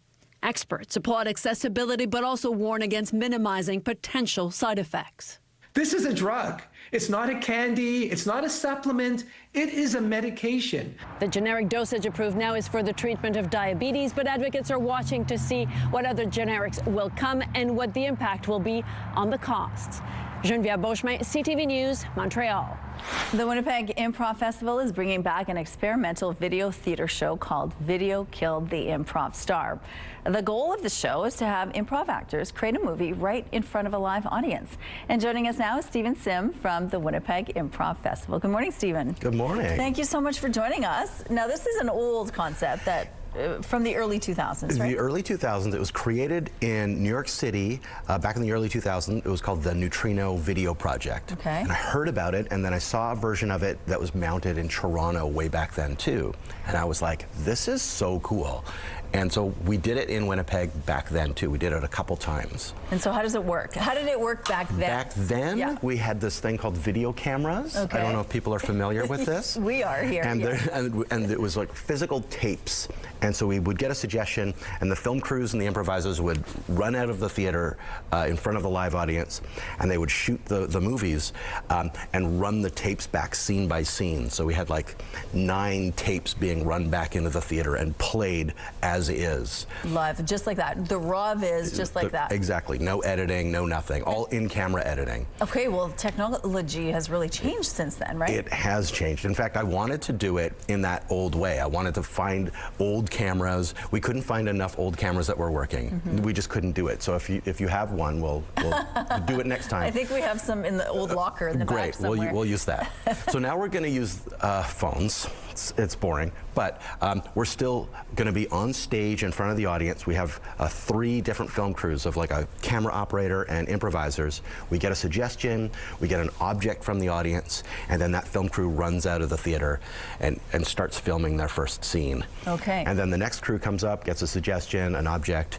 Experts applaud accessibility but also warn against minimizing potential side effects. This is a drug. It's not a candy. It's not a supplement. It is a medication. The generic dosage approved now is for the treatment of diabetes, but advocates are watching to see what other generics will come and what the impact will be on the costs. Geneviève Beauchemin, CTV News, Montreal. The Winnipeg Improv Festival is bringing back an experimental video theater show called Video Killed the Improv Star. The goal of the show is to have improv actors create a movie right in front of a live audience. And joining us now is Stephen Sim from the Winnipeg Improv Festival. Good morning, Stephen. Good morning. Thank you so much for joining us. Now, this is an old concept that from the early 2000s, right? The early 2000s. It was created in New York City back in the early 2000s. It was called the Neutrino Video Project. Okay. And I heard about it, and then I saw a version of it that was mounted in Toronto way back then too. And I was like, this is so cool. And so we did it in Winnipeg back then too. We did it a couple times. And so how does it work? How did it work back then? Back then, we had this thing called video cameras. Okay. I don't know if people are familiar with this. We are here. And, and it was like physical tapes. And so we would get a suggestion, and the film crews and the improvisers would run out of the theater in front of the live audience, and they would shoot the movies and run the tapes back scene by scene. So we had like 9 tapes being run back into the theater and played as is. Live, just like that. The raw is just like that. Exactly. No editing, no nothing. All in-camera editing. Okay, well, technology has really changed since then, right? It has changed. In fact, I wanted to do it in that old way. I wanted to find old cameras. We couldn't find enough old cameras that were working. We just couldn't do it. So if you have one, we'll do it next time. I think we have some in the old locker in the back somewhere. Great, we'll use that. So now we're going to use phones. It's boring, but we're still going to be on stage in front of the audience. We have 3 different film crews of like a camera operator and improvisers. We get a suggestion, we get an object from the audience, and then that film crew runs out of the theater and starts filming their first scene. Okay. And then the next crew comes up, gets a suggestion, an object,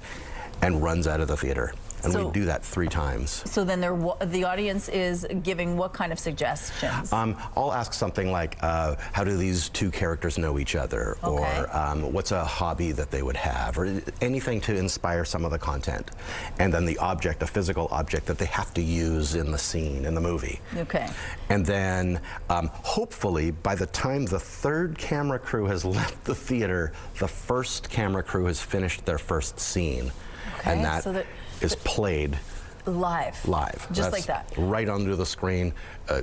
and runs out of the theater. And we do that 3 times. So then the audience is giving what kind of suggestions? I'll ask something like, how do these 2 characters know each other? Okay. Or what's a hobby that they would have? Or anything to inspire some of the content. And then the object, a physical object that they have to use in the scene, in the movie. Okay. And then hopefully by the time the 3rd camera crew has left the theater, the 1st camera crew has finished their first scene. Okay. And that is played live. Just like that. Right onto the screen,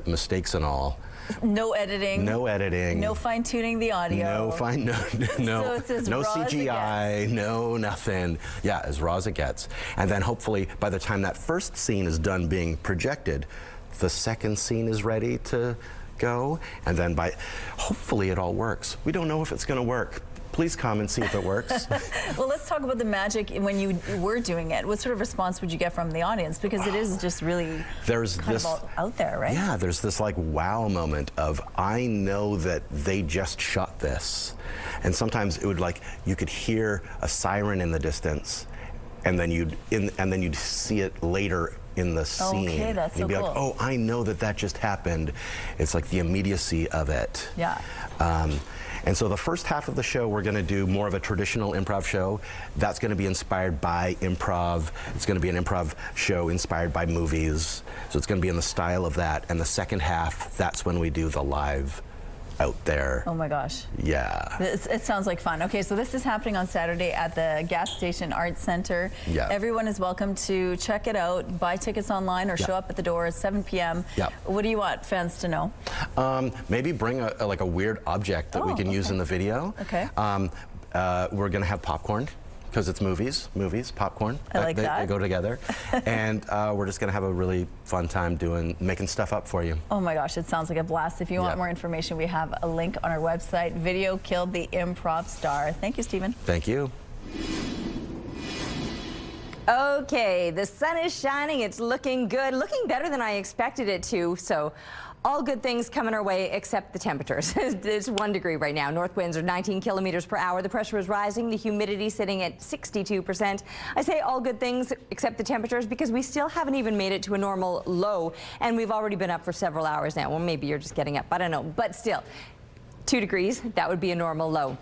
mistakes and all. No editing. No editing. No fine tuning the audio. No So it's as no raw CGI, as it no nothing. Yeah, as raw as it gets. And then hopefully by the time that first scene is done being projected, the second scene is ready to go. And then hopefully it all works. We don't know if it's going to work. Please come and see if it works. Well, let's talk about the magic when you were doing it. What sort of response would you get from the audience? Because it is just really out there, right? Yeah, there's this like wow moment of, I know that they just shot this. And sometimes it would you could hear a siren in the distance, and then you'd see it later in the scene. Okay, that's so you'd be cool. like, oh, I know that just happened. It's like the immediacy of it. Yeah. And so the first half of the show, we're going to do more of a traditional improv show. That's going to be inspired by improv. It's going to be an improv show inspired by movies. So it's going to be in the style of that. And the second half, that's when we do the live out there. Oh my gosh. Yeah. It sounds like fun. Okay, so this is happening on Saturday at the Gas Station Arts Center. Yeah. Everyone is welcome to check it out, buy tickets online, or show up at the door at 7 p.m. Yeah. What do you want fans to know? Maybe bring a weird object that we can use in the video. Okay. We're going to have popcorn. Because it's movies, popcorn. I like that. They go together. And we're just going to have a really fun time making stuff up for you. Oh my gosh, it sounds like a blast. If you want more information, we have a link on our website. Video Killed the Improv Star. Thank you, Stephen. Thank you. Okay, the sun is shining. It's looking good, looking better than I expected it to. So all good things coming our way except the temperatures. It's 1 degree right now. North winds are 19 kilometers per hour. The pressure is rising. The humidity sitting at 62%. I say all good things except the temperatures because we still haven't even made it to a normal low, and we've already been up for several hours now. Well, maybe you're just getting up. I don't know. But still, 2 degrees, that would be a normal low.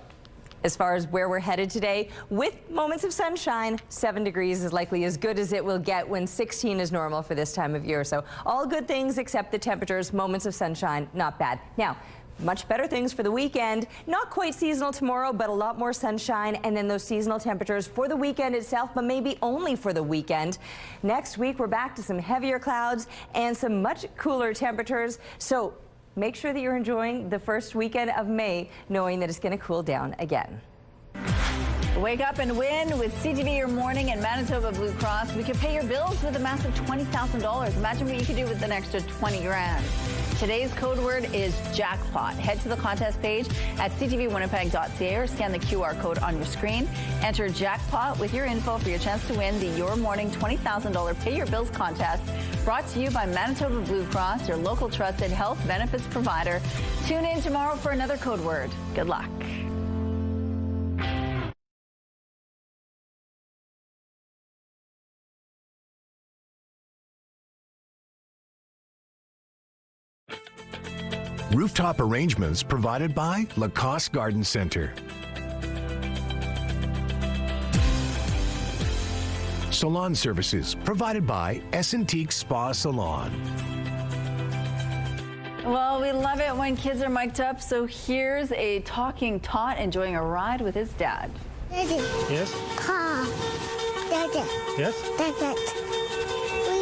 As far as where we're headed today, with moments of sunshine, 7 degrees is likely as good as it will get when 16 is normal for this time of year. So all good things except the temperatures, moments of sunshine, not bad. Now, much better things for the weekend. Not quite seasonal tomorrow, but a lot more sunshine, and then those seasonal temperatures for the weekend itself, but maybe only for the weekend. Next week, we're back to some heavier clouds and some much cooler temperatures. So make sure that you're enjoying the first weekend of May, knowing that it's going to cool down again. Wake up and win with CTV Your Morning and Manitoba Blue Cross. We could pay your bills with a massive $20,000. Imagine what you could do with an extra 20 grand. Today's code word is jackpot. Head to the contest page at ctvwinnipeg.ca or scan the QR code on your screen. Enter jackpot with your info for your chance to win the Your Morning $20,000 Pay Your Bills contest, brought to you by Manitoba Blue Cross, your local trusted health benefits provider. Tune in tomorrow for another code word. Good luck. Rooftop arrangements provided by Lacoste Garden Center. Salon services provided by Essentique Spa Salon. Well, we love it when kids are mic'd up, so here's a talking tot enjoying a ride with his dad. Daddy. Yes? Car. Daddy. Yes? Daddy.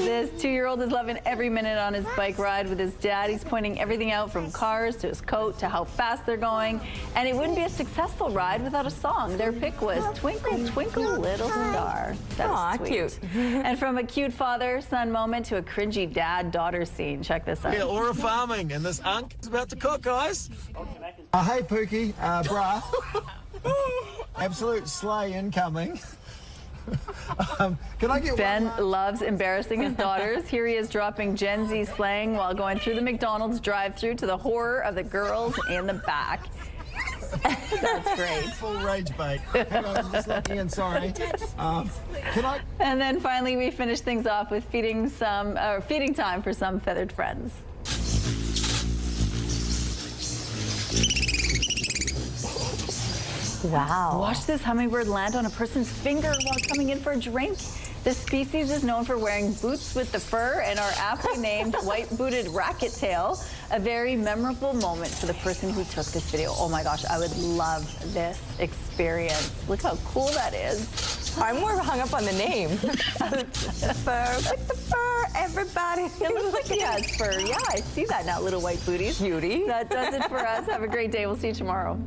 This 2-year-old is loving every minute on his bike ride with his dad. He's pointing everything out from cars to his coat to how fast they're going. And it wouldn't be a successful ride without a song. Their pick was Twinkle, Twinkle, Little Star. That's sweet. Cute. And from a cute father-son moment to a cringy dad-daughter scene. Check this out. Yeah, Aura Farming, and this unk is about to cook, guys. Hey, Pookie, brah. Absolute sleigh incoming. Can I get Ben loves embarrassing his daughters. Here he is dropping Gen Z slang while going through the McDonald's drive-thru to the horror of the girls in the back. That's great. Full rage bait. Hang on, I'm just looking in, sorry. Can I? And then finally we finish things off with feeding time for some feathered friends. Wow. Watch this hummingbird land on a person's finger while coming in for a drink. This species is known for wearing boots with the fur and are aptly named white-booted racket tail. A very memorable moment for the person who took this video. Oh my gosh, I would love this experience. Look how cool that is. I'm more hung up on the name. Fur with the fur, everybody. It looks like he has fur. Yeah, I see that now, little white booties. Beauty. That does it for us. Have a great day. We'll see you tomorrow.